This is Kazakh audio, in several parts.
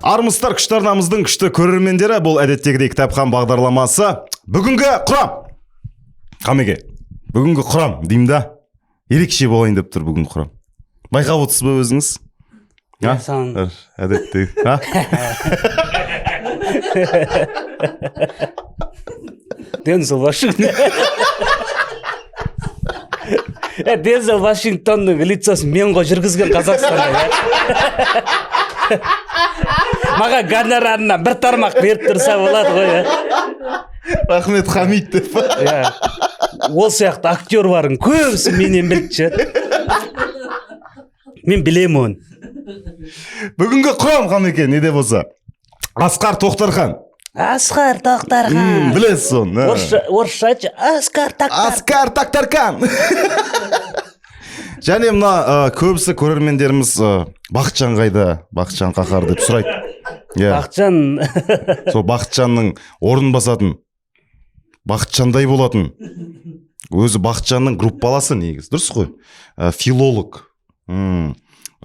Армысыздар, күшті арнамыздың күшті көрермендері, бұл әдеттегідей кітапхан бағдарламасы. Бүгінгі құрам. Қамеге, бүгінгі құрам деймін да. Ерекше болайын деп тұр бүгінгі құрам. Байқап отырсыз ба өзіңіз? Әдеттегі. Дензел Вашингтонның лицосын мен ғой жүргізген Қазақстанда. Маға гонорарынан бір тармақ беріп тұрса болады ғой. Рахмет Хамид деп. Ол сияқты актер барын көбісі менен білді. Мен білемін оны. Бүгінгі құрам Қамеке неде болса? Асқар Тоқтархан. Асқар Тоқтархан. Білесіз оны. Орысшачы Асқар Тоқтархан. Және мына көбісі көрермендеріміз Бақытжан қайда? Бақытжан қақар деп сұрайды. Бақытжан. Сол Бақытжанның орын басатын, Бақытжандай болатын. Өзі Бақытжанның группаласы негіз. Дұрыс қой. Филолог.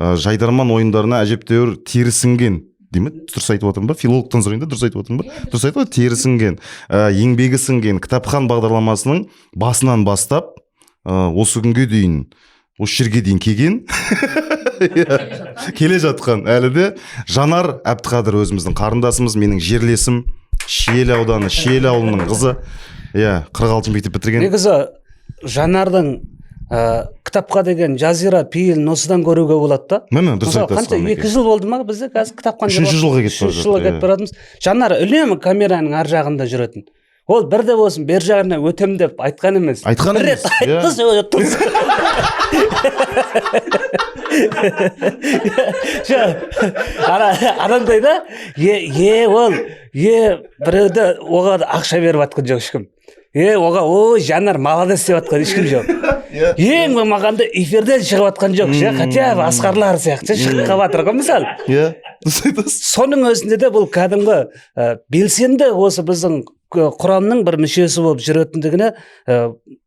Жайдарман ойындарына әжептәуір тері сіңген. Деймі? Дұрыс айтып отырмын ба? Филологтан сұрайын да, дұрыс айтып отырмын ба? Дұрыс айтып отырмын, тері сіңген, еңбегі сіңген кітапхан бағдарламасының басынан бастап, осы күнге дейін, осы жерге дейін келген, келе жатқан әлі де Жанар Әбдіқадыр өзіміздің қарындасымыз, менің жерлесім, Шиелі ауданы, Шиелі ауылының қызы, 46 мектеп бітірген. Негізі Жанардың кітапқа деген жазира пейілін осыдан көруге болады да. Міне, дұрыс айтасыз. Қанша 2 жыл болды ма бізде қазір кітапқан? 3 жылға кетіп баратырмыз. Жанар үнемі камераның ар жағында жүретін. Ол бірде болсын бер жағына өтем деп айтқан емес. Айтқан емес. Адамдай да, ол біреуді оған ақша беріп атқан жоқ ешкім. Оға, Жанар молодец деп атқан ешкім жоқ. Ең болмағанда эфирден шығып атқан жоқ. Хотя Асқарлар сияқты шығып атыр ғой мысалы. Соның өзінде де бұл кәдімгі белсенді осы біздің құрамның бір мүшесі болып жүретіндігіне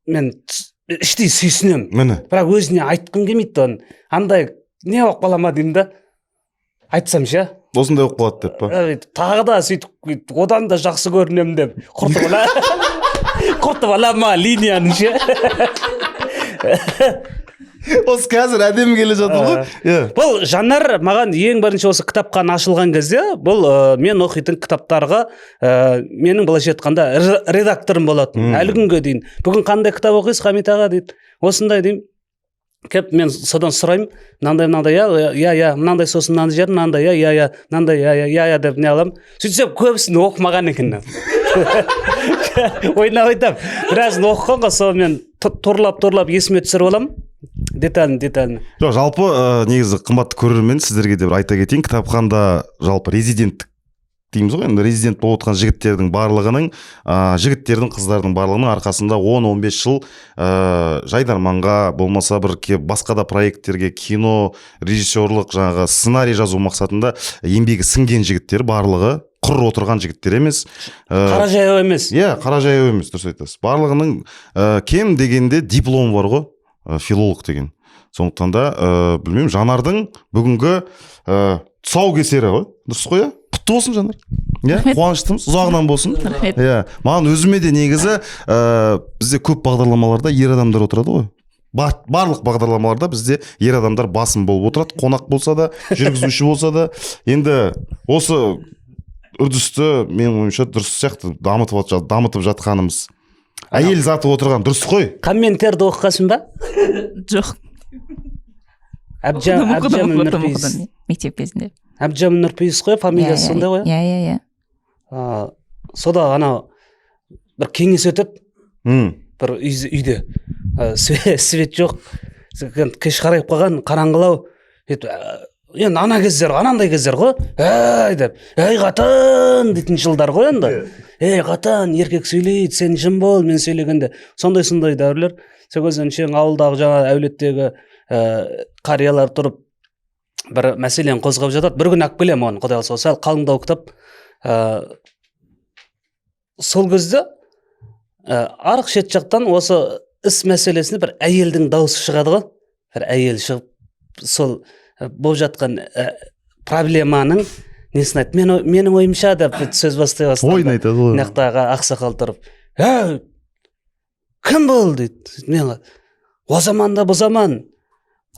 мен іштей сүйсінемін. Бірақ өзіне айтқым келмейді оны. Андай не болып қала ма деймін да. Айтсам ше. Осындай болып қалады деп па. Тағы да сөйтіп одан да жақсы көрінемін деп құртып алама линияны ше. Осы қазір әдемі келе жатыр ғой. Бұл Жанар маған ең бірінші осы кітапхан ашылған кезде, бұл мен оқитын кітаптарға менің былайша айтқанда редакторым болатын. Әлі күнге дейін. Бүгін қандай кітап оқисыз Хамид аға дейді. Осындай деймін. Кеп мен содан сұраймын. Мынандай, мынандай сосын мынандай жер, мынандай, мынандай, деп не аламын. Сөйтсем көбісін оқымаған екен. Ойнап. Біразын оқығанға сол мен торлап есіме түсіріп аламын. Деталін. Жоқ, жалпы негізі қымбатты көрермен, сіздерге де бір айта кетейін, кітапханда жалпы резиденттік дейміз ғой, енді резидент болып отқан жігіттердің барлығының, жігіттердің, қыздардың барлығының арқасында 10-15 жыл жайдарманға, болмаса бір басқа да проекттерге, кино, режиссерлық, жаңағы сценарий жазу мақсатында еңбегі сіңген жігіттер барлығы құр отырған жігіттер емес. Қара жаяу емес. Қара жаяу емес, дұрыс айтасыз. Барлығының кем дегенде диплом бар ғой, филолог деген. Сондықтан да, білмеймін, Жанардың бүгінгі тұсаукесері ғой, дұрыс қой, құтты болсын Жанар. Қуаныштымыз, ұзағынан болсын. Маған өзіме де негізі бізде көп бағдарламаларда ер адамдар отырады ғой. Барлық бағдарламаларда бізде ер адамдар басым болып отырады. Қонақ болса да, жүргізуші болса да. Енді осы үрдісті менің ойымша дұрыс сияқты дамытып жатқанымыз. Әйел заты отырған дұрыс қой. Комменттерді оқығансың ба? Жоқ. Әбдіжан Нұрпейіс. Мектеп кезінде. Әбдіжан Нұрпейіс қой, фамилиясы сондай ғой? Иә. Сода ана бір кеңес өтеді. Бір үйде. Свет жоқ. Кеш қарайып қалған, қараңғылау. Енді ана кездер, анандай кездер ғой. Деп, қатын дейтін жылдар ғой енді. Қатын, еркек сөйлейді, сен жым бол, мен сөйлегенде. Сондай дәуірлер. Сол кезден шең ауылдағы жаңа әулеттегі қариялар тұрып бір мәселені қозғап жатады. Bir күн алып келем оны, құдай қаласа, сәл қалыңдау кітап. Сол кезде арық шет жақтан осы іс мәселесіне бір әйелдің дауысы шығады ғой. бір әйел шығып сол болып жатқан проблеманың несін айтты. Менің ойымша деп сөз бастай бастады. ойын айтады ғой. Мына жақтағы ақсақал тұрып, кім бұл дейді. Мен о заманда бұл заман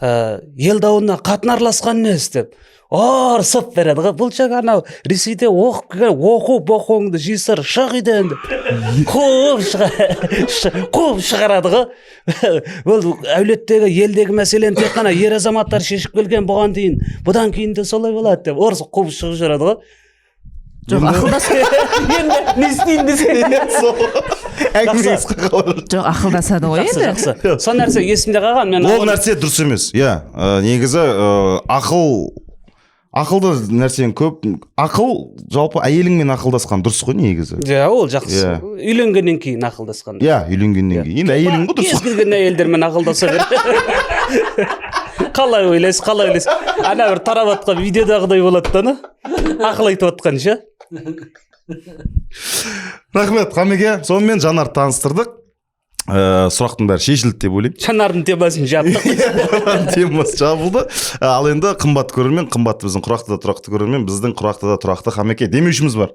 ел дауына қатын араласқан несі деп ұрсып береді ғой. Бұл жаңа анау Ресейде оқу боқуыңды жисыр шық үйден деп қуып шығарады ғой. Бұл әулеттегі елдегі мәселені тек қана ер азаматтар шешіп келген бұдан кейін де солай болады деп ұрсып қуып шығып жүреді ғой. Жоқ, енді не істейін десе. жоқ, ақылдасады ғой енді. Жақсы. Сол нәрсе есімде қалған. Ол нәрсе дұрыс емес. Иә, негізі ақылды нәрсен көп. Ақыл жалпы әйеліңмен ақылдасқан дұрыс қой негізі. Иә, ол жақсы. Үйленгеннен кейін ақылдасқан. Иә, үйленгеннен кейін. Енді әйелің ғой дұрыс. Кез келген әйелдермен ақылдаса бер. Қалай ойлайсыз? Ана бір тарап атқан видеодағыдай болады да, ақыл айтып атқан ше. Рахмет Хамеге. Сонымен Жанар таныстырдық. Сұрақтың бәрі шешілді деп ойлаймын. Жанардың темасын жаптық. Темасы жабылды. Ал енді қымбат көрермен, қымбатты біздің құрақты да тұрақты көрермен, біздің құрақты да тұрақты Хамеке демеушіміз бар.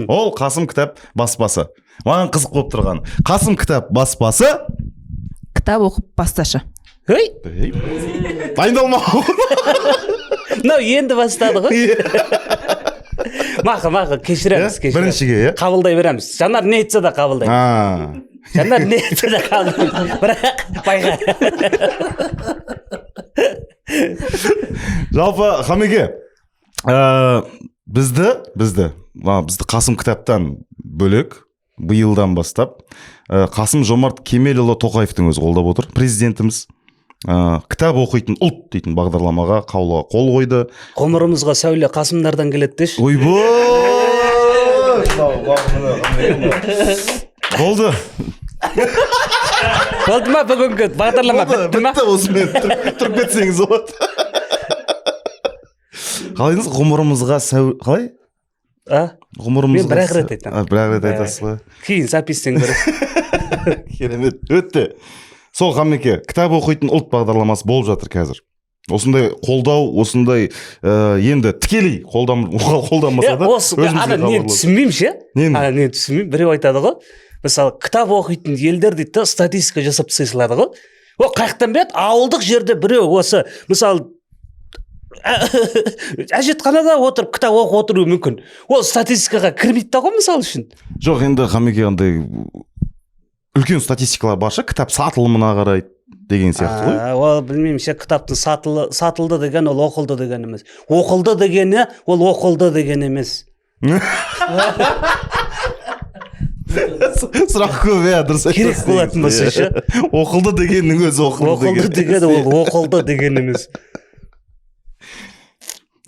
Ол Қасым кітап баспасы. Маған қызық болып тұрған. Қасым кітап баспасы. Кітап оқып басташы. Дайындалмау. Мынау енді бастады ғой. Мақы, кешіреміз. Біріншіге, иә? Қабылдай береміз. Жанар не айтса да қабылдай. Жанар не айтса да қабылдай. Бірақ байға. Жалпы Хамеге, бізді Қасым кітаптан бөлек биылдан бастап Қасым-Жомарт Кемелұлы Тоқаевтың өзі қолдап отыр, президентіміз. Кітап оқитын ұлт дейтін бағдарламаға қол қойды. Ғұмырымызға сәуле Қасымдардан келеді деші. Ойбой! Болды. Болды ма бүгінгі бағдарлама бітті ма? Бітті, осымен тұрып кетсеңіз болады. Қалайыңыз ғұмырымызға қалай? Мен бір-ақ рет айтам. Бір-ақ рет айтасыз ғой. Кейін запистен көрі. Керемет, өтті. Сол Хамеке, кітап оқитын ұлт бағдарламасы болып жатыр қазір. Осындай қолдау, осындай енді тікелей қолданмаса да өзімізге хабарлады. Мен түсінмеймін ше. Мен түсінмеймін. Біреу айтады ғой. Мысалы, кітап оқитын елдер дейді, статистика жасап тастайсылады ғой. Ол қаяқтан біледі? Ауылдық жерде біреу осы, мысалы, әжетханада отырып кітап оқып отыруы мүмкін. Ол статистикаға кірмейді да ғой, мысалы үшін. Жоқ, енді Хамеке андай үлкен статистикалар барша, кітап сатылымына қарайды деген сияқты ғой. Ол білмеймін ше, кітаптың сатылды деген ол оқылды деген емес. Оқылды дегені ол оқылды деген емес. Сұрақ көп, дұрыс айтасыз. Керек болатын болса ше. Оқылды дегеннің өзі оқылды деген ол оқылды деген емес.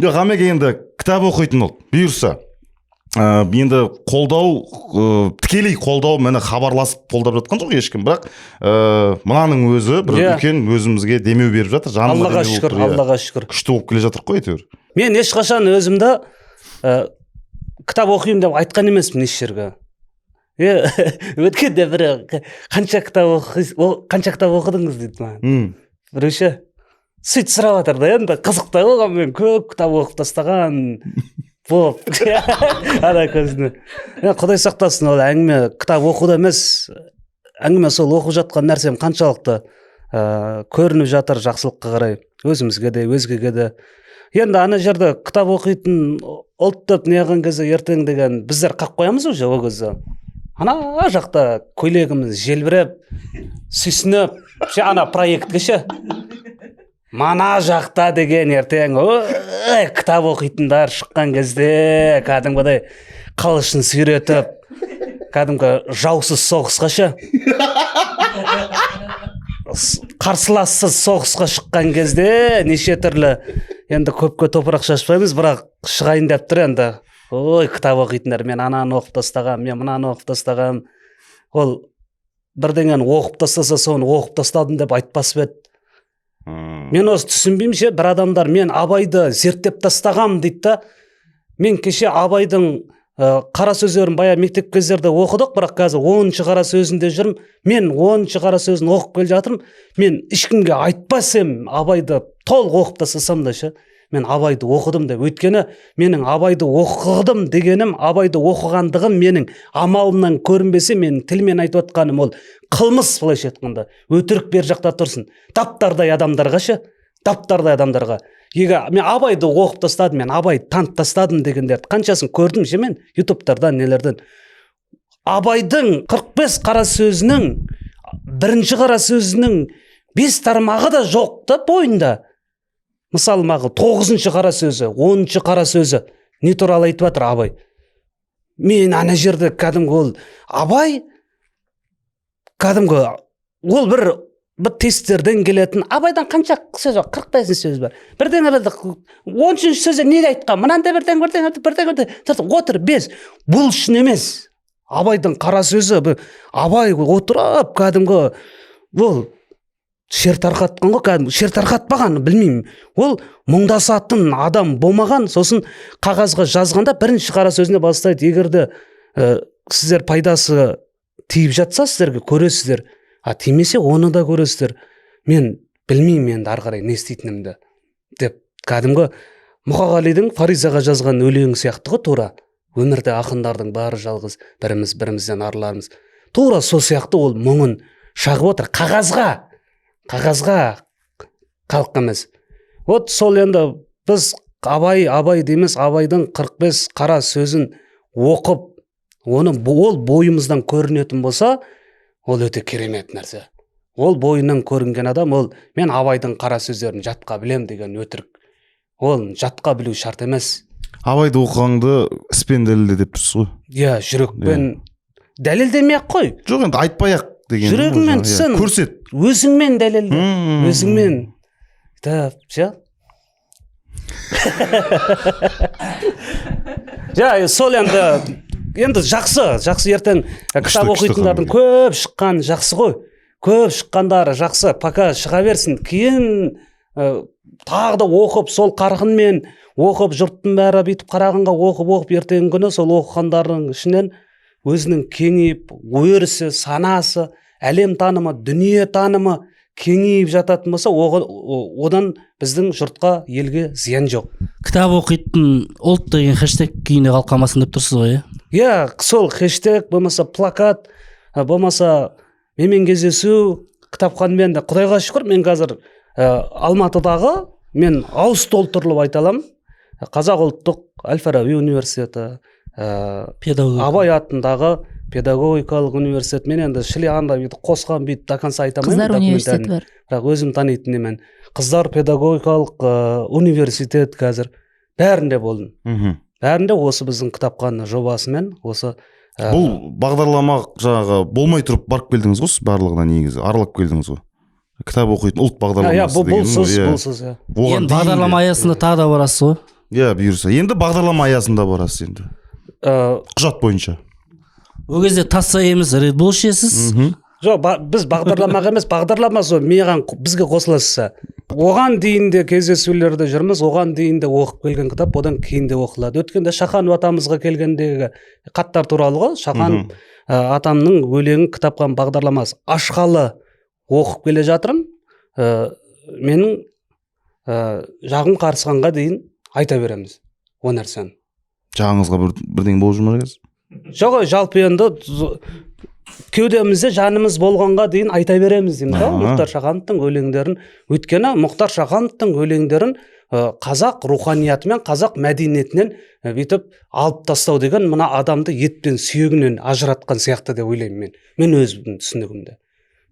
Жоқ, Хамеке енді кітап оқитын ол бұйырса енді қолдау, тікелей қолдау мені хабарласып қолдап жатқан жоқ ешкім, бірақ мынаның өзі бір үлкен өзімізге демеу беріп жатыр. Аллаға шүкір, Аллаға шүкір. Күшті болып келе жатыр қой әйтеуір. Мен ешқашан өзімді кітап оқимын деп айтқан емеспін еш жерге. Өткенде бір қанша кітап оқыдыңыз дейді маған. Біреуше сөйтіп сұрап жатыр да, енді қызықтай болған, мен көп кітап оқып тастаған болып. Ана көзіне. Құдай сақтасын, ол әңгіме кітап оқуда емес, әңгіме сол оқып жатқан нәрсем қаншалықты көрініп жатыр жақсылыққа қарай, өзімізге де, өзгеге де. Енді ана жерде кітап оқитын ұлт деп неғын кезде ертең деген біздер қақ қоямыз уже о кезде. Ана жақта көйлегіміз желбіреп, сүйсініп, ана проектке ше. Мана жақта деген ертең кітап оқитындар шыққан кезде кәдімгідей қылышын сүйретіп, кәдімгі жаусыз соғысқа ше. Қарсылассыз соғысқа шыққан кезде неше түрлі, енді көпке топырақ шашпаймыз, бірақ шығайын деп тұр енді. Ой, кітап оқитындар, мен ананы оқып тастағам, мен мынаны оқып тастағам. Ол бірдеңені оқып тастаса, соны оқып тастадым деп айтпас бет. Мен осы түсінбеймін ше, бір адамдар мен Абайды зерттеп тастағам дейді да, мен кеше Абайдың қара сөздерін бая мектеп кездерде оқыдық, бірақ қазір 10-шы қара сөзінде жүрмін. Мен 10-шы қара сөзін оқып келе жатырмын. Мен ешкімге айтпас ем Абайды толық оқып тастасам да ше. Мен Абайды оқыдым деп. Өйткені менің Абайды оқыдым дегенім, Абайды оқығандығым менің амалымнан көрінбесе, менің тілмен айтып отқаным ол қылмыс, былайша айтқанда. Өтірік бер жақта тұрсын. Таптардай адамдарға ше. Таптардай адамдарға. Егер мен Абайды оқып тастадым, мен Абайды танып тастадым дегендерді қаншасын көрдім ше мен ютубтардан, нелерден. Абайдың 45 қара сөзінің, бірінші қара сөзінің 5 тармағы да жоқ та бойында. Мысалы мағы 9-шы қара сөзі, 10-шы қара сөзі не туралы айтып жатыр Абай. Мен ана жерде кәдімгі ол Абай кәдімгі ол бір тесттерден келетін. Абайдан қанша сөз бар? 45 сөз бар. Бірден 10-шы сөзі не айтқан? Мынандай бірден отыр 5. Бұл үшін емес. Абайдың қара сөзі, Абай отырып кәдімгі ол шер тарқатқан ғой, кәдімгі шер тарқатпаған, білмеймін. Ол мұңдасатын адам болмаған, сосын қағазға жазғанда бірінші қара сөзіне бастайды. Егерде сіздер пайдасы тиіп жатса, сіздерге көресіздер. Тимесе, оны да көресіздер. Мен білмеймін енді ары қарай не істейтінімді деп. Кәдімгі Мұқағалидың Фаризаға жазған өлеңі сияқты ғой, тура. Өмірде ақындардың бары жалғыз, біріміз бірімізден арылармыз. Тура сол сияқты ол мұңын шағып отыр. Қағазға қалық емес. Вот сол енді біз Абай дейміз, Абайдың 45 қара сөзін оқып, оны ол бойымыздан көрінетін болса, ол өте керемет нәрсе. Ол бойынан көрінген адам, ол мен Абайдың қара сөздерін жатқа білем деген өтірік. Ол жатқа білу шарт емес. Абайды оқығанды іспен дәлелде деп тұрсыз ғой. Иә, жүрекпен дәлелдемей-ақ қой. Жоқ, енді айтпай-ақ деген. Жүрегіңмен түсін. Көрсет. Өзіңмен дәлелде. Өзіңмен. Да, ше. Ja, сол енді жақсы ертең кітап оқитындардың көп шыққан жақсы ғой. Көп шыққандары жақсы, пока шыға берсін. Кейін тағы да оқып, сол қарқынмен оқып, жұрттың бәрі бүйтіп қарағанға оқып, ертеңгі күні сол оқығандардың ішінен өзінің кеңейіп, өрісі, санасы, әлем танымы, дүние танымы кеңейіп жататын болса, одан біздің жұртқа, елге зиян жоқ. Кітап оқитын ұлт деген хэштег күйінде қалқамасын деп тұрсыз ғой, иә? Сол хэштег, болмаса плакат, болмаса менімен кездесу, кітапханамен де. Құдайға шүкір, мен қазір Алматыдағы, мен ауыз толтырылып айта аламын. Қазақ ұлттық Әл-Фараби университеті, Абай атындағы педагогикалық университет. Мен енді шілеғанда қосқан бейт до конца айтамын. Қыздар университеті бар. Бірақ өзім танитын емен. Қыздар педагогикалық университет қазір. Бәрінде болдым. Бәрінде осы біздің кітапхана жобасымен осы. Бұл бағдарлама жаңағы болмай тұрып барып келдіңіз ғой, барлығына негізі аралап келдіңіз ғой. Кітап оқитын ұлт бағдарламасы деген. Бұлсыз. Енді бағдарлама аясында тағы да барасыз ғой. Иә, бұйырса. Енді бағдарлама аясында барасыз енді. Құжат бойынша. Ол кезде тасса еміз Red Bull ішесіз. Жоқ, біз бағдарламаға емес, бағдарлама сол маған бізге қосыласыз. Оған дейін де кездесулерде жүрміз, оған дейін де оқып келген кітап, одан кейін де оқылады. Өткенде Шахан атамызға келгендегі хаттар туралы ғой. Шахан атамның өлеңі кітапхана бағдарламасы ашқалы оқып келе жатырмын. Менің жағым қарысқанға дейін айта береміз о нәрсені. Жағыңызға бірдеңе болып жүрмей қазір? Жоқ, жалпы енді кеудемізде жанымыз болғанға дейін айта береміз деймін да, Мұхтар Шахановтың өлеңдерін. Өйткені Мұхтар Шахановтың өлеңдерін қазақ руханиятымен, қазақ мәдениетінен бүйтіп алып тастау деген мына адамды ет пен сүйегінен ажыратқан сияқты деп ойлаймын мен. Мен өзімнің түсінігімде.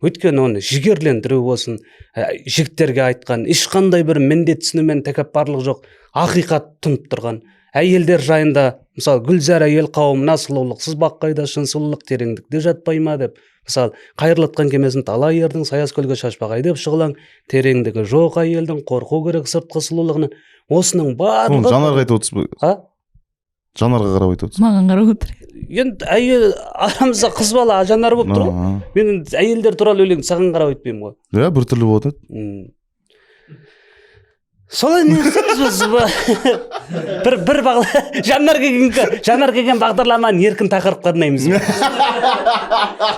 Өйткені оны жігерлендіру болсын, жігіттерге айтқан, ешқандай бір міндетсінумен тәкаппарлық жоқ, ақиқат тұнып тұрған. Әйелдер жайында, мысалы, Гүлзар әйел қауымына сұлулықсыз баққайда шын сұлулық тереңдікте жатпай ма деп, мысалы, қайырлатқан кемесін талай ердің саяз көлге шашпағай деп шығылаң, тереңдігі жоқ әйелдің қорқу керек сыртқы сұлулығынан. Осының барлығы. Жанарға айтып отырсыз ба? Жанарға қарап айтып отырсыз? Маған қарап отыр. Енді әйел арамызда қыз бала жанар болып тұр ғой. Мен әйелдер туралы өлең саған қарап айтпаймын ғой. Иә, біртүрлі болады. солай не істейміз бір жанар келген бағдарламаны еркін тақырыпқа арнаймыз.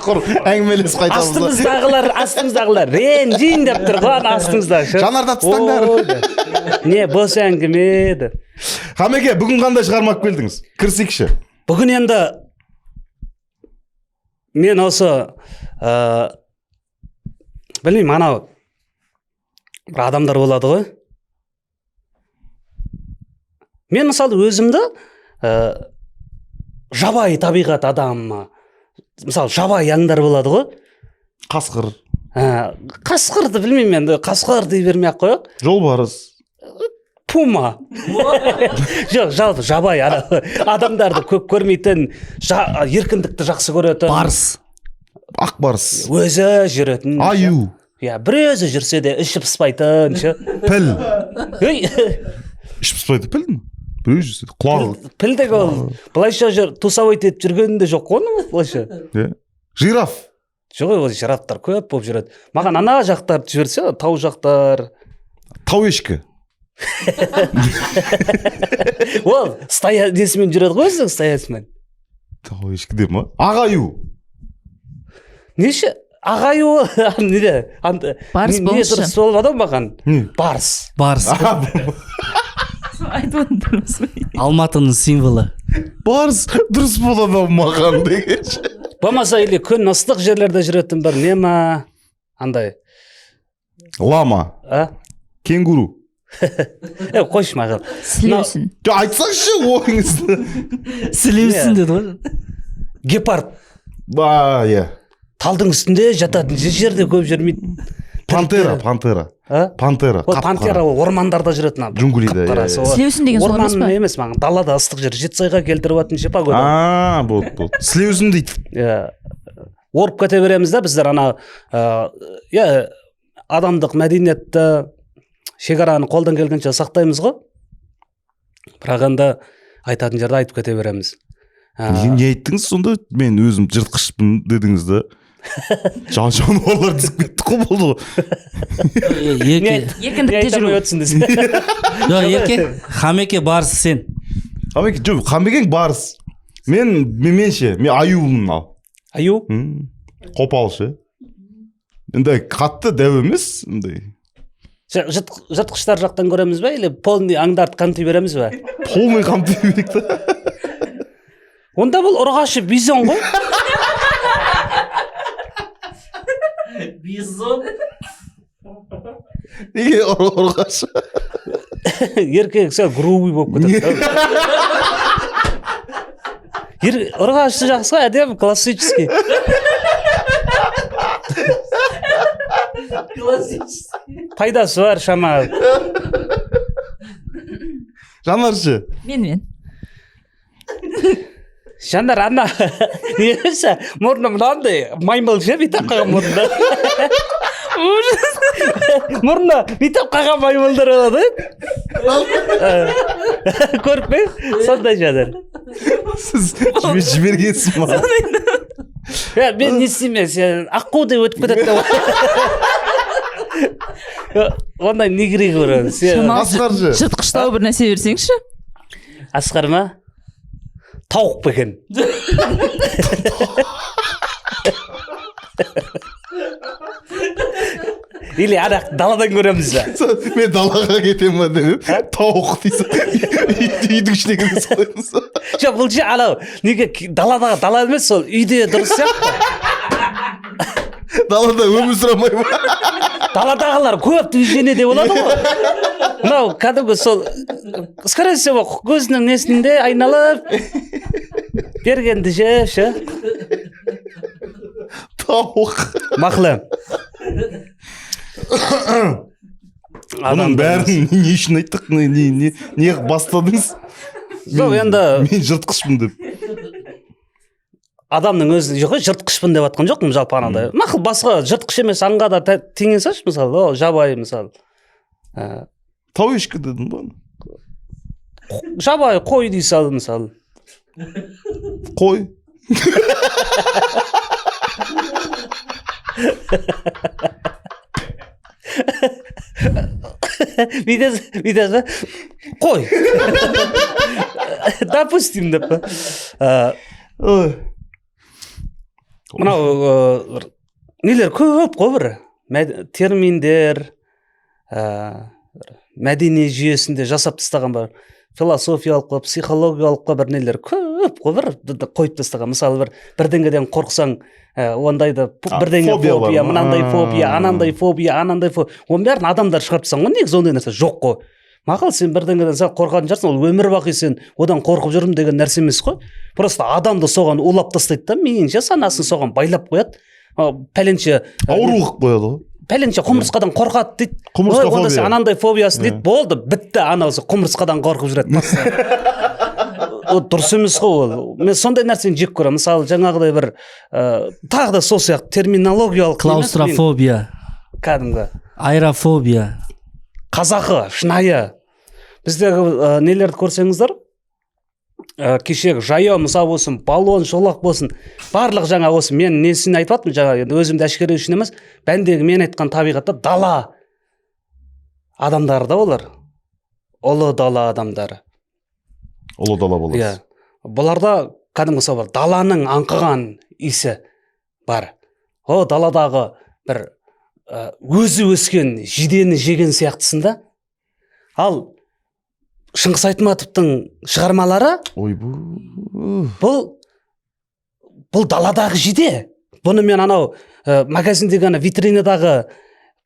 құр әңгімелесіп қайтамыз. астымыздағылар ренжейін деп тұр ғой астымыздағы. Жанарда тұстаңдар. Не бос әңгіме еді. Хамеке, бүгін қандай шығарма алып келдіңіз? Кірсейікші. Бүгін енді мен осы білмеймін, анау бір адамдар болады ғой. Мен мысалы өзімді жабайы табиғат адамы, мысалы жабайы аңдар болады ғой. Қасқыр. Қасқырды білмеймін енді, қасқыр дей бермей ақ қояйық. Жолбарыс. Пума. Жоқ, жалпы жабайы адамдарды көп көрмейтін, еркіндікті жақсы көретін. Барс. Ақ барыс. Өзі жүретін. Аю. Я, бір өзі жүрсе де іші пыспайтын. Піл. Іші пыспайды піл ме? Бір өзі жүрсе. Құлағы. Піл деген ол былайша тусовать етіп жүрген де жоқ қой оның былайша. Жираф. Жоқ, ол жирафтар көп болып жүреді. Маған ана жақтарды жіберсе, тау жақтар. Тау ешкі. Ол несімен жүреді ғой өзі, стоясымен. Тау ешкі деп ма? Ағаю. Неше? Ағаю неде? Барс болшы. Не сол бады маған? Барс. Барс. Айтып отырмыз. Алматының символы. Барс дұрыс болады маған дегенше. Болмаса или күн ыстық жерлерде жүретін бір не ма? Андай. Лама. Кенгуру. Қойшы маған. Сілеусін. Айтсаңшы ойыңызды. Сілеусін деді ғой. Гепард. Иә. Талдың үстінде жататын, жерде көп жүрмейді. Пантера. Ол пантера ормандарда жүретін. Джунглиде. Сілеусін деген сол емес па? Орман емес маған, далада ыстық жер, Жетісайға келтіріп атын шепа көрді. Болды. Сілеусін дейді. Орып кете береміз да біздер ана адамдық мәдениетті, шекараны қолдан келгенше сақтаймыз ғой. Бірақ енді айтатын жерде айтып кете береміз. Не айттыңыз сонда? Мен өзім жыртқышпын дедіңіз да. Жануарлар тізіп кетті қой болды ғой. Еркіндікте жүру. Еке, Хамеке барс сен. Хамекең барс. Менше, мен аюмын ал. Аю? Қопалшы. Енді қатты дәу емес. Жыртқыштар жақтан көреміз бе? Или полный аңдарды қамти береміз бе? Полный қамти берек та. Онда бұл ұрғашы бизон ғой. Бизон. Неге ұрғашы? Еркек сәл грубый болып кетеді. Ұрғашы жақсы ғой, әдем, классический. Пайдасы бар шама. Жанаршы. Мен. Жанар ана несі мұрны мынандай маймыл ше бүйтіп қалған мұрнында. Мұрны бүйтіп қалған маймылдар болады. Көріп пе? Сондай Жанар. Сіз жібергенсіз ма? Мен не істеймін, аққудай өтіп кетеді. Ондай негрей көреді. Асқаршы. Жыртқыштау бір нәрсе берсеңші. Асқар ма? Тауық бекен. Или арақ даладан көреміз бе? Мен далаға кетем ба деп. Тауық дейсің. Үйдің ішіне кіре саламыз. Жоқ, бұл же анау неге даладағы дала емес, сол үйде дұрыс сияқты. Далада өмір сұрамай ма? Даладағылар көп движениеде болады ғой. Мынау кәдімгі сол скорее всего көзінің несінде айналып бергенді жеп ше. Тауық. Мақлы. Оның бәрін не үшін айттық? Не бастадыңыз? Жоқ, енді мен жыртқышпын деп. Адамның өзі жоқ, жыртқышпын деп атқан жоқпын жалпы анандай. Мақұл басқа жыртқыш емес аңға да теңен салшы мысалы, жабайы мысалы. Тау ешкі дедің ба? Жабайы қой дей сал мысалы. Қой. бүйтесіз ба қой допустим деп па мынау нелер көп қой бір терминдер мәдени жүйесінде жасап тастаған бір философиялық па психологиялық па бір нелер көп қой бір қойып тастаған. Мысалы бір бірдеңеден қорықсаң ондайды бірдеңе фобия, мынандай фобия, анандай фобия, анандай фобия. Оның бәрін адамдар шығарып тастаған ғой. Негізі ондай нәрсе жоқ қой. Мақұл, сен бірдеңеден сен қорқатын шығарсың, ол өмір бақи сен одан қорқып жүрмін деген нәрсе емес қой. Просто адамды соған улап тастайды да, миынша санасын соған байлап қояды. Пәленше ауру қылып қояды ғой. Пәленше құмырсқадан қорқады дейді. Құмырсқа онда сен фобия. анандай фобиясы дейді. Болды, бітті, анаусы құмырсқадан қорқып жүреді. Ол дұрыс емес қой ол. Мен сондай нәрсені жек көремін. Мысалы, жаңағыдай бір тағы да сол сияқты терминологиялық клаустрофобия, кәдімгі аэрофобия, қазақы, шынайы. Біздегі нелерді көрсеңіздер, кешегі жаяу мысалы болсын, балуан шолақ болсын, барлық жаңа осы мен несін айтып жатырмын, жаңа енді өзімді әшкерелеу үшін емес, бәндегі мен айтқан табиғатта дала адамдары да олар. Ұлы дала адамдары. Ұлы дала болады. Иә. Бұларда кәдімгі сол бар, даланың аңқыған иісі бар. О, даладағы бір өзі өскен жидені жеген сияқтысында. Ал Шыңғыс Айтматовтың шығармалары бұл даладағы жиде. Бұны мен анау магазиндегі витринадағы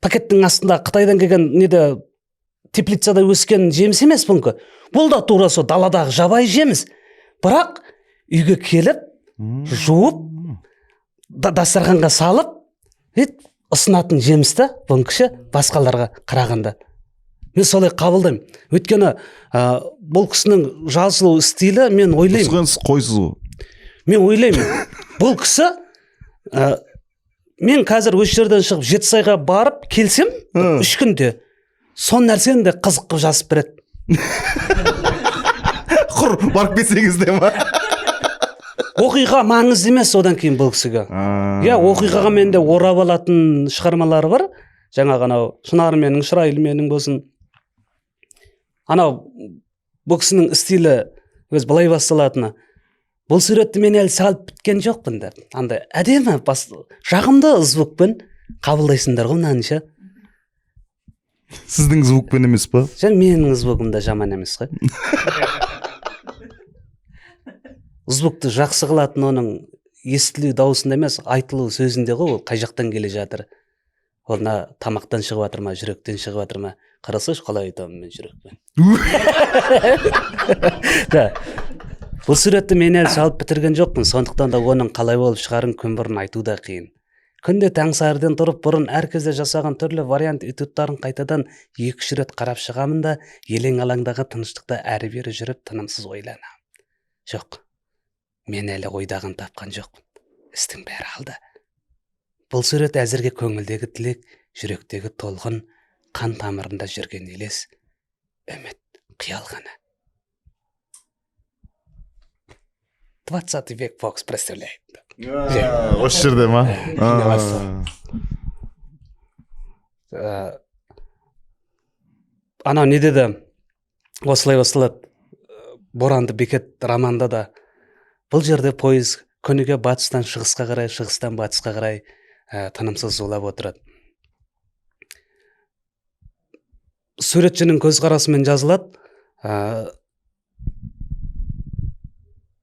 пакеттің астында Қытайдан келген неде теплицада өскен жеміс емес бұнкі. Бұл да тура сол даладағы жабайы жеміс. Бірақ үйге келіп, жуып, дастарханға салып, ұсынатын жемісті бұнкіші басқаларға қарағанда. Мен солай қабылдаймын. Өйткені бұл кісінің жазылу стилі мен ойлаймын. Қойсыз ғой. Мен ойлаймын. Бұл кісі мен қазір осы жерден шығып Жетісайға барып келсем, 3 күнде сон нәрсені де қызық қып жазып береді. Құр барып кетсеңіз де ма? Оқиға маңызды емес одан кейін бұл кісіге. Иә, оқиғаға мен де орап алатын шығармалары бар. Жаңағы анау Шынар менің, Шырайлы менің болсын. Анау бұл кісінің стилі өз былай басталатыны. Бұл суретті мен әлі салып біткен жоқпын деп. Андай әдемі жағымды звукпен қабылдайсыңдар ғой мынаны. Сіздің звукпен емес па? Менің звугым да жаман емес қой. Звукты жақсы қылатын оның естілу дауысында емес, айтылу сөзінде ғой, ол қай жақтан келе жатыр. Олна тамақтан шығып жатыр ма, жүректен шығып жатыр ма? Қарасайшы, қалай айтамын мен жүрекпен. Бұл суретті мен әлі салып бітірген жоқпын, сондықтан да оның қалай болып шығарын күн бұрын айту да қиын. Күнде таңсәріден тұрып бұрын әр кезде жасаған түрлі вариант этюдтарын қайтадан 2-3 рет қарап шығамын да, елең алаңдағы тыныштықта әрі-бері жүріп тынымсыз ойланамын. Жоқ, мен әлі ойдағын тапқан жоқпын. Істің бәрі алда. Бұл сурет әзірге көңілдегі тілек, жүректегі толғын, қан тамырында жүрген елес, үміт, қиял ғана. 20 век Фокс представляет. Осы жерде ма? Анау не деді? Осылай басталады. Боранды бекет романда да. Бұл жерде пойыз күніге батыстан шығысқа қарай, шығыстан батысқа қарай тынымсыз зулап отырады. Суретшінің көзқарасымен жазылады.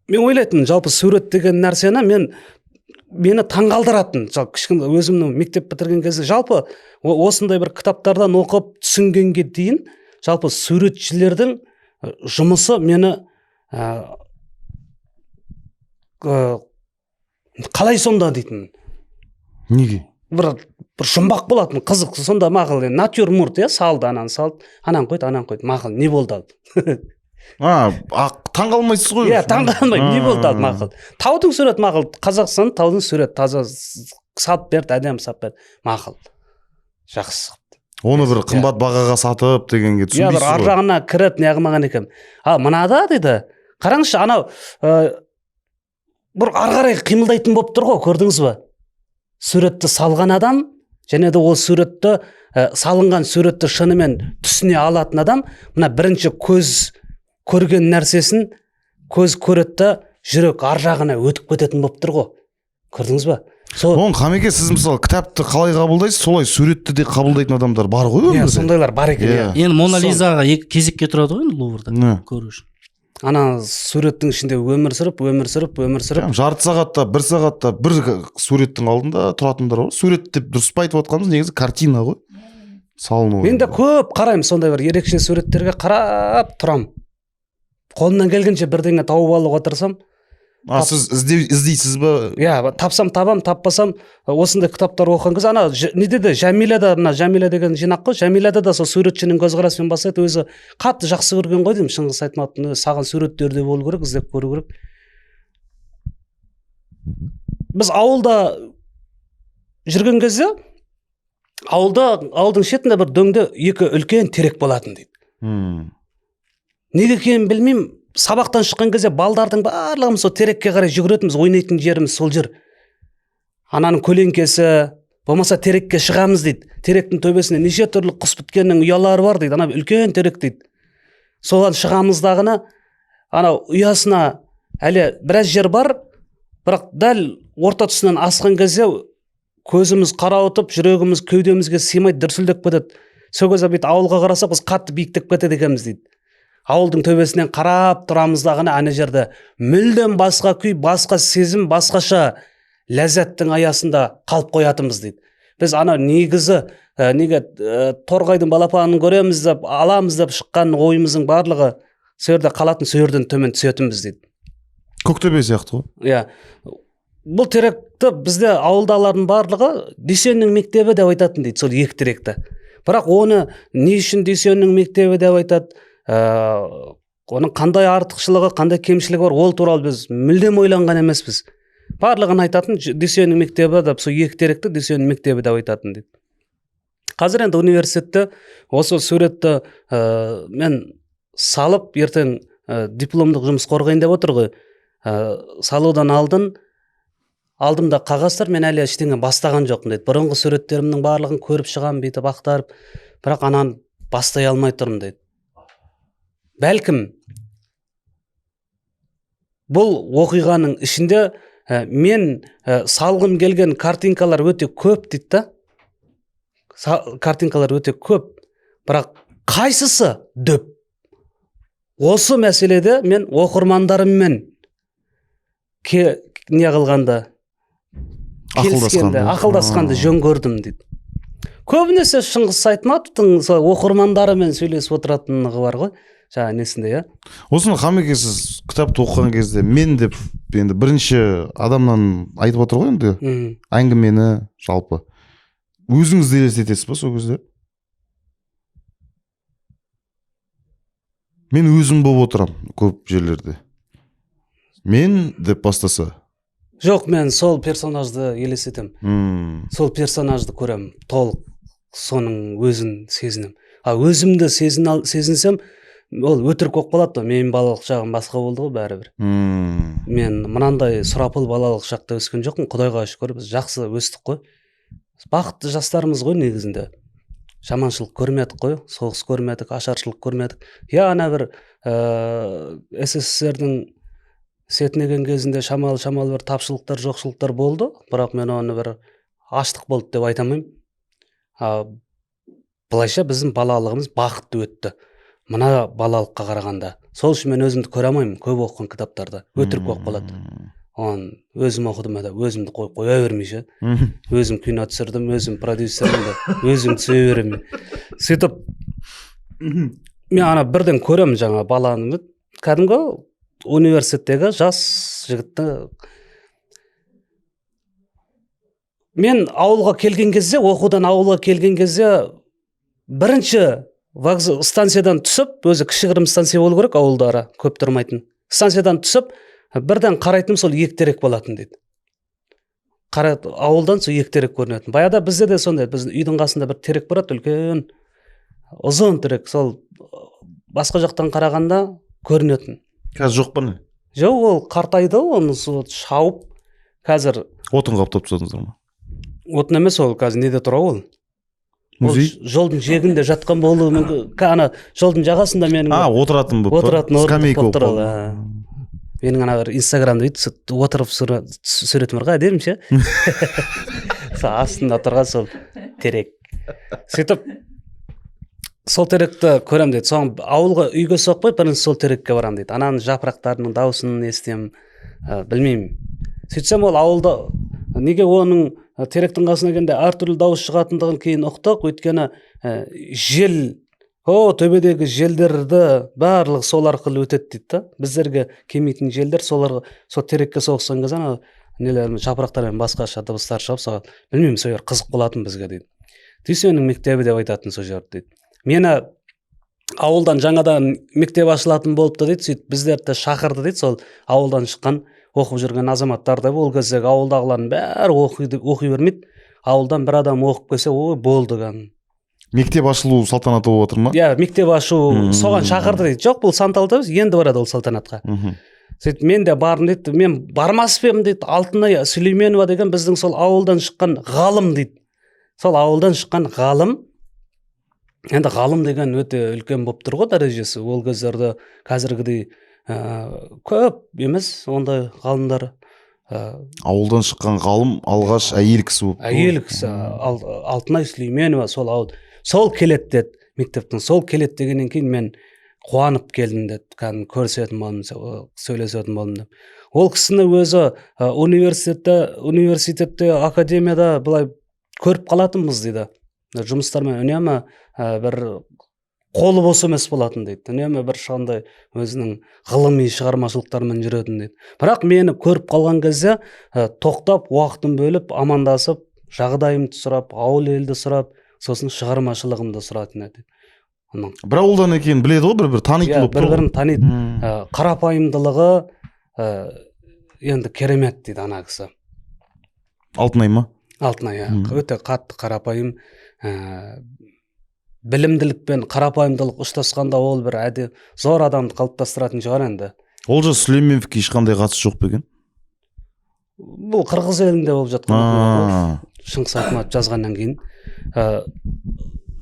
Мен ойлайтын, жалпы сурет деген нәрсені мені таңғалдыратын, кішкене өзімнің мектеп бітірген кезде, жалпы осындай бір кітаптардан оқып түсінгенге дейін, жалпы суретшілердің жұмысы мені қалай сонда дейтін. Неге? Бір жұмбақ болатын, қызық, сонда мақыл, натюрморт, салды, анан қойды, мақыл, не болды алды? Таңғалмайсыз ғой. Таңғалмайды, не болды алды мақыл. Таудың сурет мақыл, Қазақстан таудың сурет таза салып берді, әдем салып берді, мақыл. Жақсы. Оны бір қымбат бағаға сатып дегенге түсінбейсіз ғой. Бір аржағына кіріп неғымаған екен. Мынада дейді, қараңызшы, анау бір арғарай қимылдайтын болып тұр ғой, көрдіңіз ба? Суретті салған адам және де ол суретті салынған суретті шынымен түсіне алатын адам мына бірінші көз көрген нәрсесін көз көреді, жүрек ар жағына өтіп кететін болып тұр ғой. Көрдіңіз ба? Оң Хамеке, сіз мысалы кітапты қалай қабылдайсыз, солай суретті де қабылдайтын адамдар бар ғой өмірде. Сондайлар бар екен. Енді Мона Лизаға кезекке тұрады ғой енді Луврда көру үшін. Ана суреттің ішінде өмір сүріп. Жарты сағатта, бір сағатта бір суреттің алдында тұратындар ғой. Сурет деп дұрыс айтып отқанымыз негізі картина ғой. Салыну. Мен де көп қараймын, сондай бір ерекше суреттерге қарап тұрам. Қолымнан келгенше бірдеңе тауып алуға тырысам. Сіз іздейсіз ба? Тапсам табам, таппасам осындай кітаптар оқыған кез ана не деді, Жәмиляда, мына Жәмиля деген жинақ қой, Жәмиляда да сол суретшінің көзқарасымен бастайды, өзі қатты жақсы көрген ғой деймін. Шыңғыс Айтматовтың саған суреттер де болу керек, іздеп көру керек. Біз ауылда жүрген кезде ауылдың шетінде бір дөңде екі үлкен терек болатын дейді. Неге екенін білмеймін. Сабақтан шыққан кезде балдардың барлығымыз сол терекке қарай жүгіретінбіз, ойнайтын жеріміз сол жер. Ананың көлеңкесі, болмаса терекке шығамыз дейді. Теректің төбесіне неше түрлі құс біткеннің ұялары бар дейді. Ана үлкен терек дейді. Соған шығамыздағыны, ана ұясына әлі біраз жер бар, бірақ дәл орта тұсынан асқан кезде көзіміз қарауытып, жүрегіміз кеудемізге сыймай дүрсілдеп кетеді. Сол кезде бүйтіп ауылға қарасақ, біз қатты биіктеп кетеді екенбіз дейді. Ауылдың төбесінен қарап тұрамыздағыны ана жерде мүлдем басқа күй, басқа сезім, басқаша ләззаттың аясында қалып қоятымыз дейді. Біз ана негізі неге торғайдың балапанын көреміз деп, аламыз деп шыққан ойымыздың барлығы сол жерде қалатын, сол жерден төмен түсетінбіз дейді. Көктөбе сияқты ғой. Бұл теректі бізде ауылдалардың барлығы Дүйсеннің мектебі деп айтатын дейді, сол екі теректі. Бірақ оны не үшін Дүйсеннің мектебі деп айтады? Оның қандай артықшылығы, қандай кемшілігі бар, ол туралы біз мүлдем ойланған емеспіз. Барлығын айтатын Дүйсеннің мектебі деп, сол екі теректі Дүйсеннің мектебі деп айтатын дейді. Қазір енді университетте осы суретті мен салып, ертең дипломдық жұмыс қорғайын деп отыр ғой. Салудан алдымда қағаздар, мен әлі ештеңе бастаған жоқпын дейді. Бұрынғы суреттерімнің барлығын көріп шығам, бүйтіп ақтарып, бірақ ананы бастай алмай тұрмын дейді. Бәлкім бұл оқиғаның ішінде мен салғым келген картинкалар өте көп дейді да. Картинкалар өте көп, бірақ қайсысы дөп? Осы мәселеде мен оқырмандарыммен не қылғанда, ақылдасқанды жөн көрдім дейді. Көбінесе Шыңғыс Айтматовтың оқырмандарымен сөйлесіп отыратындығы бар ғой. Жаңа несінде, Осыны Хамеке, сіз кітапты оқыған кезде мен деп енді бірінші адамнан айтып отыр ғой енді әңгімені жалпы. Өзіңіз елестетесіз ба сол кезде? Мен өзім болып отырам көп жерлерде. Мен деп бастаса. Жоқ, мен сол персонажды елестетем. Сол персонажды көрем, толық соның өзін сезінем. Өзімді сезінсем, ол өтірік болып қалады. Мен балалық шағым басқа болды ғой бәрібір. Мен мынандай сұрапыл балалық шақта өскен жоқпын, Құдайға шүкір, біз жақсы өстік қой. Бақытты жастарымыз ғой негізінде. Жаманшылық көрмедік қой, соғыс көрмедік, ашаршылық көрмедік. Ана бір СССР-дің сетінеген кезінде шамалы бір тапшылықтар, жоқшылықтар болды, бірақ мен оны бір аштық болды деп айтамаймын. Былайша біздің балалығымыз бақытты өтті. Мына балалыққа қарағанда. Сол үшін мен өзімді көре алмаймын, көп оқыған кітаптарда. Өтірік болып қалады. Өзім оқыдым, өзімді қоя бермейше. Өзім кино түсірдім, өзім продюсерімді, өзім түсе беремін. Сөйтіп, мен бірден көремін жаңа баланы. Кәдімгі университеттегі жас жігітті. Мен ауылға келген кезде, оқудан ауылға келген кезде, бірінші станциядан түсіп, өзі кішігірім станция болу керек ауылдары, көп тұрмайтын. Станциядан түсіп, бірден қарайтын сол екі терек болатын дейді. Ауылдан сол екі терек көрінетін. Баяда бізде де сондай, біздің үйдің қасында бір терек барады, үлкен, ұзын терек, сол басқа жақтан қарағанда көрінетін. Қазір жоқ па не? Жоқ, ол қартайды, оны шауып, қазір отын қаптап тастадыңыздар ма? отын емес ол қазір неде тұр ол Музей? жолдың жиегінде жатқан болуы мүмкін ана жолдың жағасында менің отыратын болып отыратын скамейка болып тұр болып ол. Менің ана бір инстаграмда отырып суретім бар ғой әдемі ше сол астында тұрған сол терек сөйтіп сол теректі көрем дейді соған ауылға үйге соқпай бірінші сол терекке барам дейді ананың жапырақтарының дауысын естимін білмеймін сөйтсем ол ауылда неге оның теректің қасына келгенде әртүрлі дауыс шығатындығын кейін ұқтық өйткені жел төбедегі желдерді барлығы сол арқылы өтеді дейді да біздерге келмейтін желдер соларға сол терекке соққан кезде ана нелер жапырақтармен басқаша дыбыстар шығып соған білмеймін сол жер қызық болатын бізге дейді дүйсеннің мектебі деп айтатын сол жерді дейді мені ауылдан жаңадан мектеп ашылатын болыпты дейді сөйтіп біздерді шақырды дейді сол ауылдан шыққан оқып жүрген азаматтарды ол кездегі ауылдағылардың бәрі оқи бермейді ауылдан бір адам оқып келсе ой болды кәдімгі мектеп ашылу салтанаты болып отыр ма иә мектеп ашу соған шақырды дейді жоқ бұл санталда емес енді барады ол салтанатқа сөйтіп мен де бардым дейді мен бармас па едім дейді алтынай сүлейменова деген біздің сол ауылдан шыққан ғалым дейді сол ауылдан шыққан ғалым енді ғалым деген өте үлкен болып тұр ғой дәрежесі ол кездерде қазіргідей көп емес ондай ғалымдар ауылдан шыққан ғалым алғаш әйел кісі болып әйел кісі алтынай сүлейменова сол ауыл сол келеді деді мектептің сол келеді дегеннен кейін мен қуанып келдім деді кәдімгі көрісетін болдым сөйлесетін болдым деп ол кісіні өзі университетте академияда былай көріп қалатынбыз дейді жұмыстармен үнемі бір қолы бос емес болатын дейді үнемі бір шандай өзінің ғылыми шығармашылықтарымен жүретін дейді бірақ мені көріп қалған кезде тоқтап уақытын бөліп амандасып жағдайымды сұрап ауыл елді сұрап сосын шығармашылығымды сұратын еді бір ауылдан екенін біледі ғой бір танитын болып бір бірін таниды қарапайымдылығы енді керемет дейді ана кісі алтынай ма алтынай өте қатты қарапайым білімділік пен қарапайымдылық ұштасқанда ол бір зор адамды қалыптастыратын шығар енді олжас сүлейменовке ешқандай қатысы жоқ па екен бұл қырғыз елінде болып жатқан шыңғыс айтматов жазғаннан кейін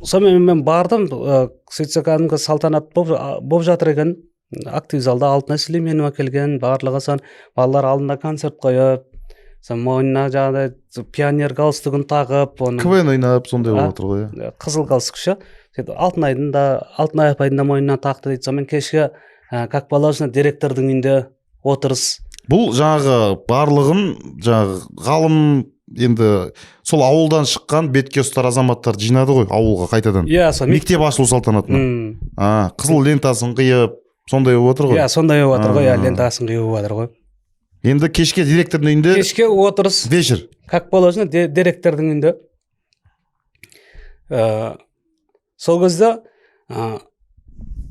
сонымен мен бардым сөйтсе кәдімгі салтанат болып жатыр екен актив залда алтынай сүлейменова келген барлығы балалар алдында концерт қойып мойнына жаңағыдай пионер галстугын тағып КВН ойнап сондай болып отыр ғой қызыл галстук ше алтынай апайдың да мойнына тақты дейді сонымен кешке как положено директордың үйінде отырыс бұл жаңағы барлығын жаңағы ғалым енді сол ауылдан шыққан бетке ұстар азаматтар жинады ғой ауылға қайтадан мектеп ашылу салтанатына қызыл лентасын қиып сондай болып отыр ғой сондай болып жатыр ғой лентасын қиып жатыр ғой енді кешке директордың үйінде кешке отырыс вечер как положено директордың үйінде сол кезде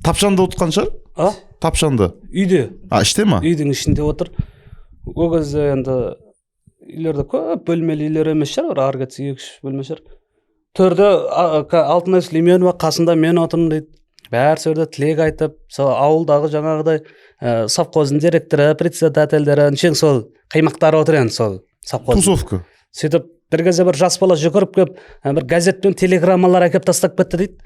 тапшанда отырған шығар тапшанда үйде іште ма үйдің ішінде отыр ол кезде енді үйлерде көп бөлмелі үйлер емес шығар бір ары кетсе 2-3 бөлме шығар төрде алтынай сүлейменова қасында мен отырмын дейді бәрі сол жерде тілек айтып сол ауылдағы жаңағыдай совхоздың директоры председательдері нешең сол қаймақтары отыр енді сол совхоз тусовка сөйтіп бір кезде бір жас бала жүгіріп келіп бір газет пен телеграммалар әкеліп тастап кетті дейді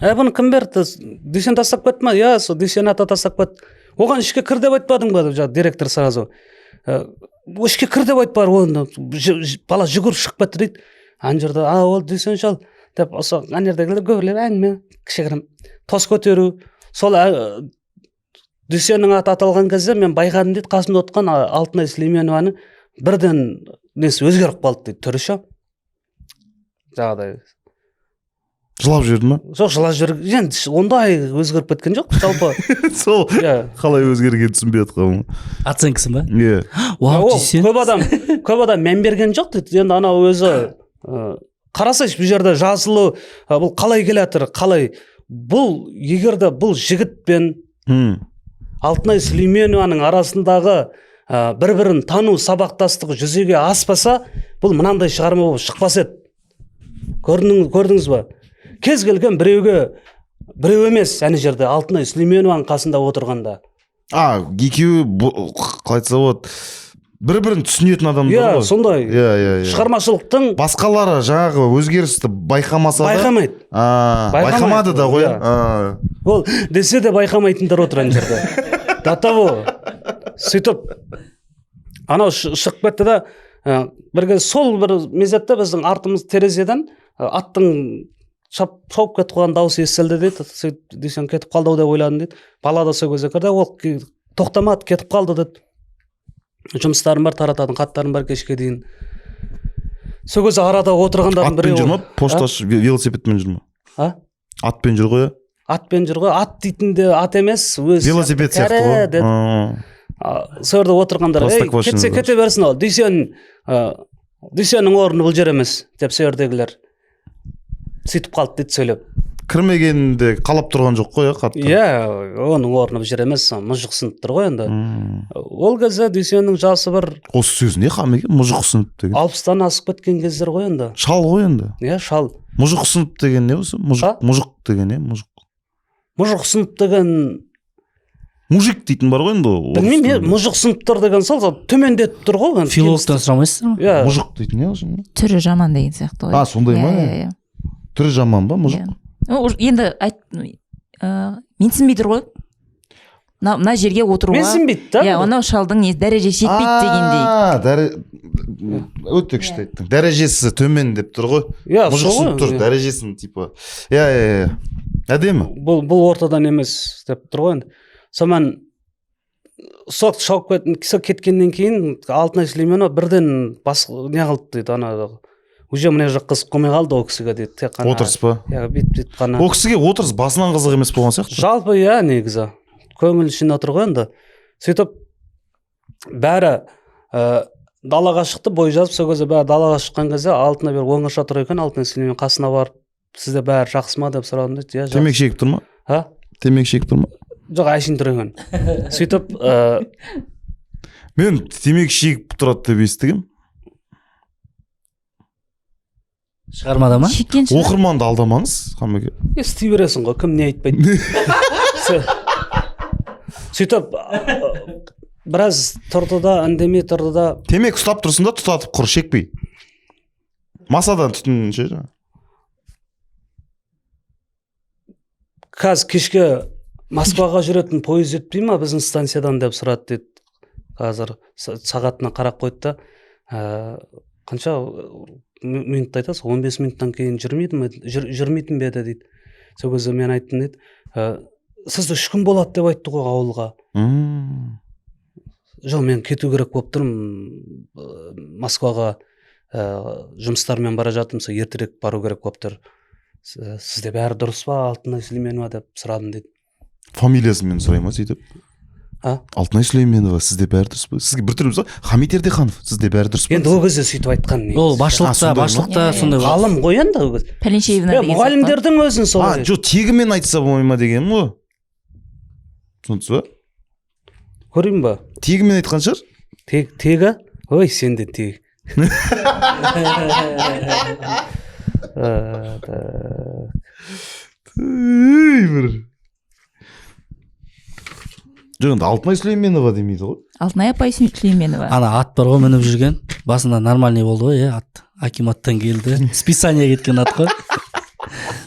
бұны кім берді дүйсен тастап кетті ма сол дүйсен ата тастап кетті оған ішке кір деп айтпадың ба деп директор сразу ішке кір деп айтпады оны бала жүгіріп шығып кетті дейді ана жерде ол дүйсен шал деп осы ана жердегілер көбірлеп әңгіме кішігірім тос көтеру сол дүйсеннің аты аталған кезде мен байқадым дейді қасымда отырған алтынай сүлейменованың бірден несі өзгеріп қалды дейді түрі ше жаңағыдай жылап жіберді ма жоқ жылап жіберген енді ондай өзгеріп кеткен жоқ жалпы сол қалай өзгергенін түсінбей жатқаным оценкасы ма вау дүйсен көп адам мән берген жоқ дейді енді анау өзі қарасайшы бұл жерде жазылу бұл қалай келе жатыр қалай бұл егерде бұл жігіт пен алтынай сүлейменованың арасындағы бір-бірін тану сабақтастығы жүзеге аспаса бұл мынандай шығарма болып шықпас еді көрдіңіз ба кез келген біреу емес ана жерде алтынай сүлейменованың қасында отырғанда екеуі қалай айтса болады бір бірін түсінетін адамдар иә ғой. сондай Иә. шығармашылықтың Басқалары жаңағы өзгерісті байқамаса да. байқамайды. Байқамады да ғой. Ол десе де байқамайтындар отыр ана жерде. До того сөйтіп анау шығып кетті да бірге сол бір мезетте біздің артымыз терезеден аттың шауып кетіп қалған дауысы естілді дейді. Сөйтіп дүйсен кетіп қалды ау деп ойладым дейді. Бала да сол кезде кірді, ол тоқтамады, кетіп қалды деді. Жұмыстарым бар, тарататын хаттарым бар кешке дейін. Сол кезде арада отырғандардың біреуі. Атпен жүр ма? Пошташ велосипедмен жүр ма? Атпен жүр ғой. Атпен жүр ғой. Ат дейтін де ат емес, өз Велосипед сияқты ғой. Сол жерде отырғандар, кетсе кете берсін ол. Дүйсеннің орны бұл жер емес деп сол жердегілер сөйтіп қалды дейді сөйлеп. Кірмегенде қалап тұрған жоқ қой, қатты. Иә, оның орны бұл жер емес, мұжық сынып тұр ғой енді. Ол кезде Дүйсеннің жасы бір осы сөз не қам екен, мұжық сынып деген? 60-тан асып кеткен кездер ғой енді. Шал ғой енді. Иә, шал. Мұжық сынып деген не осы? Мұжық деген не? Мұжық сынып деген мужик дейтін бар ғой енді. Білмеймін, мұжық сыныптар деген сол төмендетіп тұр ғой. Филологтан сұрамайсыздар ма? Иә. Мұжық дейтін не осы? Түрі жаман деген сияқты ғой. Сондай ма? Түрі жаман ба, мұжық? Енді менсінбей тұр ғой. Мына жерге отыруға. Менсінбейді да. Иә, анау шалдың дәрежесі жетпейді дегендей. Өте күшті айттың. Дәрежесі төмен деп тұр ғой. Иә, мұжық сынып тұр, дәрежесін типа. Иә. Әдемі. Бұл ортадан емес деп тұр ғой енді. Сонымен сот шауып кеткеннен кейін Алтынай Сүлейменова бірден не қылды дейді, ана уже мына жақ қызық қылмай қалды ол кісіге дейді. Тек қана отырыс па? Иә, бүйтіп қана. Ол кісіге отырыс басынан қызық емес болған сияқты. Жалпы иә, негізі көңіл ішінде отыр ғой енді. Сөйтіп бәрі далаға шықты, бой жазып, сол кезде бәрі далаға шыққан кезде Алтынай бір оңаша тұр екен, Алтынай Сүлеймен қасына барып, сізде бәрі жақсы ма деп сұрадым дейді. Иә, темекі шегіп тұр ма? Темекі шегіп тұр ма? Жоқ, әшейін тұр екен. Сөйтіп мен темекі шегіп тұрады деп естігем. Шығармада ма? Оқырманды алдамаңыз, Хамеке. Істей бересің ғой, кім не айтпайды. Сөйтіп біраз тұрды да, үндемей тұрды да. Темекі ұстап тұрсын да, тұтатып құр шекпей. Масадан түтін ше. Қазір кешке Москваға жүретін пойыз өтпей ма біздің станциядан деп сұрады дейді. Қазір сағатына қарап қойды да, қанша минутта айтасыз, 15 минуттан кейін жүрмейтін бе еді дейді. Сол кезде мен айттым дейді, сізді 3 күн болады деп айтты ғой ауылға. Жоқ, мен кету керек болып тұрмын, Москваға жұмыстармен бара жатырмын, сол ертерек бару керек болып тұр. Сізде бәрі дұрыс па, Алтынай Сүлейменова деп сұрадым дейді. Фамилиясын мен сұраймын сөйтіп. Алтынай Сүлейменова, сізде бәрі дұрыс па? Сізге бір түріміз ба? Хамит Ердеханов, сізде бәрі дұрыс па? Енді ол кезде сөйтіп айтқан негізі. Ол басшылықта сондай ғалым ғой енді ол кезде. Пәленшеевна деген. Мұғалімдердің өзін солай. Жоқ, тегімен айтса болмай ма дегенім ғой. Түсінсіз ба? Көрейін ба? Тегімен айтқан шығар? Тегі? Ой, сен де тег. Жоқ, енді Алтынай Сүлейменова демейді ғой. Алтынай апай Сүлейменова. Ана ат бар ғой, мініп жүрген. Басында нормальный болды ғой, ат. Акиматтан келді. Списание кеткен ат қой.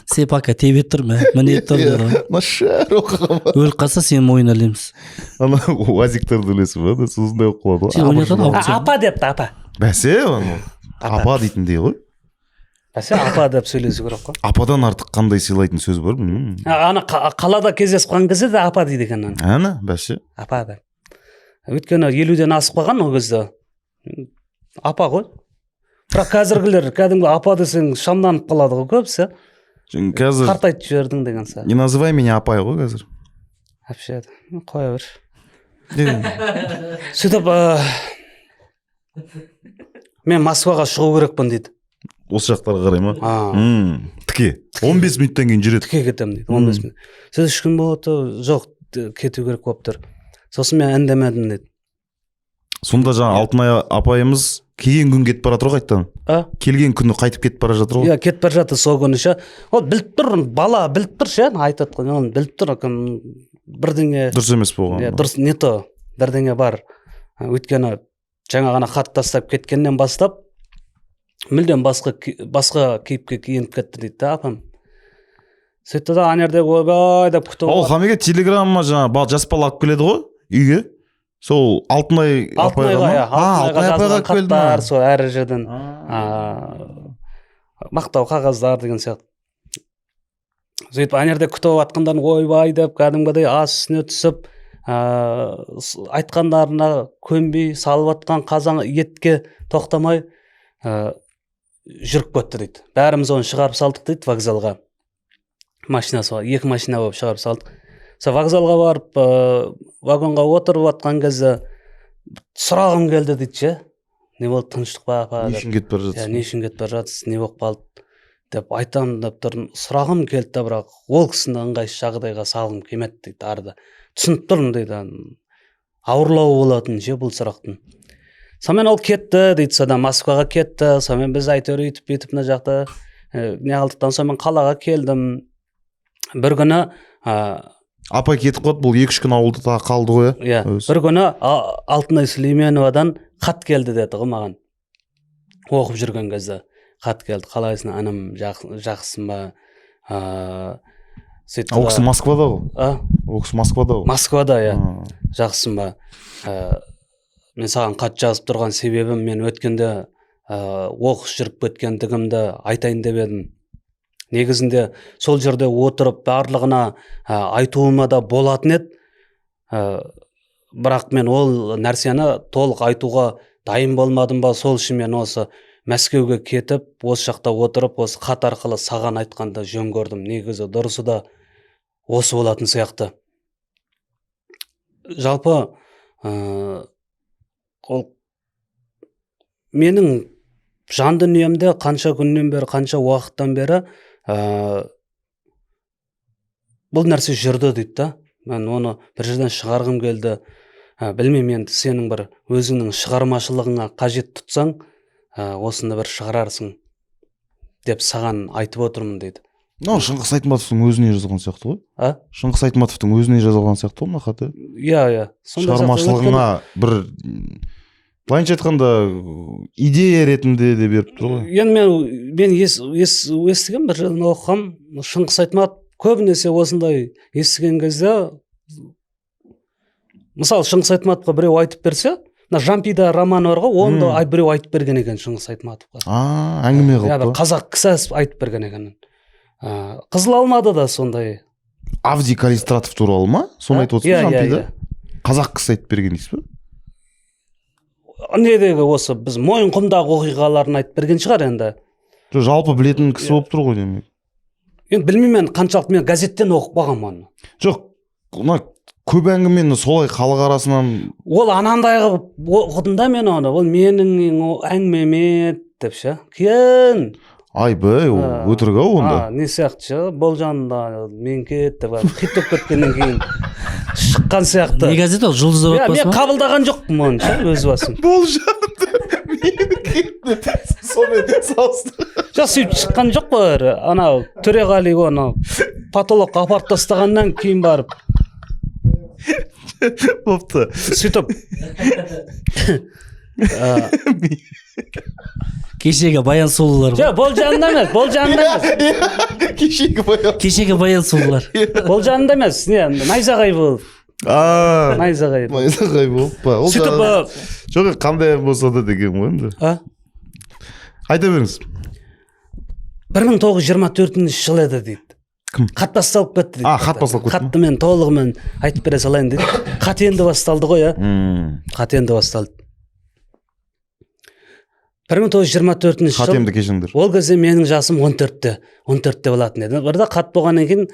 Сепака тебе тұр, міне тұр деді ғой. Нашар оқыған ба? Өліп қалса сен мойын ілеміз. Ана уазиктарды ілесің ба? Соңында оқылады ғой. Апа депті, апа. Бәсе, апа дейтіндей ғой. Бәсе, апа деп сөйлесу керек қой. Ападан артық қандай сыйлайтын сөз бар, білмеймін. Ана қалада кездесіп қалған кезде де апа дейді екен. Ана, бәсе. Апа деп. Өйткені 50-ден асып қалған ол кезде. Апа ғой. Бірақ қазіргілер кәдімгі апа десең шамданып қалады ғой көбісі. Қазір қартайтып жібердің деген сияқты. Не называй меня апай ғой қазір. Вообще, қоя бер. Сөйтіп мен Москваға шығу керекпін дейді. Осы жақтарға қарай ма? Тіке. 15 минуттан кейін жүреді. Тіке кетемін дейді. 15 минут. Сіз 3 күн болады, жоқ, кету керек болып тұр. Сосын мен үндемедім дейді. Сонда жаңа Алтынай апайымыз келген күн кетіп бара жатыр ғой қайттан. Келген күні қайтып кетіп бара жатыр ғой. Иә, кетіп бара жатыр сол күні ше. Ол біліп тұр, бала біліп тұр ше, айтады ғой. Оны біліп тұр, бірдеңе дұрыс емес болған. Иә, дұрыс не то, бірдеңе бар. Өйткені жаңа ғана хат тастап кеткеннен бастап мүлдем басқа кейіпке киініп кетті дейді да апам. Сөйтті да ана жерде ойбай деп күтіп ол хамеге телеграмма жаңа жас бала алып келеді ғой үйге. Сол Алтынай апайға ма? Алтынайға жазылған хаттар сол әр жерден мақтау қағаздар деген сияқты. Сөйтіп ана жерде күтіп жатқандарын ойбай деп кәдімгідей ас үстіне түсіп айтқандарына көнбей салып жатқан қазан етке тоқтамай жүріп кетті дейді. Бәріміз оны шығарып салдық дейді вокзалға. Машинасы бар, 2 машина болып шығарып салдық. Сол вокзалға барып вагонға отырып жатқан кезде сұрағым келді дейді ше. Не болды, тыныштық па апа? Не үшін кетіп бара жатсыз? Не үшін кетіп бара жатсыз? Не болып қалды? Деп айтамын деп тұрдым. Сұрағым келді да, бірақ ол кісіні ыңғайсыз жағдайға салғым келмеді дейді арда. Түсініп тұрмын дейді. Ауырлау болатын ше бұл сұрақтың. Сонымен ол кетті дейді, содан Москваға кетті. Сонымен біз әйтеуір үйтіп мына жақта не қылдықтан соң мен қалаға келдім. Бір күні апай кетіп қалды, бұл 2-3 күн ауылда тағы қалды ғой. Иә. Бір күні Алтынай Сүлейменовадан хат келді деді ғой маған. Оқып жүрген кезде хат келді. Қалайсың анам, жақсың ба? Ол кісі Москвада ғой. Ол кісі Москвада ғой. Москвада, иә. Жақсың ба? Мен саған хат жазып тұрған себебім мен өткенде оқыс жүріп кеткендігімді айтайын деп едім. Негізінде сол жерде отырып барлығына айтуыма да болатын еді. Бірақ мен ол нәрсені толық айтуға дайын болмадым ба, сол үшін мен осы Мәскеуге кетіп, осы жақта отырып, осы хат арқылы саған айтқанды жөн көрдім. Негізі дұрысы да осы болатын сияқты. Жалпы ол менің жан дүниемде қанша күннен бері, қанша уақыттан бері бұл нәрсе жүрді дейді да. Мен оны бір жерден шығарғым келді. Білмеймін, енді сенің бір өзіңнің шығармашылығыңа қажет тұтсаң, осында бір шығарарсың деп саған айтып отырмын дейді. Шыңғыс Айтматовтың өзіне жазылған сияқты ғой. Шыңғыс Айтматовтың өзіне жазылған сияқты ғой мына хаты. Иә. Шығармашылығыңа бір былайынша айтқанда идея ретінде де беріп тұр ғой. Енді мен естіген бір жерден оқығам, Шыңғыс Айтматов көбінесе осындай естіген кезде, мысалы Шыңғыс Айтматовқа біреу айтып берсе, мына Жампида романы бар ғой, оны да біреу айтып берген екен Шыңғыс Айтматовқа. Әңгіме қылып па? Қазақ кісі айтып берген екен. Қызыл Алмада да сондай. Авдий Калистратов туралы ма? Соны айтып отырсыз Жампида? Қазақ кісі айтып берген дейсіз бе? Недегі осы біз Мойынқұмдағы оқиғаларын айтып берген шығар енді. Жалпы білетін кісі болып тұр ғой демек. Енді білмеймін, қаншалықты мен газеттен оқып бағам оны. Жоқ, көп әңгімені солай халық арасынан ол анандай қылып оқыдым да мен оны. Ол менің әңгімеме деп ше. Кейін айбай, өтірік ау онда. Не сияқты ше, Болжанда мен кет деп хиттеп кеткеннен кейін шыққан сияқты. Не газет ол, жұлдызда болып мен қабылдаған жоқпын оны ше, өз басым. Болжанды мен кет деп сонымен салыстыр. Жоқ, сөйтіп шыққан жоқ қой. Анау Төреғали оны патологқа апарып тастағаннан кейін барып бопты. Сөйтіп кешегі баян сұлулар. Жоқ, Болжанында емес. Кешегі баян сұлулар. Болжанында емес, найзағай болып. Найзағай болып па? Сөйтіп жоқ, қандай болса да деген ғой енді. Айта беріңіз. 1924 жыл еді дейді. Кім? Хат басталып кетті дейді. Хат басталып кетті. Хатты мен толығымен айтып бере салайын дейді. Хат енді басталды ғой, Хат енді басталды. 1924 жыл. Хатемді кешіңдер. Ол кезде менің жасым 14-те болатын еді. Бірде хат болғаннан кейін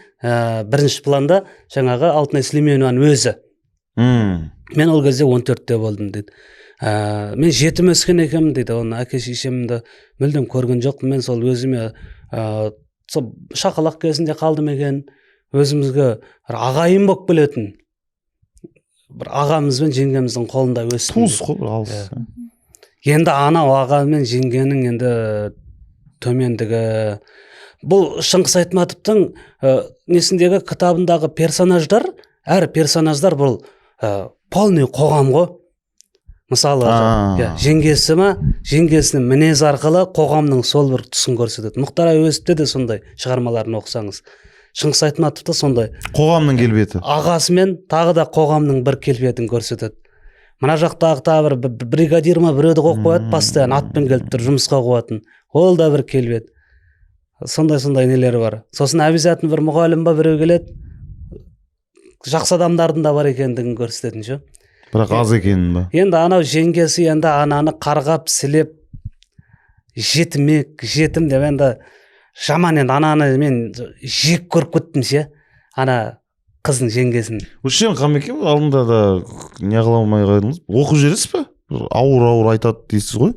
бірінші планда жаңағы Алтынай Сүлейменованың өзі. Мен ол кезде 14-те болдым дейді. Мен жетім өскен екенмін дейді. Оны әке шешемді мүлдем көрген жоқпын. Мен сол өзіме шақалақ кезінде қалдым екен. Өзімізге ағайын болып келетін. Бір ағамыз бен жеңгеміздің қолында өстім. Туыс қой, алыс. Енді анау аға мен жеңгенің енді төмендігі. Бұл Шыңғыс Айтматовтың несіндегі кітабындағы персонаждар, әр персонаждар бұл полный қоғам ғой. мысалы А. жеңгесінің мінез арқылы қоғамның сол бір тұсын көрсетеді. Мұхтар Әуезовте де сондай шығармаларын оқысаңыз, Шыңғыс Айтматов та сондай қоғамның келбеті. ағасымен тағы да қоғамның бір келбетін көрсетеді. Мына жақтағы тағы бір бригадир ма біреуді қойып қояды, постоянно атпен келіп тұр жұмысқа қуатын, ол да бір келбет. Сондай нелері бар. Сосын обязательно бір мұғалім ба біреу келеді, жақсы адамдардың да бар екендігін көрсететін ше. Бірақ аз екенін ба? Енді анау жеңгесі енді ананы қарғап сілеп жетім деп енді жаман, енді ананы мен жек көріп кеттім ше, ана қыздың жеңгесін. Осы Қамеке алдында да не қыла алмай қойдыңыз, оқып жібересіз ба? Ауыр айтады дейсіз ғой.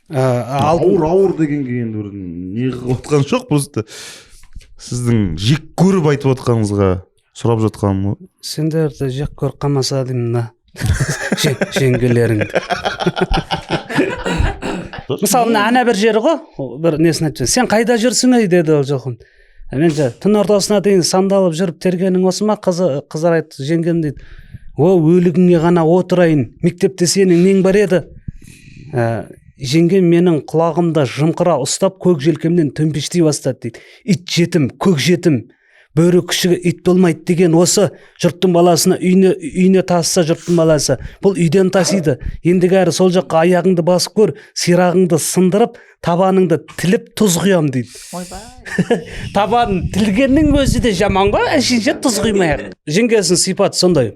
Ауыр дегенге енді бір не қылып отқан жоқ, просто сіздің жек көріп айтып отқаныңызға сұрап жатқаным ғой. Сендерді жек көріп қалмаса деймін мына жеңгелеріңді. Мысалы мына ана бір жері ғой, бір несін айтып, сен қайда жүрсің ей деді ол жоқын. Мен түн ортасына дейін сандалып жүріп тергенің осы ма? Қыздар айтты, жеңгем дейді, о өлігіңе ғана отырайын, мектепте сенің нең бар еді? Жеңгем менің құлағымда жымқыра ұстап көк желкемнен төмпештей бастады дейді. Ит жетім, көк жетім, бөрі күшігі ит болмайды деген осы. Жұрттың баласына үйіне тасыса жұрттың баласы, бұл үйден тасиды. Ендігі әрі сол жаққа аяғыңды басып көр, сирағыңды сындырып, табаныңды тіліп тұз құям дейді. Табанын тілгеннің өзі де жаман ба, әшейінше тұз құймай-ақ. Жеңгесінің сипаты сондай.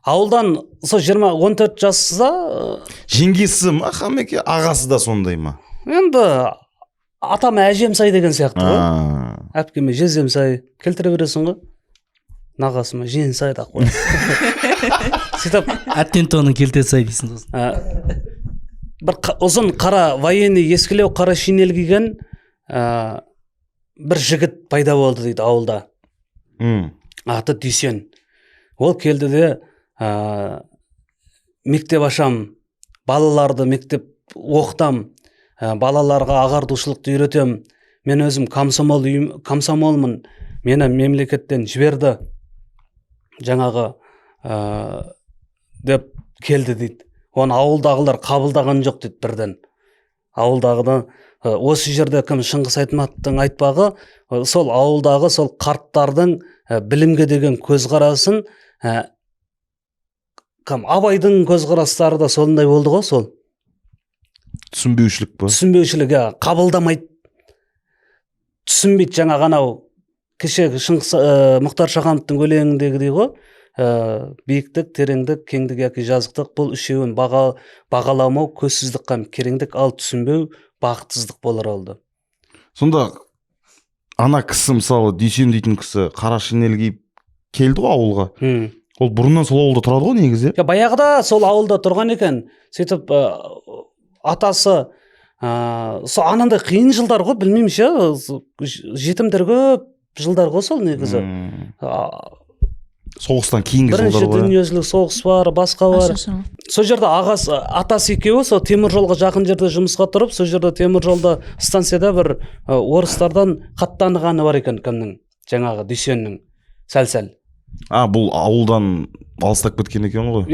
Ауылдан сол 20-14 жасса... Жеңгесі ма, Қамеке, ағасы да сондай ма? Енді атам әжем сай деген сияқты ғой. Әпкеме жездем сай келтіре бересің ғой. Нағасыма жен сай да қой. Сөйтіп Аттентоның келте сай дейсің. Бір ұзын қара военный ескілеу қара шинель киген бір жігіт пайда болды дейді ауылда. Аты Дүйсен. Ол келді де мектеп ашам, балаларды мектеп оқытам, балаларға ағартушылықты үйретем, мен өзім комсомолмын, мені мемлекеттен жіберді жаңағы деп келді дейді. Оны ауылдағылар қабылдаған жоқ дейді бірден. Ауылдағыдан осы жерде кім Шыңғыс Айтматовтың айтпағы, сол ауылдағы сол қарттардың білімге деген көзқарасын Абайдың көзқарастары да сондай болды ғой, сол. Түсінбеушілік па? Түсінбеушілік, қабылдамайды. Түсінбейді жаңағы анау кешегі Мұхтар Шахановтың өлеңіндегідей ғой. Биіктік, тереңдік, кеңдік яки жазықтық, бұл үшеуін бағаламау көзсіздік қам кереңдік, ал түсінбеу бақытсыздық болар oldu. Сонда ана кісі мысалы Дүйсен дейтін кісі қара шинель киіп келді ғой ауылға. Ол бұрыннан сол ауылда тұрады ғой негізі. Баяғыда сол ауылда тұрған екен. Сөйтіп атасы сол анандай қиын жылдар ғой, білмеймін ше, жетімдер көп жылдар ғой сол негізі. Соғыстан кейінгі жылдар ғой. Бірінші дүниежүзілік соғыс бар, басқа бар. Сол жерде атасы екеуі сол темір жолға жақын жерде жұмысқа тұрып, сол жерде темір жолда станцияда бір орыстардан хат танығаны бар екен кімнің, жаңағы Дүйсеннің сәл-сәл. Бұл ауылдан алыстап кеткен екен ғой.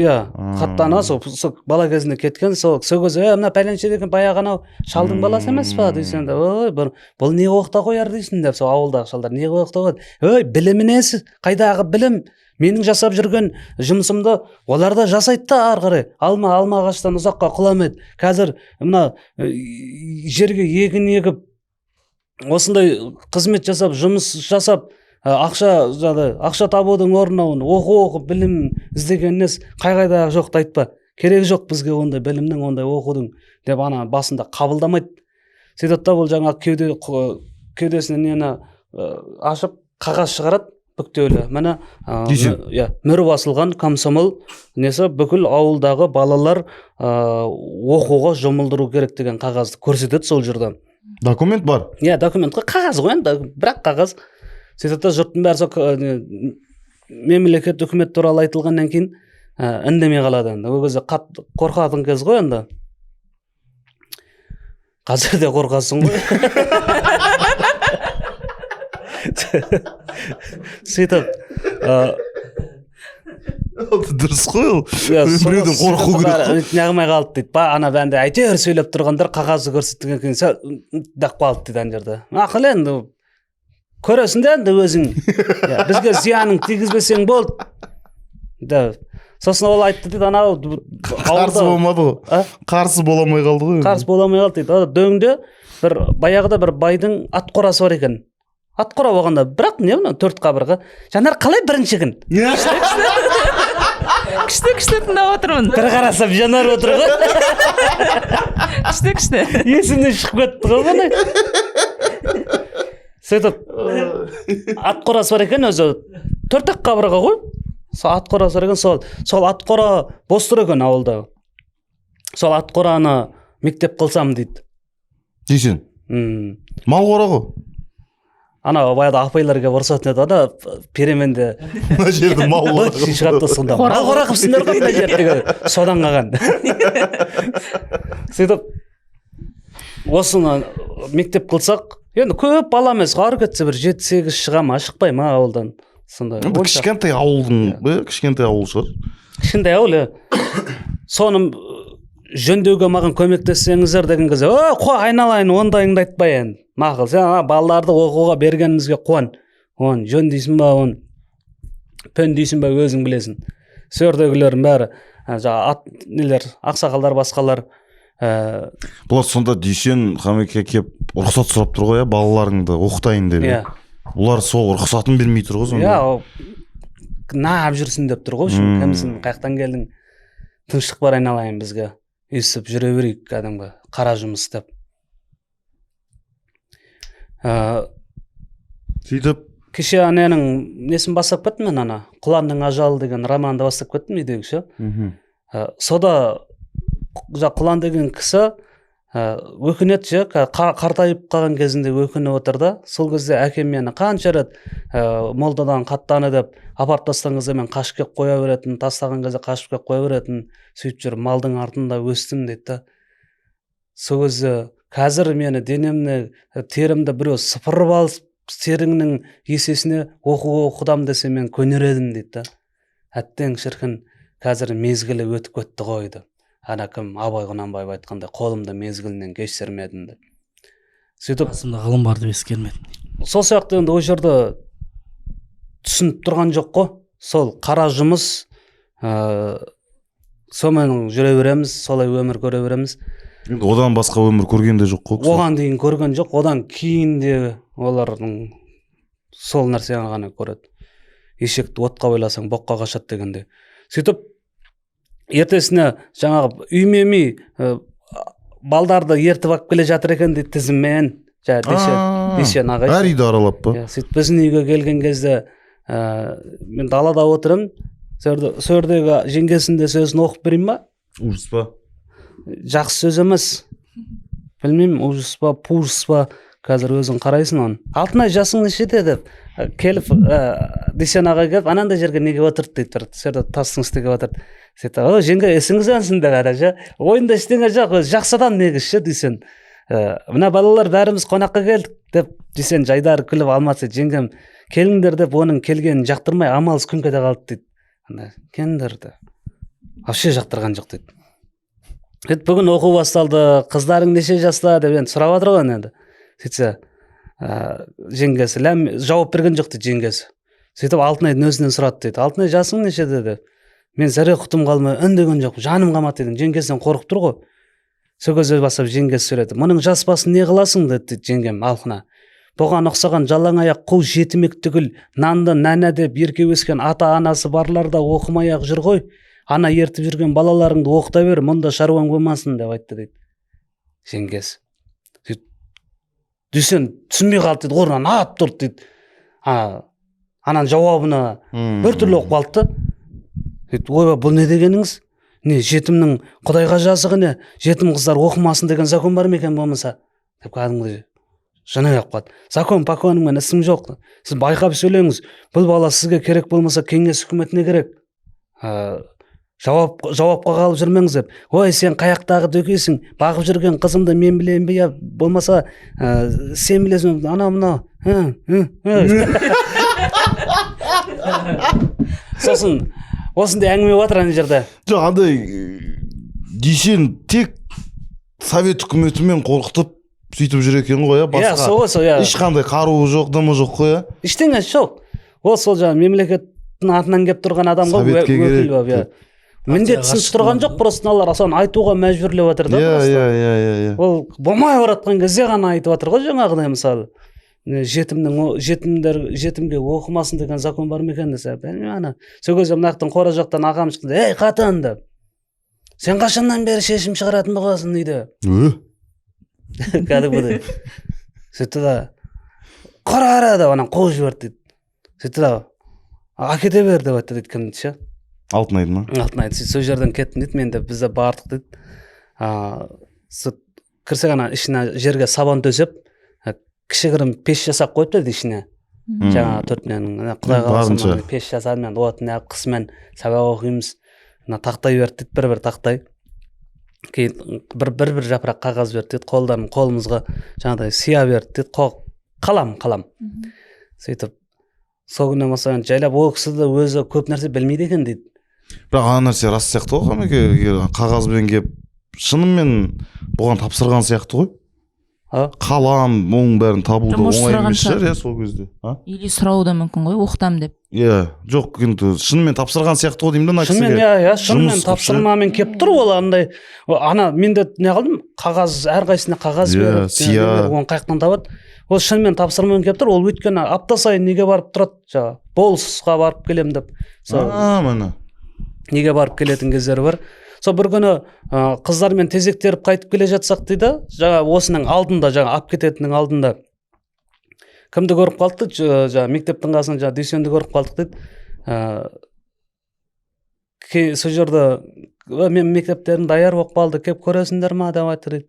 Хаттана сол бала кезінде кеткен, сол көзі, мына пәленше деген баяғы анау шалдың баласы емес па дейсің де, ой, бұл не оқта қояр дейсің деп, сол ауылдағы шалдар не оқта қояды. Ой, білімі несі? Қайдағы білім? Менің жасап жүрген жұмысымды олар да жасайды да ары қарай. Алма ағаштан ұзаққа құламайды. Қазір мына жерге егін егіп, осындай қызмет жасап, жұмыс жасап, ақша табудың орнына оқып білім іздегеннес қайда жоқты айтпа. Керек жоқ бізге ондай білімнің, ондай оқудың деп ана басында қабылдамайды. Сөйтіп та бұл жаңа кеудесінен нені ашып қағаз шығарады бүктеулі. Міне мөр басылған комсомол несі бүкіл ауылдағы балалар оқуға жұмылдыру керек деген қағазды көрсетеді сол жерден. Документ бар? Документ қағаз ғой енді, бірақ қағаз. Сөйтіп жұрттың бәрі мемлекет үкімет туралы айтылғаннан кейін үндемей қалады енді. Ол кезде қорқатын кез ғой енді. Қазір де қорқасың ғой. Сөйтіп Дұрыс қой ол. Иә, Біреуден қорқу керек. Неғылмай қалды дейді. Ана бәнде әйтеуір сөйлеп тұрғандар қағазды көрсеткен кейін дақ қалды дейді ана жерде. Ақыл енді көресің де енді өзің. Бізге зияның тигізбесең болды. Сосын ол айтты дейді, анау Қарсы болмады ғой. Қарсы бола алмай қалды ғой. Қарсы бола алмай қалды дейді. Дөңде бір баяғыда бір байдың ат қорасы бар екен. Ат қора болғанда, бірақ не мына 4 қабырға. Жанар қалай бірінші күн? Күшті тыңдап отырмын. Бір қарасам жанар отыр ғой. Күшті. Есімнен шығып кетті ғой бұны. Сөйтіп ат қорасы бар екен өзі 4 қабырға ғой. Сол ат қорасы бар екен, сол ат қора бос тұр екен ауылда. Сол ат қораны мектеп қылсам дейді. Дейсен. Мал қора ғой. Ана баяғыда апайларға ұрысатын еді, ана переменде Мына жерде мал қора. шығады да сонда. Мал қора қылсыңдар ғой мына жердегі содан қалған. Сөйтіп осыны мектеп қылсақ, енді көп бала емес, ары кетсе бір 7-8 шыға ма, шықпай ма ауылдан. Сондай. Кішкентай ауылдың, кішкентай ауыл шығар. Кішкентай ауыл, соны жөндеуге маған көмектессеңіздер деген кезде, қой айналайын, ондайыңды айтпай енді. Мақыл, сен балаларды оқуға бергенімізге қуан. Он жөндейсің ба, он пөндейсің ба, өзің білесің. Сөрдегілердің бәрі, нелер, ақсақалдар, басқалар. Бұлар сонда Дүйсен Хамекеге келіп рұқсат сұрап тұр ғой, балаларыңды оқытайын деп. Бұлар сол рұқсатын бермей тұр ғой сонда. Нағып жүрсін деп тұр ғой, кімсің, қаяқтан келдің, тыныштық бар айналайын бізге. Өйстіп жүре берейік кәдімгі қара жұмыс істеп. Сөйтіп кеше аненің несін бастап кеттім мен, ана Құланның ажалы деген романды бастап кеттім үйдегі ше. Сода Құлан деген кісі өкінеді ше, қартайып қалған кезінде өкініп отыр да. Сол кезде әкем мені қанша рет молдадан қаттаны деп апарып тастаған кезде мен қашып келіп қоя беретін, тастаған кезде қашып келіп қоя беретін, сөйтіп жүріп малдың артында өстім дейді да. Сол кезде қазір мені денемне, терімді біреу сыпырып алып, теріңнің есесіне оқыдам десе мен көнер едім дейді да. Әттең шіркін, қазір мезгілі өтіп кетті қойды. Ана кім Абай Құнанбаев айтқандай, қолымды мезгілінен кешірмедім деп. Сөйтіп басымда ғылым бар деп ескермедім. Сол сияқты енді ол жерде түсініп тұрған жоқ қой. Сол қара жұмыс, сонымен жүре береміз, солай өмір көре береміз. Одан басқа өмір көрген де жоқ қой. Оған дейін көрген жоқ, одан кейін де олардың сол нәрсені ғана көреді. Ешекті отқа ойласаң боққа қашады дегенде. Сөйтіп ертесіне жаңағы үймемей балдарды ертіп алып келе жатыр екен дейді тізіммен. Дүйсен ағай. Әр үйді аралап па? Сөйтіп біздің үйге келген кезде мен далада отырмын. Сөрдегі жеңгесінде сөзін оқып берейін ба? Ужас па? Жақсы сөз емес. Білмеймін, ужас па, пужас па, қазір өзің қарайсың оны. Алтынай жасың нешеде деп келіп Дүйсен ағай келіп, анандай жерге неге отырды дейді. Сөрді тастың үстіге отырды. Сөйтіп, жеңге есіңіз өнсін деп ара. Ойында ештеңе жоқ, жақсы адам негіз ше Дүйсен. Мына балалар бәріміз қонаққа келдік деп Дүйсен жайдар күліп алмаса, жеңгем келіңдер деп оның келгенін жақтырмай амалсыз күн кете қалды дейді. Келіңдер деп. Вообще жақтырған жоқ дейді. Бүгін оқу басталды, қыздарың неше жаста деп енді сұрап жатыр ғой енді. Сөйтсе жеңгесі жауап берген жоқ дейді жеңгесі. Сөйтіп Алтынайдың өзінен сұрады дейді. Алтынай жасың нешеде деп. Мен зәре құтым қалмай үндеген жоқ, жаным қалмады дедім. Жеңгесінен қорқып тұр ғой. Сол кезде бастап жеңгесі сөйледі. Мұның жас басын не қыласың деді жеңгем Алқына. Бұған ұқсаған жалаң аяқ қу жетімек түгіл, нанды нәнә деп ерке өскен ата-анасы барлар да оқымай-ақ жүр ғой. Ана ертіп жүрген балаларыңды оқыта бер, мұнда шаруаң болмасын деп айтты дейді. Жеңгесі. Дүйсен түсінбей қалды дейді, орнынан атып тұрды дейді. Ананың жауабына бір түрлі оқып қалды. Ойба, бұл не дегеніңіз? Не, жетімнің Құдайға жазығы не? Жетім қыздар оқымасын деген закон бар ма екен болмаса? Деп кәдімгідей жана қойып қалды. Закон-паконыңмен ісім жоқ. Сіз байқап сөйлеңіз. Бұл бала сізге керек болмаса кеңес үкіметіне керек. Жауапқа қалып жүрмеңіз деп. Ой, сен қаяқтағы дөкейсің, бағып жүрген қызымды мен білем бе, болмаса сен білесің, ана-мына. Сосын осындай әңгіме жатыр ана жерде. жоқ андай дүйсен тек совет үкіметімен қорқытып сөйтіп жүр екен ғой, иә сол ешқандай қаруы жоқ, дымы жоқ қой, ештеңесі жоқ. Ол сол жаңағы мемлекеттің атынан келіп тұрған адам ғой, Советке өкіл керек. болып. Міндетсіз тұрған жоқ, просто аналар соны айтуға мәжбүрлеп жатыр да. Иә. Ол болмай баратқан кезде ғана айтып жатыр ғой, жаңағыдай мысалы жетімге оқымасын деген закон бар ма екен десе, ана сол кезде мына жақтан қора жақтан ағам шықты, ей қатын деп, сен қашаннан бері шешім шығаратын болғансың дейді. Кәдімгідей сөйтті да қара деп анан қуып жіберді дейді. Сөйтті да әкете бер деп айтты дейді. Кімді ше? Алтынайды ма? Алтынайды. Сөйтіп сол жерден кеттім дейді, мен де бізде бардық дейді. Кірсек ана ішіне жерге сабан төсеп кішігірім пеш жасап қойыпты дейді ішіне. Жаңа төртінен құдай қаласа пеш жасады, мен отын ағып қысымен сабақ оқимыз. Тақтай берді дейді, бір тақтай. Кейін бір жапырақ қағаз берді дейді, қолымызға жаңағыдай сия берді дейді, қалам. Сөйтіп сол күннен бастап жайлап ол кісі де өзі көп нәрсе білмейді екен дейді. Бірақ ана нәрсе рас сияқты ғой, Қамеке, қағазбен келіп шынымен бұған тапсырған сияқты ғой. Қалам, оның бәрін табуды оңай емес шығар, иә, сол кезде. Или сұрауы да мүмкін ғой, оқытам деп. Иә, жоқ, енді шынымен тапсырған сияқты ғой деймін да, шынымен тапсырмамен келіп тұр ол андай. Ана мен де не қылдым, қағаз, әрқайсысына қағаз беріп, оны қаяқтан табады. Ол шынымен тапсырмамен келіп тұр, ол өйткені апта сайын неге барып тұрады, жаңа болысқа барып келем деп. Міне. Неге барып келетін кездері бар. Сол бір күні қыздармен тезектеріп қайтып келе жатсақ дейді, жаңа осының алдында, жаңа ап кететінің алдында кімді көріп қалдық, жаңа мектептің қасынан жаңа Дүйсенді көріп қалдық дейді. Сол жерде мен мектептерім даяр болып қалды, кеп көресіңдер ма деп айтты дейді.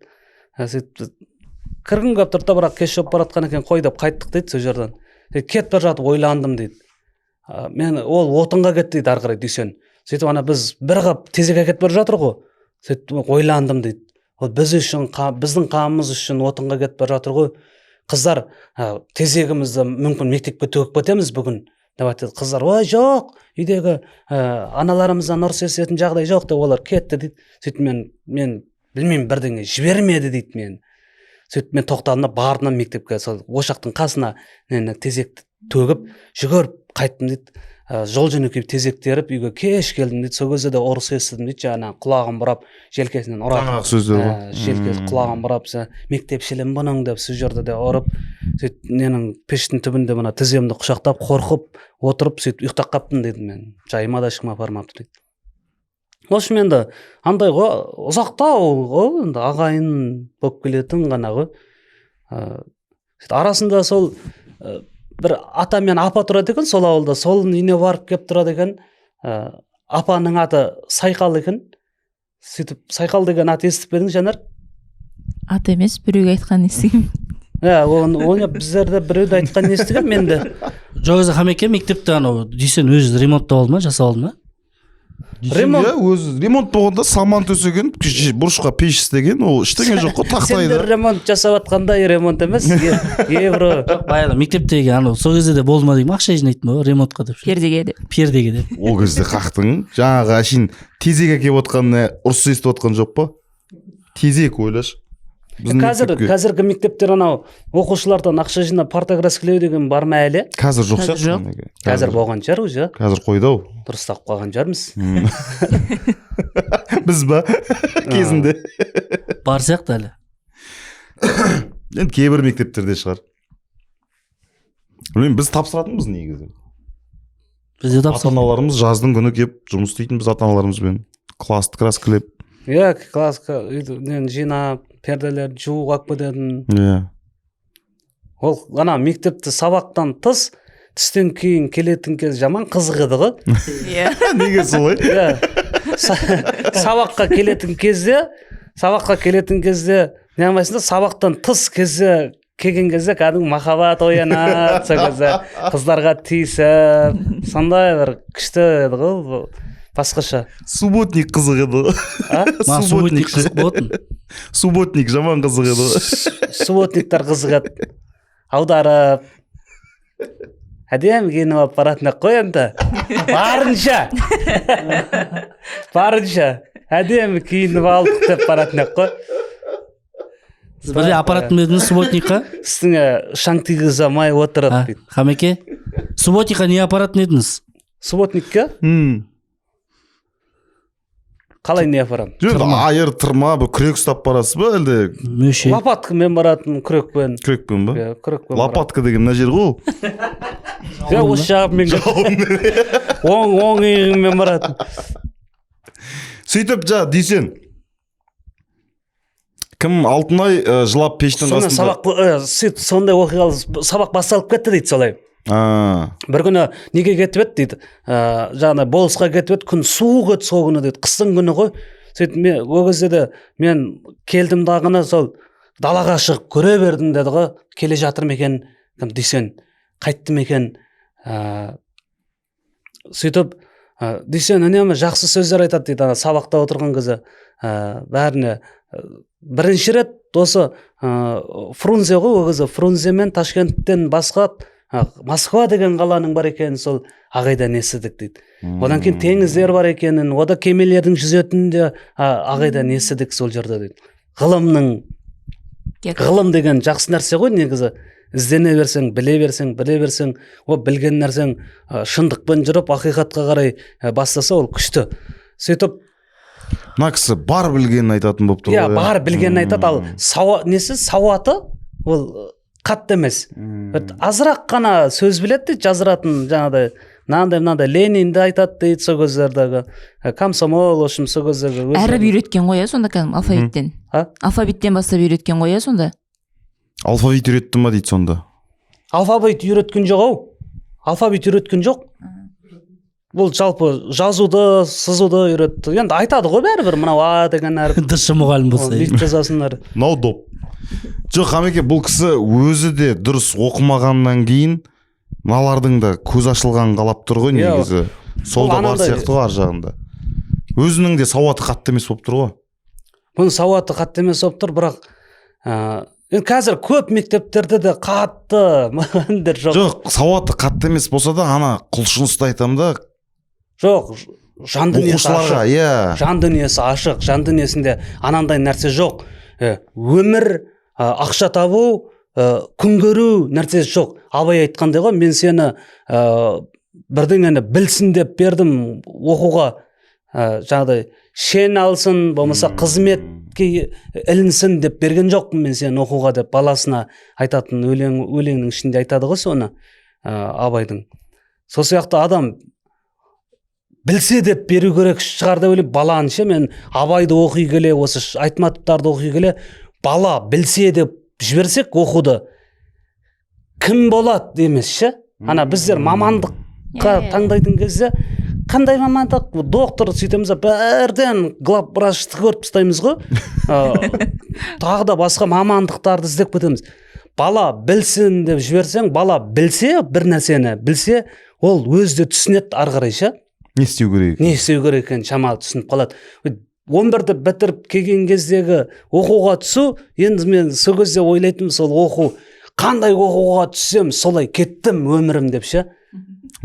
Кіргім келіп тұрды, бірақ кеш болып баратқан екен, қой деп қайттық дейді сол жерден. Кетіп бара жатып ойландым дейді. Мен ол отынға кетті дейді ары қарай Дүйсен. Сөйтіп ана біз бір қап тезек әкетіп бара жатыр ғой. Сөйтіп ойландым дейді. Ол біз үшін, біздің қамымыз үшін отынға кетіп бара жатыр ғой. Қыздар, тезегімізді мүмкін мектепке төгіп кетеміз бүгін деп айтты. Қыздар, ой жоқ, үйдегі аналарымыздан ұрыс естетін жағдай жоқ деп олар кетті дейді. Сөйтіп мен білмеймін, бірдеңе жібермеді дейді мен. Сөйтіп мен тоқтадым да бардым мектепке, сол ошақтың қасына тезекті төгіп жүгіріп қайттым дейді. Жол жөнекей тезек теріп үйге кеш келдім дейді. Сол кезде де ұрыс естідім дейді, жаңа құлағым бұрап желкесінен ұрады. Желкесі құлағым бұрап, мектепшілім бұның деп сол жерде де ұрып, сөйтіп ненің пештің түбінде мына тіземді құшақтап қорқып отырып сөйтіп ұйықтап қаптым дейді мен. Жайыма да шықпай бармапты дейді. Осы менде андай ғой, ұзақтау ғой, енді ағайын болып келетін ғана ғой. Арасында сол бір ата мен апа тұрады екен сол ауылда, сол үйіне барып келіп тұрады екен. Апаның аты Сайқал екен. Сөйтіп Сайқал деген ат естіп пе едің, Жанар? Ат емес, біреуге айтқан естігем. Оны біздерде біреуді айтқан естігем мен де. Жоқ, Қамеке мектепте анау Дүйсен өзі ремонттап алды ма, жасап алды ма? Өзі ремонт болғанда саман төсеген, бұрышқа пеш істеген, ол ештеңе жоқ қой, тақтайды. Сендер ремонт жасап атқандай ремонт емес, евро. Баяғыда мектептегі анау сол кезде де болды ма деймін, ақша жинайтын ба ремонтқа деп. Пердеге деп. Ол кезде қақтың, жаңағы әшейін тезек әкеп отқанына ұрыс естіп отқан жоқ па? Тезек ойлашы. Қазіргі мектептер анау оқушылардан ақша жинап парта краскілеу деген бар ма әлі? Қазір жоқ сияқты. Қазір болған шығар уже. Қазір қойды-ау. Дұрыстап қалған шығармыз. Біз ба? Кезінде. Бар сияқты әлі. Енді кейбір мектептерде шығар. Білмеймін, біз тапсыратынбыз негізі. Бізде тапсыратын. Ата-аналарымыз жаздың күні келіп жұмыс істейтінбіз ата-аналарымызбен. Классты краскілеп. Иә, классқа жинап, перделерді жуып алып кететін. Иә. Ол ана мектепті сабақтан тыс түстен кейін келетін кез жаман қызық еді ғой. Неге солай? Сабаққа келетін кезде не алмайсың да, сабақтан тыс кезде келген кезде кәдімгі махаббат оянады, сол кезде қыздарға тиісіп, сондай бір күшті еді ғой. Басқаша. Субботник қызық еді. Субботник қызық болатын. Субботник жаман қызық еді. Субботниктар қызық еді. Аударып. әдемі киініп алып баратын ақ қой енді барынша әдемі киініп алдық деп баратын ақ қой. бірде апаратын ба едіңіз субботникқа? Үстіңе шаң тигізе алмай отырып дейді. Хамеке, субботникқа не апаратын едіңіз? Субботникке қалай не апарамын? Жоқ, айыр тырма бір күрек ұстап барасыз ба әлде? Мөше. Лопаткамен баратын, күрекпен. Күрекпен ба? Күрекпен. Лопатка деген мына жер ғой. Осы жағымен оң иығымен баратын. Сөйтіп Дүйсен, кім Алтынай жылап пештің қасында? Сондай оқиғалы сабақ басталып кетті дейді солай. Бір күні неге кетіп еді дейді, жаңағыдай болысқа кетіп еді, күн суық еді сол күні дейді, қыстың күні ғой. Сөйтіп ол кезде де мен келдім дағыны сол далаға шығып көре бердім деді ғой, келе жатыр ма екен кім Дүйсен, қайтты ма екен. Сөйтіп Дүйсен үнемі жақсы сөздер айтады дейді, сабақта отырған кезде бәріне. Бірінші рет осы Фрунзе ғой, ол кезде Фрунзе мен Ташкенттен басқа Москва деген қаланың бар екенін сол ағайдан естідік дейді. Одан кейін теңіздер бар екенін, ода кемелердің жүзетінін де ағайдан естідік сол жерде дейді. Ғылым деген жақсы нәрсе ғой негізі. Іздене берсең, біле берсең, о білген нәрсең шындықпен жүріп, ақиқатқа қарай бастаса ол күшті. Сөйтіп мына кісі бар білгенін айтатын болып тұр ғой. Иә, бар білгенін айтады, ал сауаты ол қатты емес. Азырақ қана сөз біледі дейді, жазыратын жаңағыдай мынандай Ленинді айтады дейді сол кездердегі, комсомол, ошым сол кездердегі. Әріп үйреткен ғой сонда кәдімгі алфавиттен. Алфавиттен бастап үйреткен ғой сонда. Алфавит үйретті ма дейді сонда? Алфавит үйреткен жоқ ау. Алфавит үйреткен жоқ. Бұл жалпы жазуды, сызуды үйретті. Енді айтады ғой бәрібір мынау А деген әріп. Дышы мұғалім болса. Лифт жазасыңдар. Мынау доп. Жоқ, Хамеке, бұл кісі өзі де дұрыс оқымағаннан кейін мыналардың да көз ашылған қалап тұр ғой негізі. Сол да бар сияқты ғой ар жағында. Өзінің де сауаты қатты емес болып тұр ғой. Бұның сауаты қатты емес болып тұр, бірақ қазір көп мектептерде де қатты мұғалімдер жоқ. Жоқ, сауаты қатты емес болса да, ана құлшынысты айтамын да. Жоқ, жан дүниесі ашық. Иә. Жан дүниесі ашық, жан дүниесінде анандай нәрсе жоқ. Өмір, ақша табу, күн көру нәрсесі жоқ. Абай айтқандай ғой, мен сені бірдеңені білсін деп бердім оқуға, жаңағыдай шен алсын, болмаса қызметке ілінсін деп берген жоқпын мен сені оқуға деп баласына айтатын өлеңнің ішінде айтады ғой соны Абайдың. Сол сияқты адам білсе деп беру керек шығар деп ойлап баланы ше, мен Абайды оқи келе, осы Айтматовтарды оқи келе, бала білсе деп жіберсек оқуды, кім болады емес ше. Ана біздер мамандыққа таңдайтын кезде қандай мамандық, доктор сөйтеміз, бірден главврачты көріп тастаймыз ғой. Тағы да басқа мамандықтарды іздеп кетеміз. Бала білсін деп жіберсең, бала білсе, бір нәрсені білсе, ол өзі түсінеді ары қарай ше. Не істеу керек? Не істеу керек екенін шамалы түсініп қалады. 11-ді бітіріп келген кездегі оқуға түсу, енді мен сол кезде ойлайтын, сол оқу, қандай оқуға түссем, солай кеттім өмірім деп ше.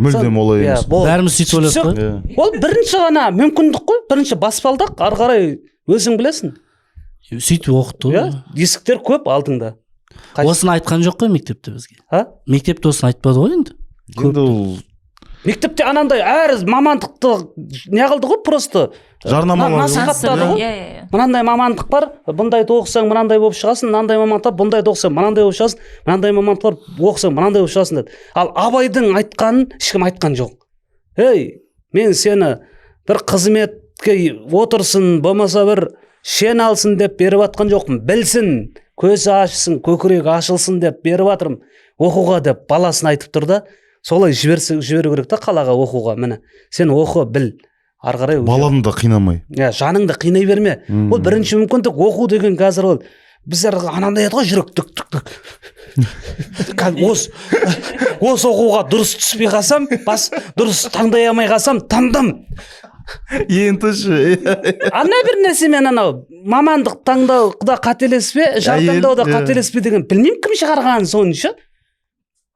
Мүлдем олай емес. Бәріміз сөйтіп ойлап қой. Ол бірінші ғана мүмкіндік қой, бірінші баспалдақ, ары қарай өзің білесің. Сөйтіп оқытты ғой. Есіктер көп алдыңда. Осыны айтқан жоқ қой мектепте бізге. Мектепте осыны айтпады ғой енді. Енді ол мектепте анандай әр мамандықты не қылды ғой, просто насихаттады ғой. Мынандай мамандық бар, бұндайды оқысаң мынандай болып шығасың, мынандай мамандық, бұндайды оқысаң мынандай болып шығасың, мынандай мамандық оқысаң мынандай болып шығасың деді. Ал Абайдың айтқанын ешкім айтқан жоқ. Ей, мен сені бір қызметке отырсын, болмаса бір шен алсын деп беріп атқан жоқпын. Білсін, көзі ашсын, көкірегі ашылсын деп беріп атырмын оқуға деп баласын айтып тұр да. Солай жіберу керек та қалаға оқуға. Міне, сен оқы, біл. Ары қарай баланы да қинамай. Жаныңды қинай берме. Ол бірінші мүмкіндік. Оқу деген қазір ол біздер анандай еді ғой, жүрек түк. Осы оқуға дұрыс түспей қалсам, дұрыс таңдай алмай қалсам, таңдым. Ентіші. Ана бір нәрсемен анау мамандық таңдауда қателеспе, жар таңдауда қателеспе деген білмеймін кім шығарған соны ше.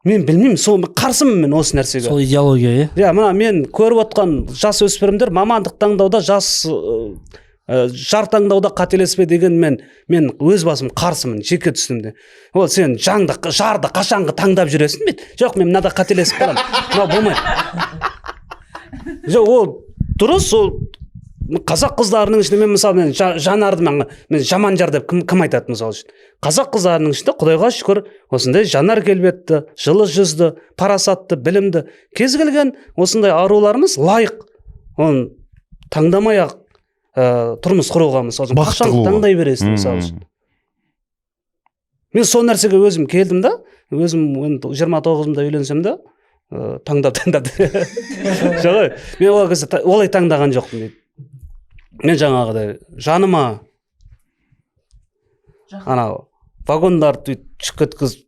мен білмеймін, сол қарсымын мен осы нәрсеге. сол идеология Мына мен көріп отқан жас өспірімдер мамандық таңдауда жар таңдауда қателеспе деген мен өз басым қарсымын, жеке түсімде. Ол сен жарды қашанғы таңдап жүресің бе? Жоқ, мен мынада қателесіп қаламын. Мынау болмайды. Жоқ, ол дұрыс, ол қазақ қыздарының ішінде мен мысалы мен Жанарды мен жаман жар деп кім айтады мысалы үшін. Қазақ қыздарының ішінде Құдайға шүкір осындай Жанар келбетті, жылы жүзді, парасатты, білімді, кез келген осындай аруларымыз лайық. Оны таңдамай-ақ тұрмыс құруға мысалы үшін қашан таңдай бересің мысалы үшін. Мен сол нәрсеге өзім келдім да, өзім 29-ымда үйленсем де таңдап. Жоқ, мен ол кезде олай таңдаған жоқпын дейді. Мен жаңағыдай жаныма анау вагондарды шығып кеткізіп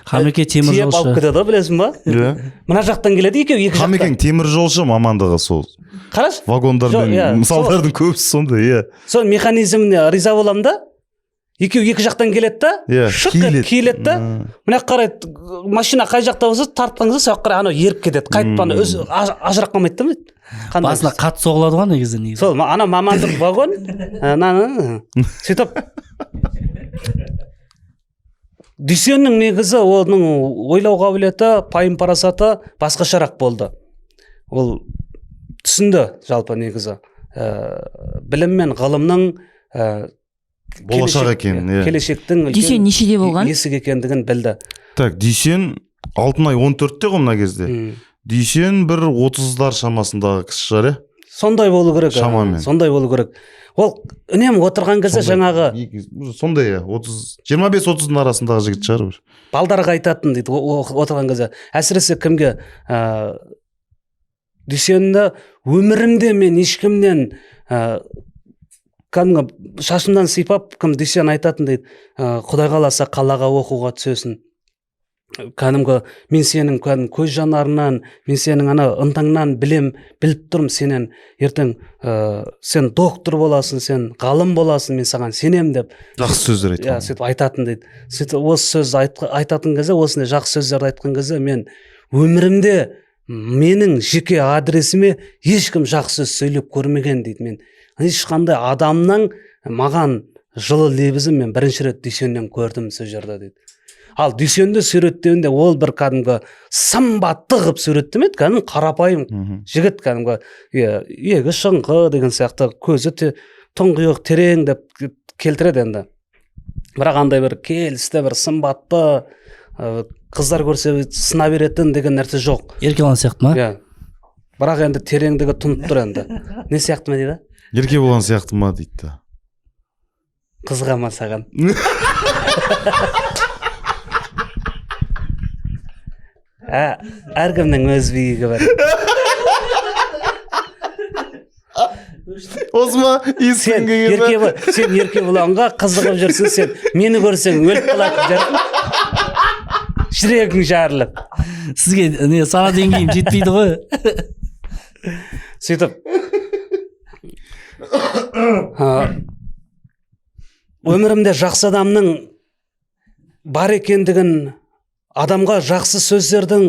Хамеке темір тиеп алып жолшы. кетеді, білесің ба? Мына жақтан келеді екеу, екі жақтан. Хамекең темір жолшы мамандығы сол. Қараш, Вагондармен мысалдардың көбісі сондай, сол механизміне риза боламын да, екеу екі жақтан келеді да, шық киіледі да, мына қарайды, машина қай жақта болса тартқан кезде сол қарай анау еріп кетеді, қайтпаны ажырап қалмайды да. Басына қатты соғылады ғой негізі. Сол ана мамандық вагон, сөйтіп Дүйсеннің негізі оның ойлау қабілеті, пайым парасаты басқашарақ болды. Ол түсінді жалпы негізі. Білім мен ғылымның болашақ екенін, келешектің Дүйсен нешеде болған? Есік екендігін білді. Так, Дүйсен Алтынай 14-те ғой мына кезде. Дүйсен бір 30-дар шамасындағы кісі шығар, Сондай болу керек. Шамамен. Сондай болу керек. Ол үнемі отырған кезде жаңағы сондай 25-30-дың арасындағы жігіт шығар. Балдарға айтатын дейді отырған кезде. Әсіресе кімге Дүйсенді өмірімде мен ешкімнен кәдімгі шашымдан сипап кім Дүйсен айтатын дейді. Құдай қаласа қалаға оқуға түсесің. Кәдімгі мен сенің көз жанарынан, мен сенің ана ынтаңнан біліп тұрмын сенен ертең сен доктор боласың, сен ғалым боласың, мен саған сенем деп жақсы сөздер айтқан. Сөйтіп айтатын дейді. Сөйтіп осы сөз айтатын кезде, осындай жақсы сөздерді айтқан кезде мен өмірімде менің жеке адресіме ешкім жақсы сөз сөйлеп көрмеген дейді. Мен ешқандай адамның маған жылы лебізін мен бірінші рет Дүйсеннен көрдім сол жерде дейді. Ал Дүйсенді суреттеуінде ол бір кәдімгі сымбатты қылып суреттемеді, кәдімгі қарапайым жігіт, кәдімгі иегі шыңғы деген сияқты, көзі тұңғиық терең деп келтіреді енді. Бірақ андай бір келісті, бір сымбатты, қыздар көрсе сына беретін деген нәрсе жоқ. Еркебұлан сияқты ма? Бірақ енді тереңдігі тұнып тұр енді. Не сияқты ма дейді? Еркебұлан сияқты ма дейді. Қызға ма саған? Әркімнің өз биігі бар. Осы ма? Сен Еркебұланға қызығып жүрсің, сен мені көрсең өліп қалатын жарқын. Жүрегің жарылып. Сізге сана деңгейім жетпейді ғой. Сөйтіп өмірімде жақсы адамның бар екендігін, адамға жақсы сөздердің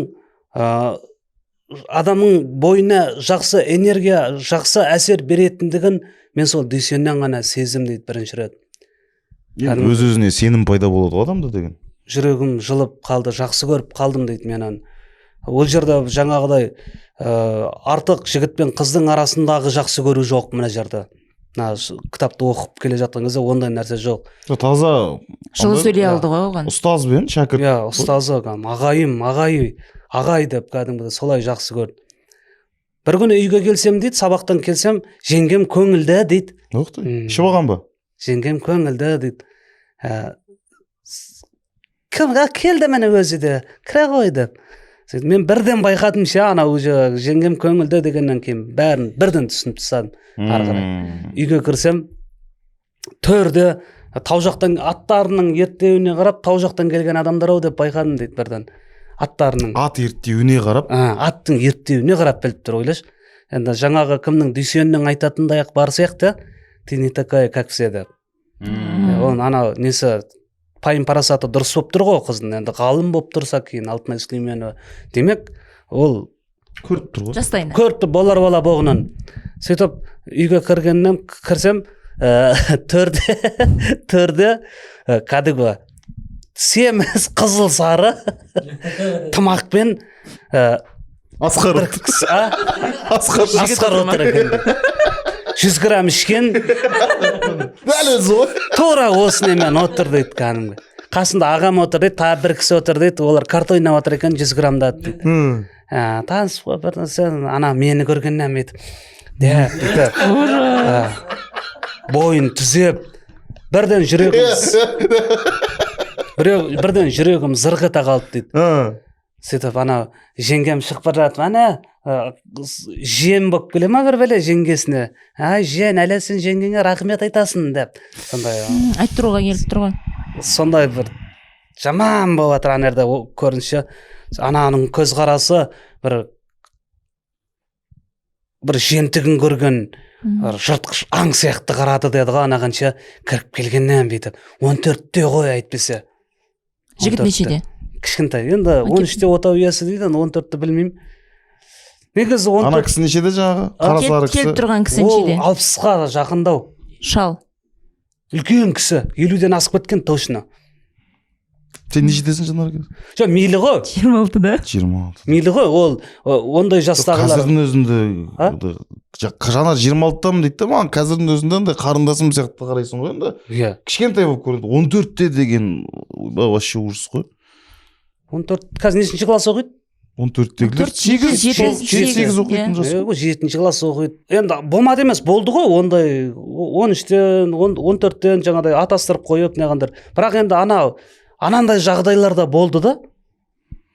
адамның бойына жақсы энергия, жақсы әсер беретіндігін мен сол Дүйсеннен ғана сездім дейді бірінші рет. Өз-өзіне сенім пайда болады ғой адамда деген. Жүрегім жылып қалды, жақсы көріп қалдым дейді менен. Ол жерде жаңағыдай артық жігіт пен қыздың арасындағы жақсы көру жоқ мына жерде. Кітапты оқып келе жатқан кезде ондай нәрсе жоқ. Таза жылы сөйлей алды ғой оған. Ұстаз бен шәкірт. Ұстазы, ағай деп кәдімгі солай жақсы көрді. Бір күні үйге келсем дейді, сабақтан келсем, жеңгем көңілді дейді. Ішіп алған ба? Жеңгем көңілді дейді. Кімге келді мені өзі де, кіре ғой деп. Мен бірден байқадым ше, анау жеңгем көңілді дегеннен кейін бәрін бірден түсініп тастадым. Үйге кірсем, төрде тау жақтан аттарының ерттеуіне қарап, тау жақтан келген адамдар ау деп байқадым дейді бірден. Аттарының ат ерттеуіне қарап, аттың ерттеуіне қарап біліп тұр, ойлашы. Енді жаңағы кімнің Дүйсеннің айтатындай ақ бар сияқты, ты не такая, как все деп. Оның анау несі пайым парасаты дұрыс болып тұр ғой қыздың, енді ғалым болып тұрса кейін Алтынай Сүлейменова, демек ол көріп тұр ғой. жастайынан көріп тұр болар бала боғынан. Сөйтіп үйге кірсем төрде кәдімгі семіз қызыл сары тымақпен Асқар бір кісі Асқар отыр екен. 100 грамм ішкен дәл өзі ғой. тура осы немен отыр дейді кәдімгі. Қасында ағам отыр дейді, тағы бір кісі отыр дейді, олар карта ойнап отыр екен 100 граммда дейді. Танысып қой бір нәрсе, ана мені көргеннен бүйтіп бойын түзеп бірден жүрегім зырқ ете қалды дейді. Сөйтіп ана жеңгем шығып бара жатып, ана жиен болып келе ма бір бәле жеңгесіне, жиен әлі сен жеңгеңе рахмет айтасың деп, сондай айтып тұруға келіп тұр ғой. сондай бір жаман болып жатыр ана жерде көрінісі. Ананың көзқарасы бір жемтігін көрген жыртқыш аң сияқты қарады деді ғой анағанша кіріп келгеннен бүйтіп. 14-те ғой әйтпесе. Жігіт нешеде? Кішкентай, енді 13-те отау иесі дейді, 14-ті білмеймін. Негізі 14... Ана кісі нешеде жаңағы? Қара сары кісі. Келіп тұрған кісі нешеде? Ол 60-ға жақындау. Шал. Үлкен кісі, 50-ден асып кеткен точно. Сен нешедесің Жанар? Жоқ, мейлі ғой. 26-да. 26. Мейлі ғой, ол ондай жастағылар. Қазірдің өзінде Жанар 26-тамын дейді да, маған қазірдің өзінде андай қарындасым сияқты қарайсың ғой енді. Иә. Кішкентай болып көрінді. 14-те деген вообще ужас қой. 14, қазір нешінші класс оқиды? 14-тегілер 8 оқитын жас. 7-ші класс оқиды. Енді болмады емес, болды ғой, ондай 13-тен, 14-тен жаңадай атастырып қойып неғандар. Бірақ енді анандай жағдайларда болды да.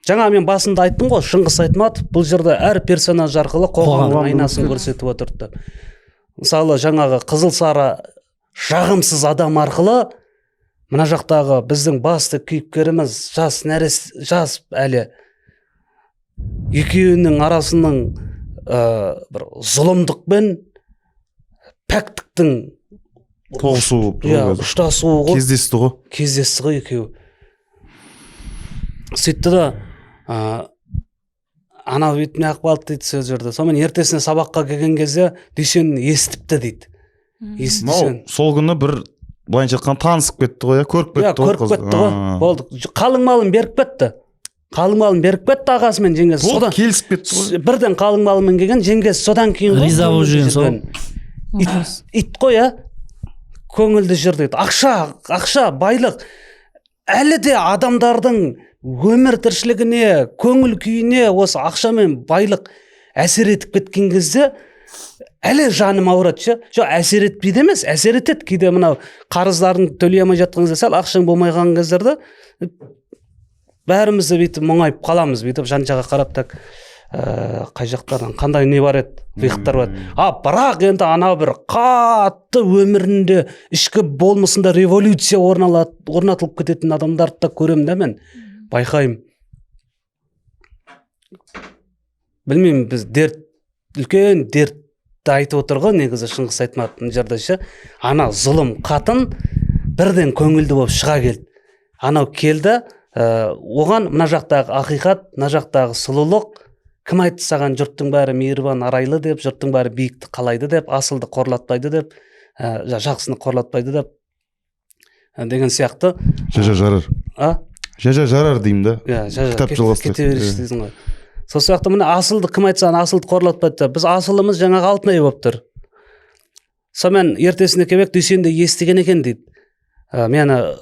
Жаңа мен басында айттым ғой, Шыңғыс Айтматов бұл жерде әр персонаж арқылы қоғамның айнасын көрсетіп отырды. Мысалы, жаңағы қызыл сары жағымсыз адам арқылы мына жақтағы біздің басты кейіпкеріміз жас әлі екеуінің арасының бір зұлымдықпен пәктіктің тоғысуы, ұштасуы ғой, кездесті ғой екеуі. Сөйтті да анау бүйтіп неғып қалды дейді сол жерде. Сонымен ертесіне сабаққа келген кезде Дүйсен естіпті дейді. Сол күні бір былайынша айтқанда танысып кетті ғой, көріп кетті ғой. Болды. Қалың малын беріп кетті. Ағасымен жеңгесі. Болды, келісіп кетті ғой. Бірден қалың малымен келген жеңгесі содан кейін риза болып жүрген сол. Ит қой, көңілді жыр дейді. Ақша, байлық. Әлі де адамдардың өмір тіршілігіне, көңіл күйіне осы ақша мен байлық әсер етіп кеткен кезде әлі жаным ауырады. Жоқ, әсер етпейді емес, әсер етеді. Кейде мынау қарыздарын төлей алмай жатқан кезде, сәл ақшаң болмай қалған кездерде бәріміз де бүйтіп мұңайып қаламыз, бүйтіп жан-жаға қарап так қай жақтардан қандай не бар еді, вихтар бар. Бірақ енді анау бір қатты өмірінде ішкі болмысында революция орнатылып кететін адамдарды да көремін да мен, байқаймын. Білмеймін, біз үлкен дертті айтып отыр ғой негізі Шыңғыс Айтматовтың жерде. Ана зұлым қатын бірден көңілді болып шыға келді. Анау келді, оған мына жақтағы ақиқат, мына жақтағы сұлулық, кім айтты саған жұрттың бәрі мейірбан арайлы деп, жұрттың бәрі биікті қалайды деп, асылды қорлатпайды деп, жақсыны қорлатпайды деп деген сияқты. Жарар деймін да. Кітап кете бересіз дейсің ғой. Сол сияқты міне асылды кім айтса асылды қорлатпайды деп, біз асылымыз жаңағы Алтынай болып тұр. Сонымен ертесіне келбек Дүйсен де естіген екен дейді. Мені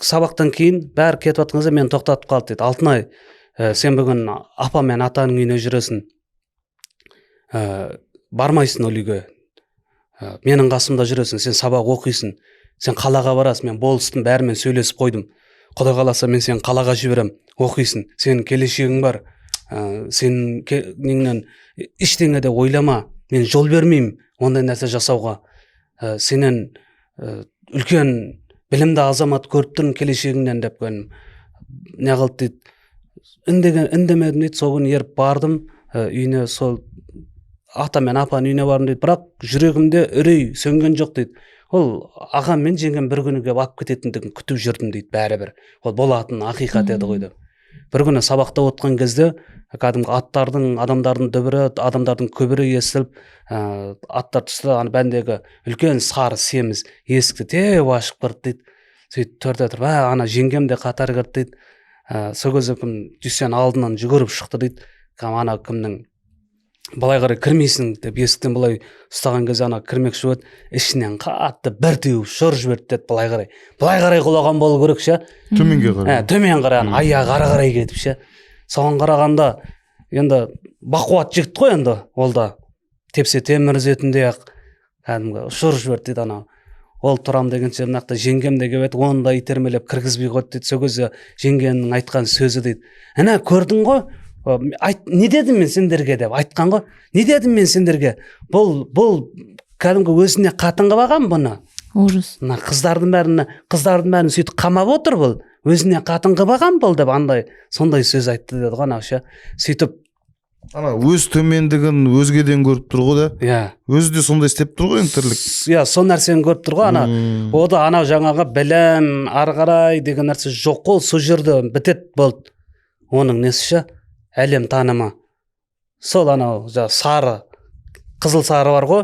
сабақтан кейін бәрі кетіп жатқан кезде мені тоқтатып қалды дейді. Алтынай, сен бүгін апа мен атаның үйіне жүресің, бармайсың ол үйге, менің қасымда жүресің, сен сабақ оқисың, сен қалаға барасың, мен болыстың бәрімен сөйлесіп қойдым, Құдай қаласа мен сен қалаға жіберем, оқисың, сенің келешегің бар, сенің ештеңе де ойлама, мен жол бермеймін ондай нәрсе жасауға, сенен үлкен білімді азамат көріп тұрмын келешегіңнен деп көнім. Не қылды дейді, үндемедім дейді, сол күні еріп бардым үйіне, сол ата мен апаның үйіне бардым дейді, бірақ жүрегімде үрей сөнген жоқ дейді. ол ағам мен жеңгем бір күні келіп алып кететіндігін күтіп жүрдім дейді бәрібір. Ол болатын ақиқат еді ғой деп. Бір күні сабақта отқан кезде кәдімгі аттардың, адамдардың дүбірі, адамдардың күбірі естіліп, аттар түсті, ана бәндегі үлкен сары семіз есікті теп ашып кірді дейді. Сөйтіп төрде тұрып, ана жеңгем де қатар кірді дейді. Сол кезде кім Дүйсен алдынан жүгіріп шықты дейді. Ана кімнің былай қарай кірмейсің деп есіктен былай ұстаған кезде ана кірмекші болды, ішінен қатты бір теуіп шыр жіберді деді. Былай қарай құлаған болу керек ше. Төменге қарай. Төмен қарай, аяғы ары қарай кетіп ше. Соған қарағанда енді бақуат жігіт қой енді, ол да тепсе темір үзетіндей ақ кәдімгі шыр жіберді дейді. Ана ол тұрам дегенше мынақта жеңгем де келіп еді, оны да итермелеп кіргізбей қойды дейді. Сол кезде жеңгемнің айтқан сөзі дейді, ана көрдің ғой, не дедім мен сендерге деп айтқан ғой, не дедім мен сендерге, бұл кәдімгі өзіне қатын қылып алған бұны, ужас, мына қыздардың бәрін сөйтіп қамап отыр, бұл өзіне қатын қылып алған бұл деп андай сондай сөз айтты деді ғой анау ше. Сөйтіп ана өз төмендігін өзгеден көріп тұр ғой да. Иә. Өзі де сондай істеп тұр ғой енді тірлік. Иә, сол нәрсені көріп тұр ғой ана. Ода анау жаңағы білім, ары қарай деген нәрсе жоқ қой, сол жерде бітет болды. Оның несі ше? Әлем танымы. Сол анау сары, қызыл сары бар ғой,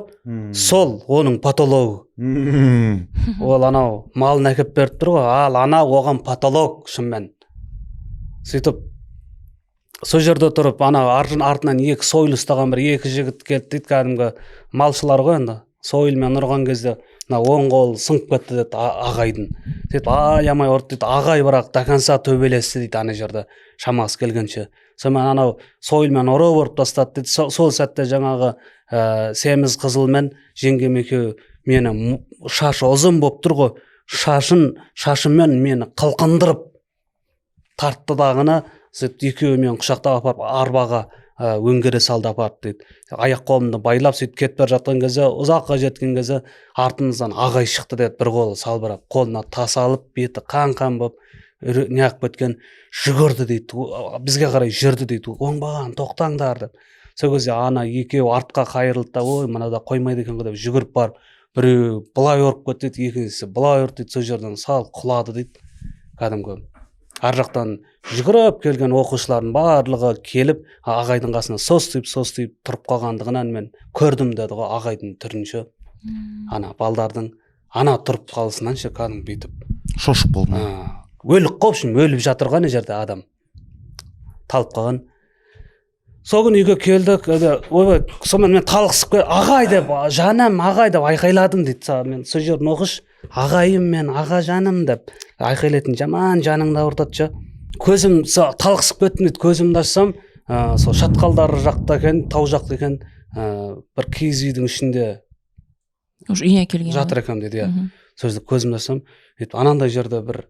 сол оның патологы. Ол анау малын әкеп беріп тұр ғой, ал анау оған патолог шынымен. Сөйтіп сол жерде тұрып, ана артынан екі сойыл ұстаған бір екі жігіт келді дейді, кәдімгі малшылар ғой енді. Сойылмен ұрған кезде оң қол сынып кетті дейді ағайдың. Сөйтіп аямай ұрды дейді, ағай бірақ до конца төбелесті дейді ана жерде шамасы келгенше. Сонымен анау сойылмен ұрып тастады дейді. Сол сәтте жаңағы семіз қызылмен жеңгем екеуі мені шашы ұзын болып тұр ғой, шашыммен мені қылқындырып тартты дағыны. Сөйтіп екеуімен құшақтап апарып арбаға өңгере салды апарып дейді. Аяқ қолымды байлап сөйтіп кетіп бара жатқан кезде, ұзаққа жеткен кезде артымыздан ағай шықты деді, бір қолы салбырап, қолына тас алып, беті қан болып неғып кеткен, жүгірді дейді, бізге қарай жүрді дейді, оңбаған тоқтаңдар деп. Сол кезде ана екеуі артқа қайырылды да, ой мынада қоймайды екен деп жүгіріп барып, біреу былай ұрып кетті дейді, екіншісі былай ұрды дейді, сол жерден сал құлады дейді. Кәдімгі ар жақтан жүгіріп келген оқушылардың барлығы келіп ағайдың қасына состиып тұрып қалғандығынан мен көрдім деді ғой ағайдың түрінше. Ана балдардың ана тұрып қалысынан ше кәдімгі бүйтіп шошып қалды. Өлік қопшым, өліп жатыр ғой ана жерде адам талып қалған. Сол күні үйге келдік, ойбай, сонымен мен талықсып ағай деп, жаным ағай деп айқайладым дейді. Мен сол жерін оқыш, ағайым мен, аға жаным деп айқайлайтын, жаман жаныңды ауыртады. Көзім талықсып кеттім дейді, көзімді ашсам, сол шатқалдар жақта екен, тау жақта екен, бір киіз үйдің ішінде жатыр екен дейді. Сол жерде көзімді ашсам, анандай жерде бір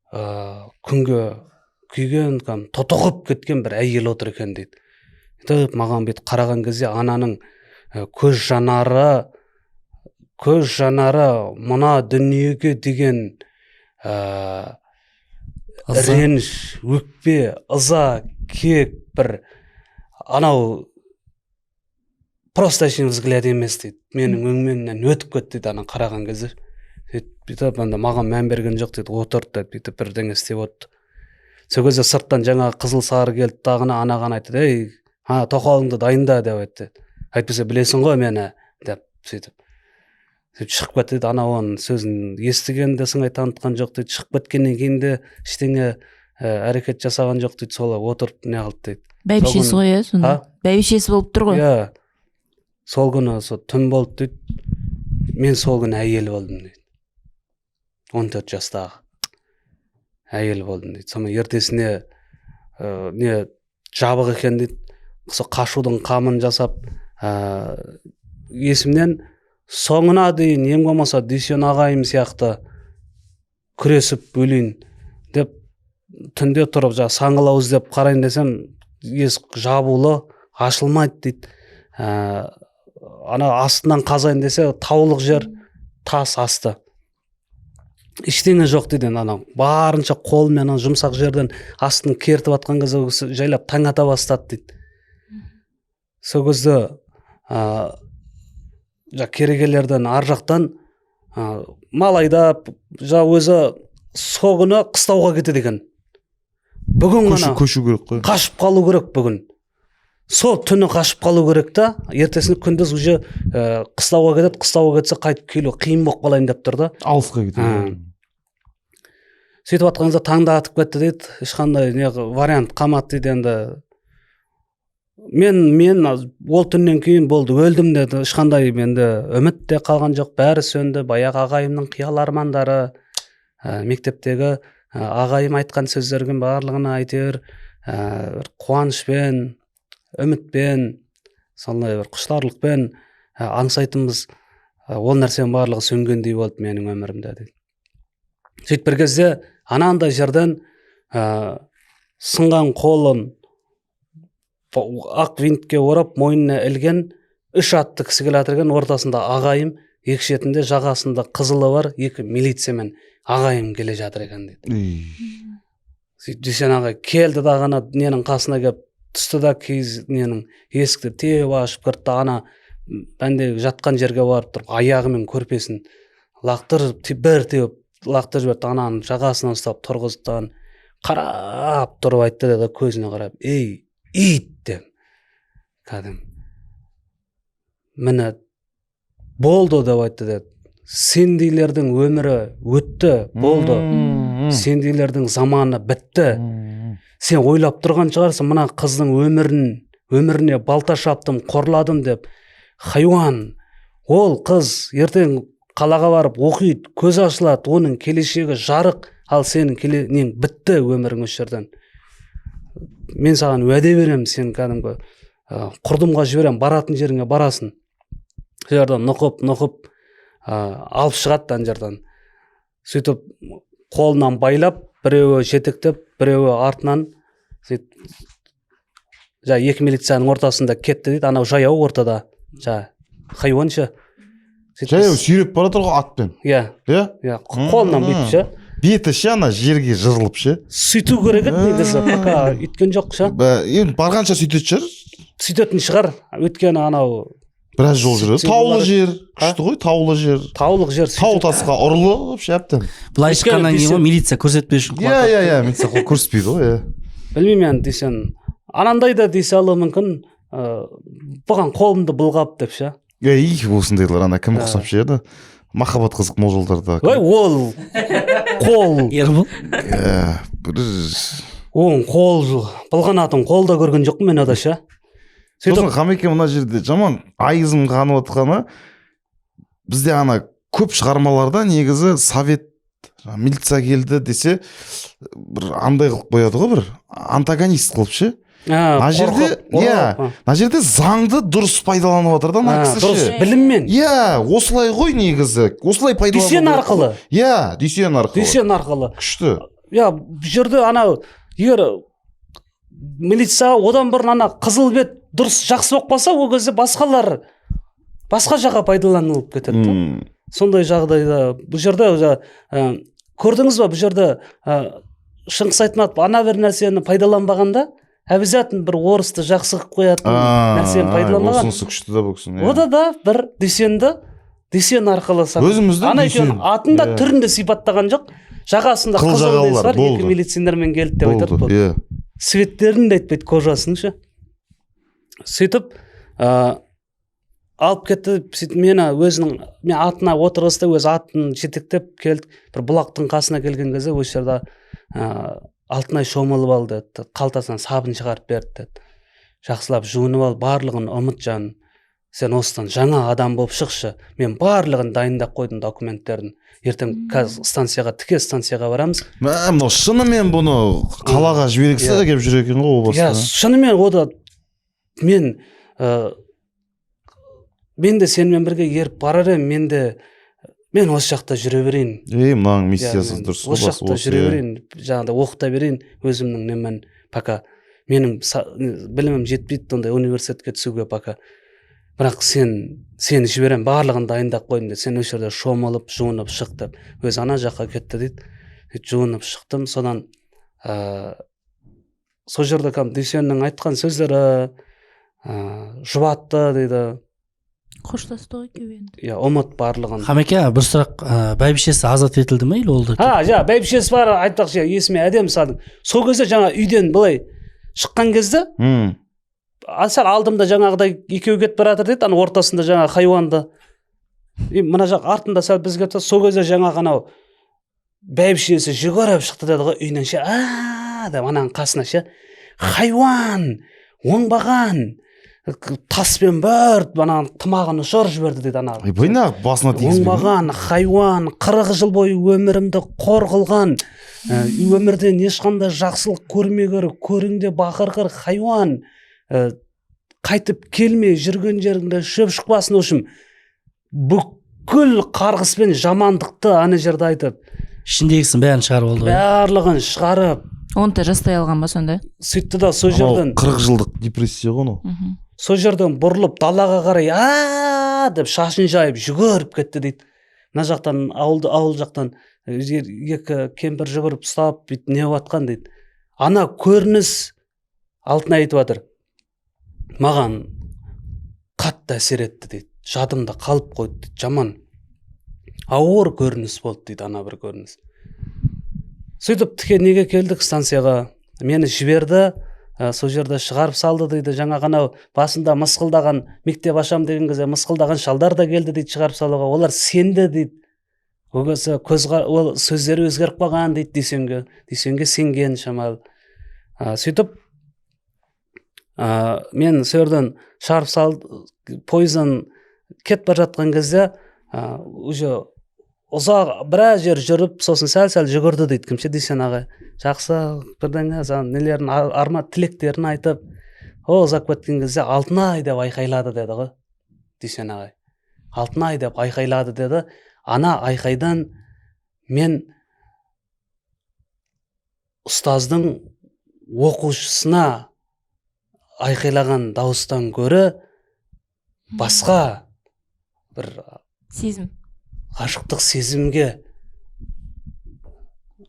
күнге күйген, тотығып кеткен бір әйел отыр екен дейді. Маған бет қараған кезде ананың көз жанары мына дүниеге деген реніш, өкпе, ыза, кек бір анау просто әшейін взгляд емес дейді. Менің өңменнен өтіп кетті дейді ана қараған кезде. Бүйтіп маған мән берген жоқ дейді, отырды дейді, бүйтіп бірдеңе істеп отты. Сол кезде сырттан жаңағы қызыл сары келді тағына, анаған айтты, ей, тоқалыңды дайында деп айтты. Айтпаса білесің ғой мені деп сөйтіп шығып кетті дейді. Ана оның сөзін естігенде сыңай танытқан жоқ дейді. Шығып кеткеннен кейін де ештеңе әрекет жасаған жоқ дейді. Солай отырып не қылды дейді. Бәйбішесі ғой иә сонда. Бәйбішесі болып тұр ғой. Иә. Сол күні түн болды дейді. Мен сол күні әйел болдым дейді. 14 жастағы әйел болдым дейді. Сонымен ертесіне не жабық екен дейді. Қашудың қамын жасап есімнен соңына дейін ең болмаса Дүйсен ағайым сияқты күресіп өлейін деп түнде тұрып саңылау іздеп қарайын десем есік жабулы, ашылмайды дейді. Ана астынан қазайын десе таулық жер, тас асты. Ештеңе жоқ дейді. Ана барынша қолмен жұмсақ жерден астын кертіп атқан кезде жайлап таң ата бастады дейді. Сол кезде керегелерден ар жақтан мал айдап өзі сол күні қыстауға кетеді екен. Бүгін ғана көшу керек қой. қашып қалу керек бүгін. Сол түні қашып қалу керек та, ертесіне күндіз уже қыстауға кетеді, қыстауға кетсе қайтып келу қиын болып қалайын деп тұр да. Алысқа кетеді. Сөйтіп атқанымызда таңда атып кетті дейді, ешқандай вариант қалмады дейді. Енді мен ол түннен кейін болды, өлдім деді. Ешқандай енді үміт те қалған жоқ, бәрі сөнді. Баяғы ағайымның қиял армандары, мектептегі ағайым айтқан сөздердің барлығына әйтеуір қуанышпен, үмітпен, сондай бір құштарлықпен аңсайтынбыз. Ол нәрсенің барлығы сөнгендей болды менің өмірімде дейді. Сөйтіп бір кезде анандай жерден сынған қолын ақ винтке орап мойнына ілген 3 атты кісі келе жатыр екен. Ортасында ағайым, екі шетінде жағасында қызылы бар 2 милициямен ағайым келе жатыр екен дейді. Сөйтіп Дүйсен ағай келді да ғана ненің қасына келіп түсті да ненің есікті теуіп ашып кірді. Ана бәндегі жатқан жерге барып тұрып аяғымен көрпесін лақтырып бір теуіп лақтырып жіберді. Ананың жағасынан ұстап тұрғызды, қарап тұрып айтты да көзіне қарап: "Ей, ит!" деп. Кәдім міне болды деп айтты деді. Сендейлердің өмірі өтті, болды. Сендейлердің заманы бітті. Сен ойлап тұрған шығарсың, мына қыздың өміріне балта шаптым, қорладым деп. Хайуан, ол қыз ертең қалаға барып оқиды, көз ашылады, оның келешегі жарық, ал сенің нең бітті өмірің осы жерден. Мен саған уәде беремін, сен кәдімгі құрдымға жіберем, баратын жеріңе барасың. Сол жерден нұқып алып шығады ана жерден. Сөйтіп қолынан байлап, біреуі жетектеп, біреуі артынан, сөйтіп 2 милицияның ортасында кетті дейді. Анау жаяу ортада, хайуан ше. Жаяу сүйреп бара жатыр ғой атпен. Иә, қолынан бүйтіп ше. Беті ше ана жерге жырылып ше. Сөйту керек еді негізі, пока үйткен жоқ ше. Енді барғанша сөйтетін шығар. Сөйтетін шығар. Өйткені анау біраз жол жүреді. Таулы жер, күшті ғой, таулы жер. Таулық жер. Тау тасқа ұрылып ше әбден. Былай шыққаннан кейін милиция көрсетпей үшін. Иә, милиция көрсетпейді ғой, иә. Білмеймін енді дейсен. Анандай да десе алуы мүмкін, бұған қолымды бұлғап деп ше. Осындайлар ана кім ұқсап ше еді. Махаббат қызық мол жолдарда. Ол қол. Ербол. Оң қол бұлғанатын қолда көрген жоқпын мен ода ше. Сосын Қамеке мына жерде жаман айызым қанып отқаны, бізде ана көп шығармаларда негізі совет милиция келді десе бір андай қылып қояды ғой, бір антагонист қылып ше. Мына жерде заңды дұрыс пайдаланып жатыр да мына кісі ше. Дұрыс біліммен. Иә, осылай ғой негізі. Осылай пайдаланып. Дүйсен арқылы. Иә, Дүйсен арқылы. Күшті. Иә, бұл жерде анау егер милиция одан бұрын ана қызыл бет дұрыс жақсы болып қалса, ол кезде басқалар басқа жаққа пайдаланылып кетеді. Сондай жағдайда бұл жерде көрдіңіз ба, бұл жерде Шыңғыс Айтматов ана бір нәрсені пайдаланбағанда обязательно бір орысты жақсы қылып қоятын нәрсені пайдаланбаған. Осынысы күшті да бұл кісінің. Ода да бір Дүйсен арқылы ана екен атын да түрін де сипаттаған жоқ. Жағасында қызыл бет бар, 2 милиционермен келді деп айтады. Светтерін де айтпайды, кожасын ше. Сөйтіп алып кетті. Сөйтіп мен атына отырғызды, өз атын жетектеп келді. Bir бұлақтың қасына келген кезде осы жерде Алтынай шомылып алды, қалтасынан сабын шығарып берді деді. Жақсылап жуынып ал, барлығын ұмыт жаным. Сен осыдан жаңа адам болып шықшы. Мен барлығын дайындап қойдым документтерін. Ертең қазір тіке станцияға барамыз. Мынау шынымен бұны қалаға жібергісі келіп жүр екен ғой, о баста. Шынымен ода мен де сенімен бірге еріп барар едім, мен осы жақта жүре берейін. Мынаның миссиясы дұрыс. Осы жақта жүре берейін, жаңағыда оқыта берейін өзімнің немен, пока менің білімім жетпейді ондай университетке түсуге пока. Бірақ сені жіберем, барлығын дайындап қойдым дейді. Сен осы жерде шомылып, жуынып шық деп. Өз ана жаққа кетті дейді. Жуынып шықтым, содан сол жерде Дүйсеннің айтқан сөздері жұбатты дейді. Коштошты го экөө енді. иә ұмыт барлығын. Хамеке бір сұрақ, бәйбішесі азат етілді ме или олды? Бәйбішесі бар, айтпақшы, есіме әдемі салдым. Сол кезде жаңа үйден былай шыққан кезде сәл алдымда жаңағыдай екеу кетіп бара жатыр дейді, ана ортасында жаңа хайуанды, мына жақ артында сәл бізге тұрды. Сол кезде жаңағы анау бәйбішесі жүгіріп шықты деді ғой үйінен ше, деп ананың қасына ше, хайуан оңбаған таспен бір ананың тымағын ұшырып жіберді дейді ана. Ойбайна басына тигізбеген. Оңбаған хайуан 40 жыл бойы өмірімді қор қылған, өмірден ешқандай жақсылық көрмегір, көріңде бақырқыр хайуан, қайтып келмей жүрген жеріңде шөп шықпасын. Ошым бүкіл қарғыс пен жамандықты ана жерде айтып, ішіндегісін бәрін шығарып алды ғой. барлығын шығарып, Оны да жастай алған ба сонда? сөйтті да сол жерден 40 жылдық депрессия ғой анау. сол жерден бұрылып далаға қарай деп шашын жайып жүгіріп кетті дейді. Мына жақтан ауыл жақтан екі кемпір жүгіріп ұстап бүйтіп не жатқан дейді. Ана көрініс Алтынай айтып жатыр, маған қатты әсер етті дейді. Жадымда қалып қойды дейді. Жаман ауыр көрініс болды дейді ана бір көрініс. Сөйтіп тіке неге келдік станцияға, мені жіберді, сол жерде шығарып салды дейді. Жаңа ғана басында мысқылдаған, мектеп ашам деген кезде мысқылдаған шалдар да келді дейді шығарып салуға. Олар сенді дейді. Ол сөздері өзгеріп қалған дейді Дүйсенге сенген шамалы. Сөйтіп мен сол жерден шығарып салды, пойыздан кетіп бара жатқан кезде уже ұзақ біраз жер жүріп, сосын сәл жүгірді дейді. Кімше Дүйсен ағай, жақсы бірдеңе нелерін, арма тілектерін айтып, ұзақ кеткен кезде Алтынай деп айқайлады деді ғой Дүйсен ағай. Алтынай деп айқайлады деді. Ана айқайдан мен ұстаздың оқушысына айқайлаған дауыстан көрі басқа бір Сезім. ғашықтық сезімге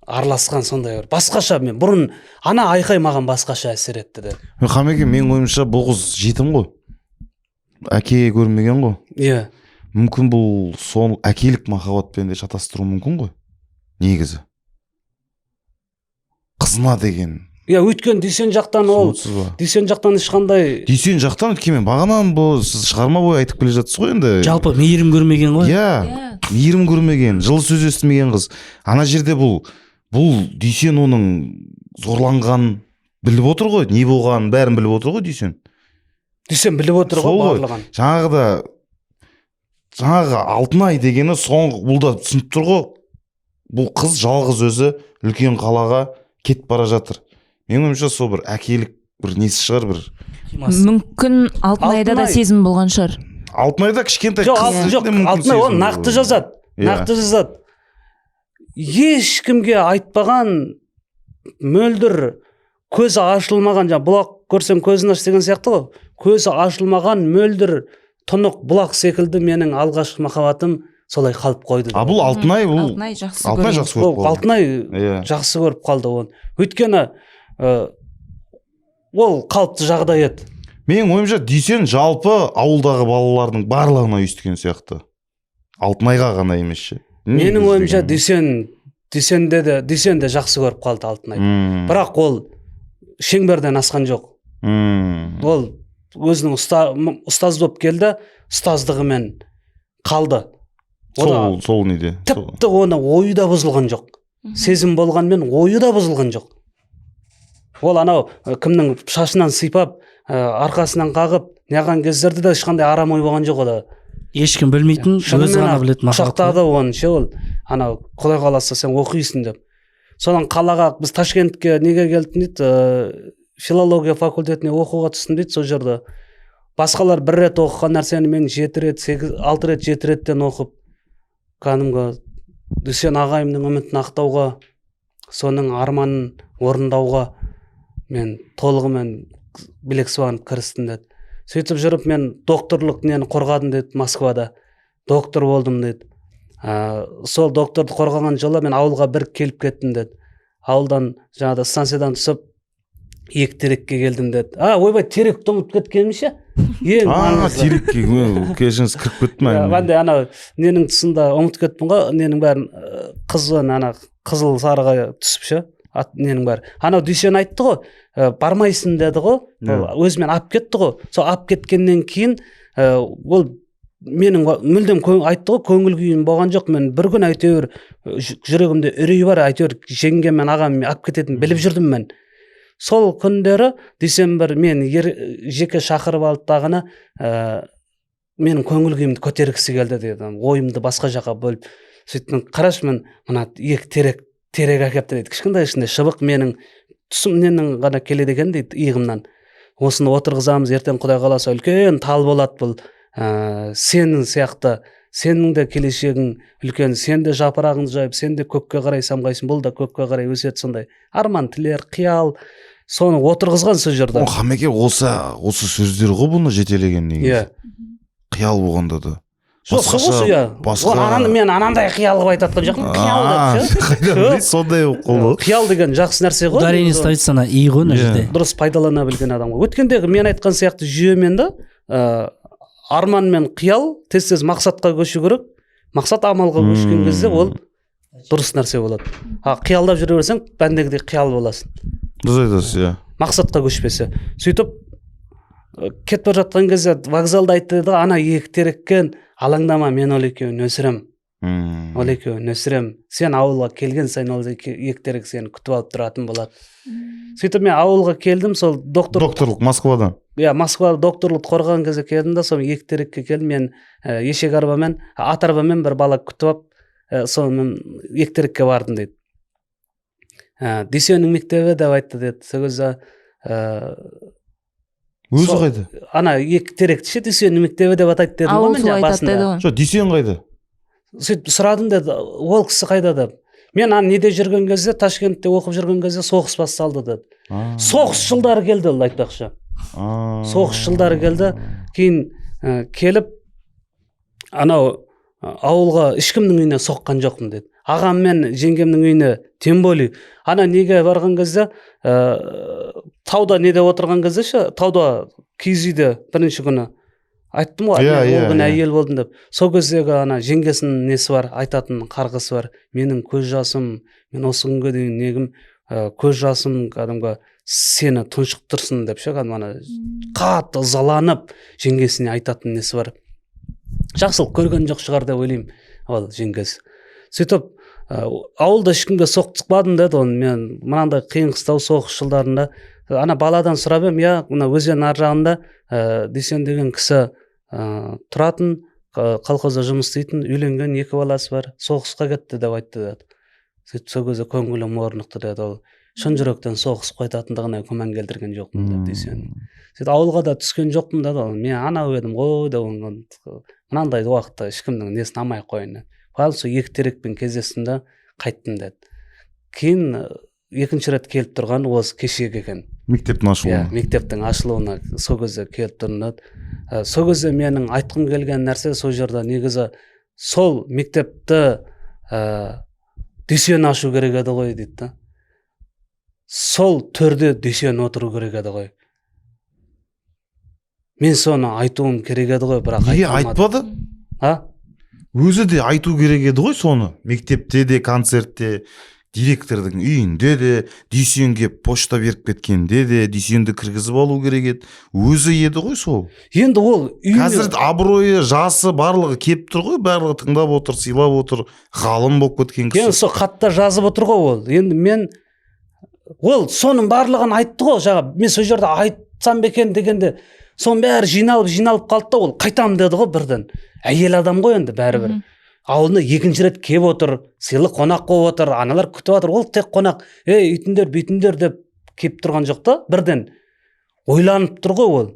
араласқан сондай бір басқаша. Мен бұрын ана айқай маған басқаша әсер етті де. Хамеке, менің ойымша бұл қыз жетім ғой, әке көрмеген ғой. Иә. Мүмкін бұл сол әкелік махаббатпен де шатастыру мүмкін ғой негізі, қызына деген. Иә, өйткен Дүйсен жақтан Дүйсен жақтан ешқандай. Дүйсен жақтан өткенмен бағанан бұл сіз шығарма бойы айтып келе жатсыз ғой енді. Жалпы мейірім көрмеген ғой. Иә, мейірім көрмеген, жылы сөз естімеген қыз. Ана жерде бұл Дүйсен оның зорланған біліп отыр ғой, не болғанын бәрін біліп отыр ғой Дүйсен. Дүйсен біліп отыр ғой барлығын. Жаңағы Алтынай дегені соңғы бұл да түсініп тұр ғой. Бұл қыз жалғыз өзі үлкен қалаға кетіп бара жатыр. Менің ойымша сол бір әкелік бір несі шығар бір. Мүмкін Алтынайда да сезім болған шығар. Алтынайда кішкентай жоқ, қыз. Алтынай ол нақты жазады. Ешкімге айтпаған, мөлдір көзі ашылмаған, бұлақ көрсең көзін аш деген сияқты ғой. Көзі ашылмаған мөлдір тұнық бұлақ секілді менің алғашқы махаббатым солай қалып қойды. Бұл Алтынай жақсы көріп қалды. Алтынай жақсы көріп қалды оны. Өйткені ол қалыпты жағдай еді. Менің ойымша Дүйсен жалпы ауылдағы балалардың барлығына үйісткен сияқты. Алтынайға ғана емес ше. Менің ойымша Дүйсен де жақсы көріп қалды Алтынай. Бірақ ол шеңберден асқан жоқ. Ол өзінің ұстаз болып келді, ұстаздығымен қалды. Сол неде? Тіпті оны ойы да бұзылған жоқ. Сезім болғанмен ойы да бұзылған жоқ. Ол анау кімнің шашынан сипап, арқасынан қағып, неған кездерде де ешқандай арам ой болған жоқ. Ешкім білмейтін, өзі ғана білетін махаббат. Құшақтады оны ше, ол анау Құдай қаласа сен оқисың деп. Содан қалаға біз Ташкентке неге келдік дейді, филология факультетіне оқуға түстім дейді. Сол жерде басқалар бір рет оқыған нәрсені мен 6 рет 7 реттен оқып, кәдімгі Дүйсен ағайымның үмітін ақтауға, соның арманын орындауға мен толығымен білек суанып кірістім деді. Сөйтіп жүріп мен докторлық нені қорғадым деді, Москвада доктор болдым деді. Сол докторды қорғаған жылы мен ауылға бір келіп кеттім деді. Ауылдан жаңағыда станциядан түсіп 2 терекке келдім деді. Ойбай, теректі ұмытып кеткенім ше. ең маңызды. терекке кешіңіз кіріп кетті ма? мен де ана ненің тұсында ұмытып кеттім ғой, ненің бәрін қызын ана қызыл сарыға түсіп ше, ненің бәрі. Анау Дүйсен айтты ғой, бармайсың деді ғой, өзімен алып кетті ғой. Сол алып кеткеннен кейін ол менің мүлдем айтты ғой, көңіл күйім болған жоқ. Мен бір күн әйтеуір жүрегімде үрей бар, әйтеуір жеңгем мен ағам алып кететінін біліп жүрдім мен. Сол күндері Дүйсенбір мен жеке шақырып алып тағына менің көңіл күйімді көтергісі келді деді. Ойымды басқа жаққа бөліп. Сөйттім, қарашы, мен мына екі терек әкепті дейді. Кішкентай ішінде шыбық менің түсімнен ғана келеді екен дейді, иығымнан. Осыны отырғызамыз, ертең Құдай қаласа үлкен тал болады бұл. Сенің сияқты, сенің де келешегің үлкен, сен де жапырағыңды жайып, сен де көкке қарай самғайсың, бұл да көкке қарай өседі. Сондай арман, тілер, қиял, соны отырғызған сол жерде. Хамеке осы сөздер ғой бұны жетелеген негізі. Қиял болғанда да. Басқаша, мен анандай қиял қылып айтатқан жоқпын. Қиял деп ше. Сондай болып. Қиял деген жақсы нәрсе ғой. Ударение ставить сана и ғой мына жерде. Дұрыс пайдалана білген адам ғой. Өткендегі мен айтқан сияқты жүйемен де арман мен қиял тез мақсатқа көшу керек. Мақсат амалға көшкен кезде ол дұрыс нәрсе болады. Қиялдап жүре берсең, бәндегідей қиял боласың. Дұрыс айтасыз, иә. Мақсатқа көшпесе. Сөйтіп кетіп бара жатқан кезде вокзалда айтты, ана екі тереккен алаңдама, мен ол екеуін өсірем. Ол екеуін өсірем. Сен ауылға келген сайын ол екі терек сені күтіп алып тұратын болады. Сөйтіп мен ауылға келдім, сол докторлық Москвадан. Москвада докторлық қорған кезде келдім да, сол екі терекке келдім. Мен ешек арбамен, ат арбамен бір бала күтіп алып, сол мен екі терекке бардым дейді. Дүйсеннің мектебі деп айтты деді. Сол кезде өзі қайда? Ана екі теректі ше, Дүйсеннің мектебі деп атайды дедім ғой мен басында. Жоқ, Дүйсен қайда? Сөйтіп сұрадым деді, ол кісі қайда деп. Мен неде жүрген кезде, Ташкентте оқып жүрген кезде соғыс басталды деді. Соғыс жылдары келді ол айтпақшы. Соғыс жылдары келді. Кейін келіп анау ауылға ешкімнің үйіне соққан жоқпын деді. Ағам мен жеңгемнің үйіне тем более. Ана неге барған кезде, тауда неде отырған кезде ше, тауда киіз үйде бірінші күні айттым ғой, ол күні әйел болдым деп. Сол кездегі ана жеңгесінің несі бар, айтатын қарғысы бар. Менің көз жасым, мен осы күнге дейін негім көз жасым кәдімгі сені тұншықтырсын деп ше, кәдімгі қатты ызаланып жеңгесіне айтатын несі бар. Жақсылық көрген жоқ шығар деп ойлаймын ол жеңгесі. Сөйтіп ауылда ешкімге соқтықпадым деді оны. Мен мынандай қиын қыстау соғыс жылдарында ана баладан сұрап едім, мына өзен ар жағында Дүйсен деген кісі тұратын, колхозда жұмыс істейтін, үйленген, 2 баласы бар, соғысқа кетті деп айтты деді. Сөйтіп сол кезде көңілім орнықты деді. Ол шын жүректен соғысып қайтатындығына күмән келтірген жоқпын деді Дүйсен. Сөйтіп ауылға да түскен жоқпын деді. Мен анау едім ғой деп, мынандай уақытта ешкімнің несін алмай қойын. Ал сол екі терекпен кездестім де қайттым деді. Кейін екінші рет келіп тұрған осы кешегі екен. Мектептің ашылуына. Мектептің ашылуына сол кезде келіп тұрды. Сол кезде менің айтқым келген нәрсе сол жерде негізі сол мектепті Дүйсен ашу керек еді ғой дейді. Сол төрде Дүйсен отыру керек еді ғой. Мен соны айтуым керек еді ғой, бірақ айтпады? Өзі де айту керек еді ғой соны. Мектепте де, концертте, директордың үйінде де, Дүйсенге почта беріп кеткенде де, Дүйсенді кіргізіп алу керек еді. Өзі еді ғой сол. Енді ол қазір абыройы, жасы барлығы кеп тұр ғой, барлығы тыңдап отыр, сыйлап отыр, ғалым болып кеткен кісі. Енді сол хатта жазып отыр ғой ол. Енді мен ол соның барлығын айтты ғой, жаңа мен сол жерде айтсам бекен дегенде, соның бәрі жиналып қалды да, ол қайтам деді ғой бірден. Әйел адам ғой енді бәрібір. Ауылына екінші рет кеп отыр, сыйлы қонақ қойып отыр, аналар күтіп отыр. Ол тек қонақ, үйтіндер, бүйтіндер деп кеп тұрған жоқ та, бірден ойланып тұр ғой ол.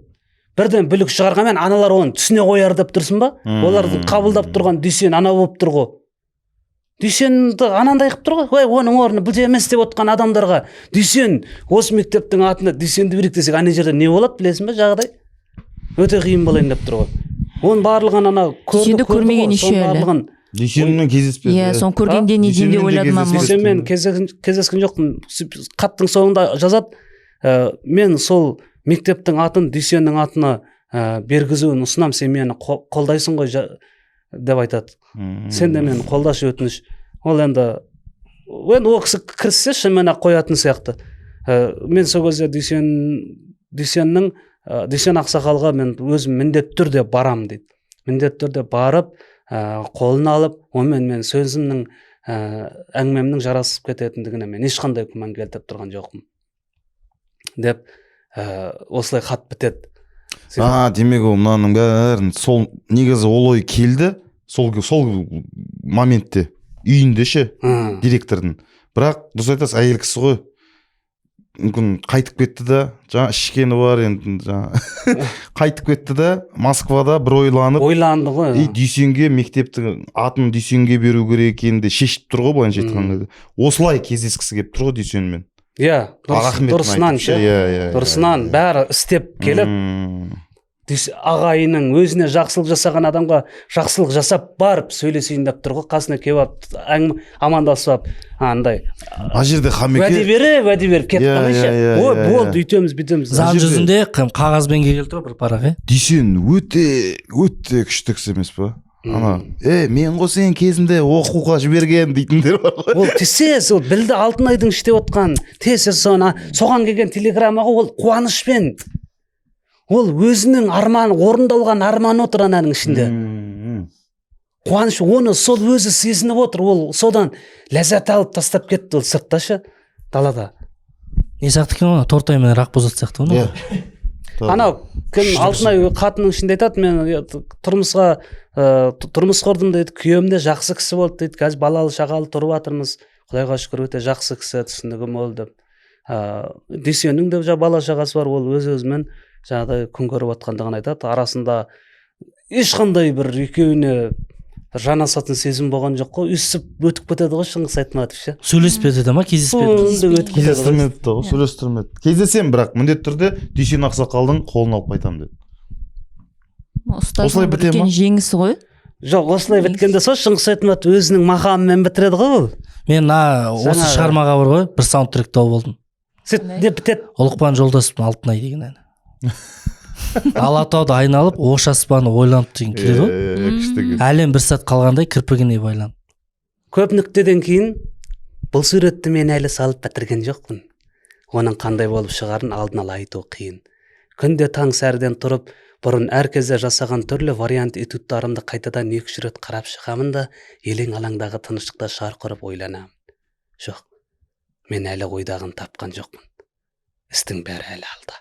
Бірден бүлік шығарғанмен аналар оны түсіне қояр деп тұрсын ба? Олардың қабылдап тұрған Дүйсен ана болып тұр ғой. Дүйсенді анандай қып тұр ғой. Оның орны бұл емес деп отқан адамдарға Дүйсен осы мектептің атында Дүйсенді берейік десек, ана жерде не болады білесің бе жағдай? Өте қиын болайын деп тұр ғой. Оның барлығын ана көрмеген еще әлі. Дүйсенмен кездеспеді. Иә, соны көргенде не дейін деп ойладым. Дүйсенмен кездескен жоқпын. Хаттың соңында жазады, мен сол мектептің атын Дүйсеннің атына бергізуін ұсынам, сен мені қолдайсың ғой деп айтады. Сен де мені қолдашы өтініш. Ол енді ол кісі кіріссе шынымен ақ қоятын сияқты. Мен сол кезде Дүйсен ақсақалға мен өзім міндетті түрде барам дейді. Міндетті түрде барып, қолын алып, онымен мен сөзімнің әңгімемнің жарасып кететіндігіне мен ешқандай күмән келтіріп тұрған жоқпын деп осылай хат бітеді. Демек ол мынаның бәрін сол негізі ол ой келді сол моментте үйінде ше директордың. Бірақ дұрыс айтасыз, әйел кісі ғой, мүмкін қайтып кетті да, жаңа ішкені бар енді, жаңа қайтып кетті да, Москвада бір ойланды ғой. Дүйсенге мектептің атын Дүйсенге беру керек екенін де шешіп тұр ғой, былайша айтқанда. Осылай кездескісі келіп тұр ғой Дүйсенмен. Иә, дұрысынан бәрі істеп келіп, ағайының өзіне жақсылық жасаған адамға жақсылық жасап барып сөйлесейін деп тұр ғой, қасына келіп амандасып андай. Жерде Хамеке уәде беріп кетіп қалайша. Ой, болды, үйтеміз. Заң жүзінде қағазбен келіп тұр бір парақ, Дүйсен өте күшті кісі емес па? Мен ғой сен кезінде оқуға жіберген дейтіндер бар ғой. Ол тез, ол білді Алтынайдың іште отқан, тез соған келген телеграммаға ол қуанышпен, ол өзінің орындалған арманы отыр ананың ішінде. Қуаныш, оны сол өзі сезініп отыр, ол содан ләззат алып тастап кетті, ол сыртташы, далада. Не сияқты екен оны, тортай мен рақ бозат сияқты оны. Анау Алтынай қатының ішінде айтады, мен тұрмыс құрдым дейді, күйеуім де жақсы кісі болды дейді, қазір балалы шағалы тұрып жатырмыз, Құдайға шүкір өте жақсы кісі, түсінігі мол деп. Дүйсеннің де бала шағасы бар, ол өз-өзімен жаңағыдай күн көріп отқандығын айтады. Арасында ешқандай бір екеуіне жанасатын сезім болған жоқ қой, үсіп өтіп кетеді ғой Шыңғыс Айтматов ше. Сөйлеспеді ма, кездестірмеді. Кездесем, бірақ міндетті түрде Дүйсен ақсақалдың қолын алып қайтамын деді. Осылай біткен жеңісі ғой. Жоқ, осылай біткенде сол Шыңғыс Айтматов өзінің мақамымен бітіреді ғой ол. Мен осы шығармаға бар ғой, бір саундтрек тауып болдым. Деп бітеді. Ұлықпан Жолдасовтың Алтынай деген әні. Алатауды айналып, Ош аспаны ойланып деген келеді ғой. Әлем бір сәт қалғандай кірпігіне байланып. Көп нүктеден кейін бұл суретті мен әлі салып бітірген жоқпын. Оның қандай болып шығарын алдын ала айту қиын. Күнде таң сәріден тұрып, бұрын әр кезде жасаған түрлі вариант этюдтарымды қайтадан 2-3 рет қарап шығамын да, елең алаңдағы тыныштықта шарқ ұрып ойланамын. Жоқ, мен әлі ойдағын тапқан жоқпын. Істің бәрі әлі алда.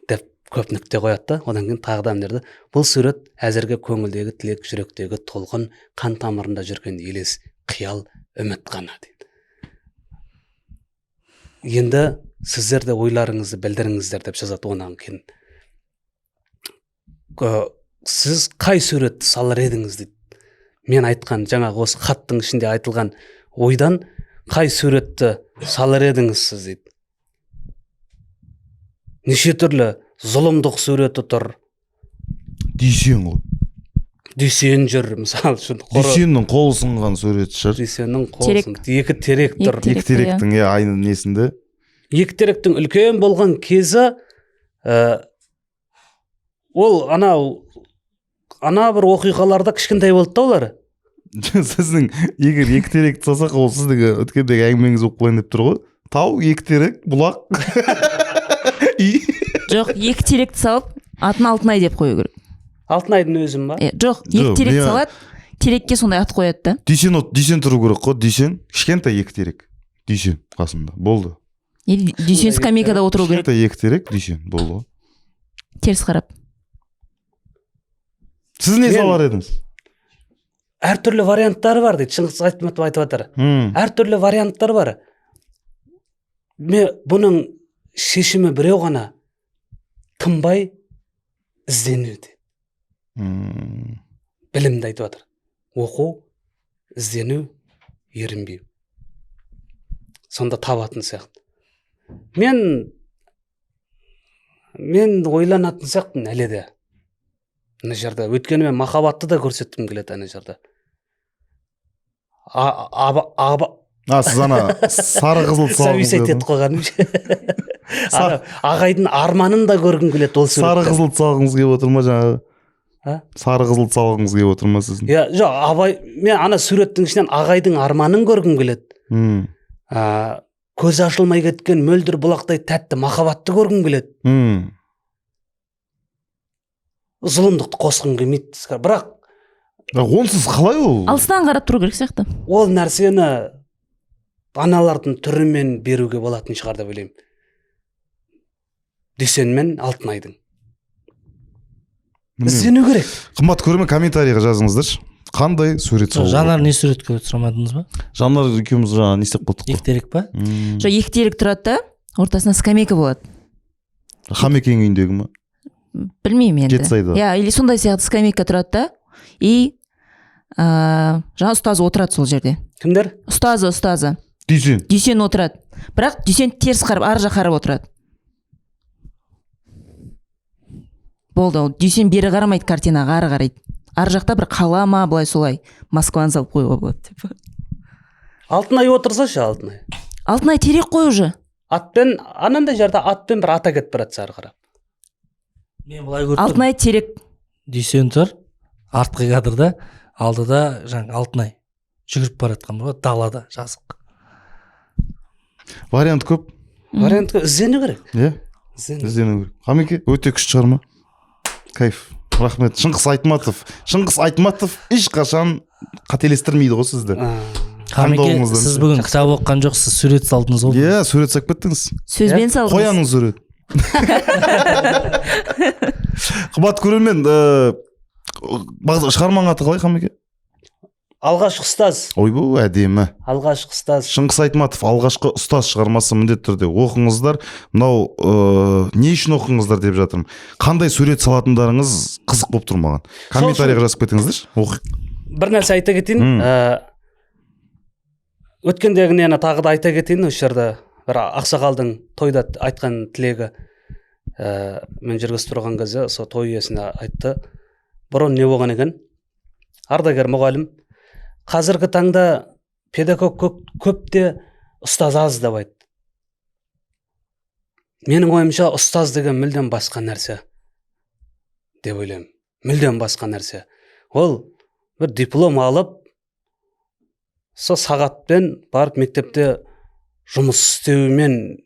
Деп көп нүкте қояды, одан кейін тағы да мынерді. Бұл сурет әзірге көңілдегі тілек, жүректегі толқын, қан тамырында жүрген елес, қиял, үміт қана дейді. Енді сіздер де ойларыңызды білдіріңіздер деп жазады онан кейін. Сіз қай суретті салар едіңіз дейді. Мен айтқан жаңағы осы хаттың ішінде айтылған ойдан қай суретті салар едіңіз сіз дейді. Неше түрлі зұлымдық суреті тұр. Дүйсен ғой. Дүйсен жүр, мысалы үшін. Дүйсеннің қолы сынған сурет шығар. Дүйсеннің қолы сынған. Екі терек тұр. Екі теректің айның несінде. Екі теректің үлкен болған кезі, ол ана бір оқиғаларда кішкентай болды да олар. Сіздің егер екі теректі салсақ, ол сіздегі өткендегі әңгімеңіз болып қойын деп тұр ғой. Тау, екі терек, бұлақ. Жоқ, екі теректі салып, атын Алтынай деп қою керек. Алтынайдың өзім ба? Жоқ, екі терек салады, терекке сондай ат қояды да. Дүйсен тұру керек қой, Дүйсен. Кішкентай екі терек. Дүйсен қасында. Болды. Дүйсен скамейкада отыру керек. Кішкентай екі терек, Дүйсен. Болды. Теріс қарап. Сіз не салар едіңіз? Әртүрлі варианттары бар дейді, Шыңғыс Айтматов айтып жатыр. Әртүрлі варианттар бар. Бұның шешімі біреу ғана, тынбай іздену дейді. Білімді айтып жатыр. Оқу, іздену, ерінбеу. Сонда табатын сияқты. Мен ойланатын сияқтымын әлі де. Ана жерде өйткені мен махаббатты да көрсеткім келеді ана жерде. Сіз ана сары қызыл зависеть етіп қойғаным ана ағайдың арманын да көргім келеді ол сары суреттен. қызыл салғыңыз келіп отыр ма жаңағы? А? Сары қызыл салғыңыз келіп отыр ма сіздің? Иә, жоқ, абай, мен ана суреттің ішінен ағайдың арманын көргім келеді. Көзі ашылмай кеткен мөлдір бұлақтай тәтті махаббатты көргім келеді. Зұлымдықты қосқым келмейді. Бірақ онсыз қалай ол? Алыстан қарап тұру керек сияқты. ол нәрсені аналардың түрімен беруге болатын шығар деп ойлаймын. Дүйсен мен Алтынайдың. Іздену керек. Қымбат көрермен, комментарийға жазыңыздаршы. Қандай сурет салу? Жанар не сурет көріп сұрамадыңыз ба? Жанар екеуміз жаңа не істеп қалдық қой. Ектерек па? Жоқ, ектерек тұрады да, ортасына скамейка болады. Хамекең үйіндегі ма? Білмеймін енді. Жетісайда. Иә, или сондай сияқты скамейка тұрады да, и жаңа ұстазы отырады сол жерде. Кімдер? Ұстазы. Дүйсен отырады. Бірақ Дүйсен теріс қарап, ар жақ қарап отырады. Болды, ол Дүйсен бері қарамайды, картинаға ары қарайды. Ар жақта бір қала ма, былай солай Москваны салып қоюға болады деп. Алтынай отырсашы, Алтынай. Алтынай терек қой уже. Атпен, анандай жерде атпен бір ата кетіп барады ары қарап. Мен былай көріп Алтынай терек. Дүйсен тұр, артқы кадрда, алдыда жаңа Алтынай жүгіріп баратқан ба, далада жазық. Вариант көп. Вариант іздену керек. Иә, іздену керек. Хамеке өте күшті шығарма. Кайф. Рахмет. Шыңғыс Айтматов ешқашан қателестірмейді ғой сізді. Хамеке, сіз бүгін кітап оққан жоқсыз, сурет салдыңыз ғой. Иә, сурет салып кеттіңіз. Сөзбен салдыңыз. Қояның сурет. Қымбат көрермен, шығарманың аты қалай, Хамеке? Алғашқы ұстаз. Ойбу, әдемі. Алғашқы ұстаз. Шыңғыс Айтматов алғашқы ұстаз шығармасы міндетті түрде оқыңыздар. Мынау не үшін оқыңыздар деп жатырмын. Қандай сурет салатындарыңыз қызық болып тұр маған. Комментарийға жазып кетіңіздерші. Бір нәрсе айта кетейін. Өткендегіне тағы да айта кетейін. Осы жерде бір ақсақалдың тойда айтқан тілегі. Мен жүргізіп тұрған кезде сол той иесіне айтты. Бұрын не болған екен? Ардагер мұғалім. Қазіргі таңда педагог көп те ұстаз аз деп айтты. Менің ойымша ұстаз деген мүлдем басқа нәрсе деп ойлаймын. Мүлдем басқа нәрсе. Ол бір диплом алып, сол сағатпен барып мектепте жұмыс істеумен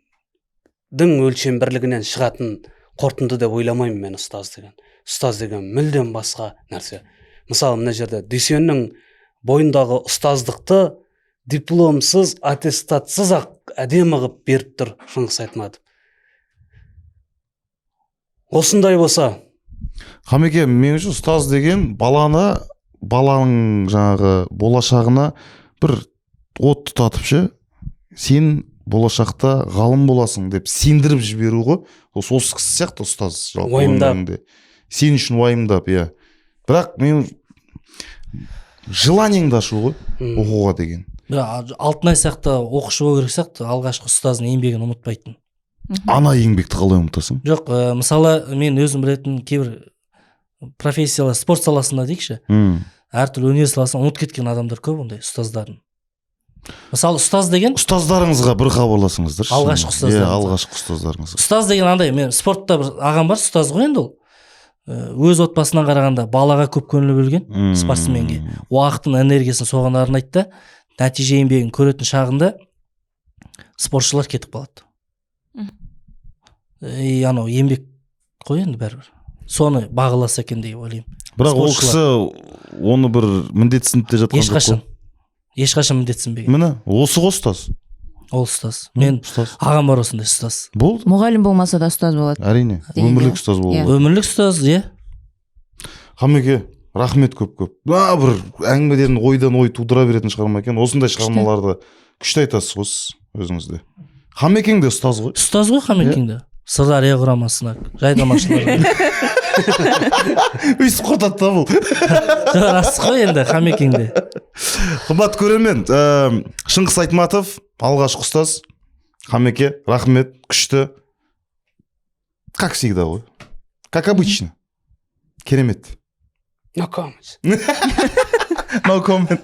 өлшем бірлігінен шығатын қорытынды деп ойламаймын мен ұстаз деген. Ұстаз деген мүлдем басқа нәрсе. Мысалы, мына жерде Дүйсеннің бойындағы ұстаздықты дипломсыз, аттестатсыз ақ әдемі қылып беріп тұр Шыңғыс Айтматов. Осындай болса. Хамеке, меніңше ұстаз деген баланың жаңағы болашағына бір от тұтатып ше, сен болашақта ғалым боласың деп сендіріп жіберу ғой. Осы кісі сияқты ұстаз. Уайымдап. Сен үшін уайымдап, иә. Бірақ мен желаниеңді ашу ғой оқуға деген. Алтынай сияқты оқушы болу керек сияқты, алғашқы ұстаздың еңбегін ұмытпайтын. Ана еңбекті қалай ұмытасың? Жоқ, мысалы мен өзім білетін кейбір профессиялар, спорт саласында дейікші, әртүрлі өнер саласында ұмытып кеткен адамдар көп ондай ұстаздардың. Мысалы ұстаз деген ұстаздарыңызға бір хабарласыңыздар. Алғашқы ұстаздар. Иә, алғашқы ұстаздарыңыз. Ұстаз деген андай, мен спортта бір ағам бар, ұстаз ғой енді ол. Өз отбасынан қарағанда балаға көп көңіл бөлген, спортсменге. Уақытын, энергиясын соған арнайды да, нәтиже еңбегін көретін шағында спортшылар кетіп қалады. Анау еңбек қой енді бәрібір. Соны бағаласа екен деп ойлаймын. Бірақ ол кісі оны бір міндетсініп те жатқан жоқ. Ешқашан міндетсінбеген. Міне, осы ғой ұстаз. Ол ұстаз. Мен ағам бар осындай ұстаз. Болды. Мұғалім болмаса да ұстаз болады. Әрине, өмірлік ұстаз болды. Өмірлік ұстаз, иә. Хамеке, рахмет көп. Бір әңгімеден ойдан ой тудыра беретін шығарма екен. Осындай шығармаларды күшті айтасыз ғой өзіңізде. Хамекең де ұстаз ғой. Ұстаз ғой Хамекең де. Сырдария құрамасына жайдамашылар. Өйстіп қотады да бұл. Рас қой енді Хамекең де. Қымбат көрермен, Шыңғыс Айтматов алғашқы ұстаз. Хамеке, рахмет, күшті. Как всегда ғой. Как обычно. Керемет. No comment. No comment.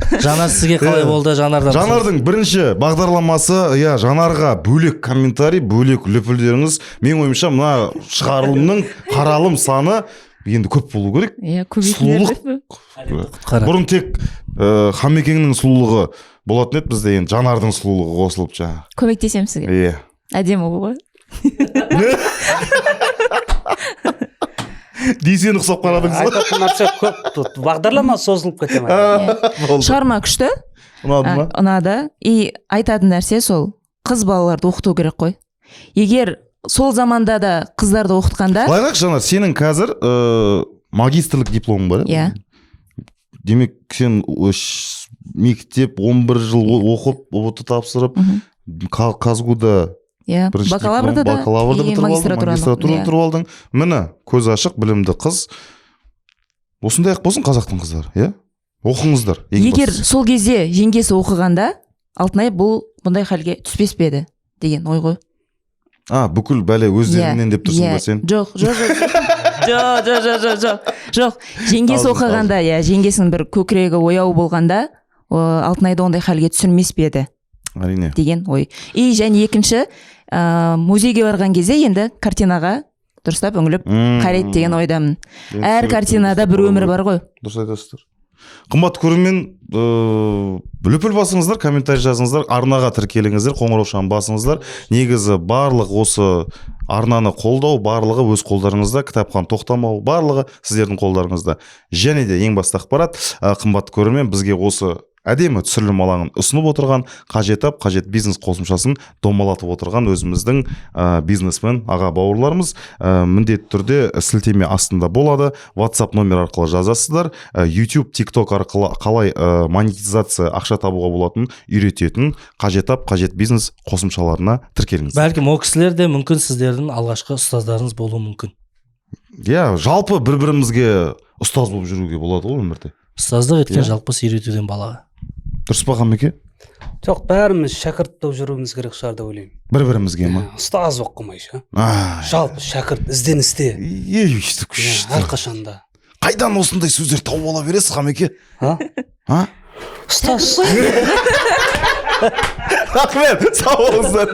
Жанар сізге қалай болды жанардан? Жанардың бірінші бағдарламасы, иә, жанарға бөлек комментарий, бөлек лүпілдеріңіз. Мен ойымша мына шығарылымның қаралым саны енді көп болу керек. Иә, Сұлулық. Қара. Бұрын тек Хамекеңнің сұлулығы болатын еді, бізде енді жанардың сұлулығы қосылып жаңа. Көмектесем сізге. Иә. Әдемі ұл ғой. Дейсен ұқсап қарадыңыз ба? Айтатын нәрсе көп, тут бағдарлама созылып кете ма? Шығарма күшті. Ұнады ма? Ұнады. И айтатын нәрсе сол, қыз балаларды оқыту керек қой. Егер сол заманда да қыздарды оқытқанда, Былай қарашы, Жанар, сенің қазір магистрлік дипломың бар, иә. Демек, сен мектеп 11 жыл оқып, ұбт тапсырып, Казгуда Иә, бірінші бакалаврда да, бакалаврды и бітіріп алдың, магистратураны. магистратураны бітіріп алдың. Міне, көз ашық, білімді қыз. Осындай ақ болсын қазақтың қыздары, иә? Оқыңыздар. Егер сол кезде жеңгесі оқығанда, Алтынай бұл бұндай халге түспес пе еді деген ой ғой. Бүкіл бәле өздеріңнен деп тұрсың ба сен? Жоқ. Жоқ. Жеңгесі оқығанда, иә, жеңгесінің бір көкірегі ояу болғанда, Алтынайды ондай халге түсірмес пе еді Әрине. деген ой. И және екінші, музейге барған кезде енді картинаға дұрыстап үңіліп қарайды деген ойдамын. Әр картинада бір өмір бар ғой. Дұрыс айтасыздар. Қымбатты көрермен, лүпіл басыңыздар, комментарий жазыңыздар, арнаға тіркеліңіздер, қоңыраушаны басыңыздар. Негізі барлық осы арнаны қолдау, барлығы өз қолдарыңызда, кітапхана тоқтамау, барлығы сіздердің қолдарыңызда. Және де ең басты ақпарат, қымбатты көрермен, бізге осы әдемі түсірілім алаңын ұсынып отырған, қажет бизнес қосымшасын домалатып отырған өзіміздің бизнесмен аға бауырларымыз. Міндетті түрде сілтеме астында болады. WhatsApp номер арқылы жазасыздар. YouTube, TikTok арқылы қалай монетизация ақша табуға болатын үйрететін қажет бизнес қосымшаларына тіркеліңіз. Бәлкім ол кісілер де мүмкін сіздердің алғашқы ұстаздарыңыз болуы мүмкін. Иә, жалпы бір-бірімізге ұстаз болып жүруге болады ғой өмірде. Ұстаздық еткен жалпы үйретуден балаға. Дұрыс па Хамеке? Жоқ, бәріміз шәкірт болып жүруіміз керек шығар деп ойлаймын. Бір-бірімізге ма? Ұстаз болып қоймайшы. Жалпы шәкірт ізденісте. Әрқашанда. Қайдан осындай сөздер тауып ала бересіз, Хамеке? Ұстаз. Рахмет, сау болыңыздар.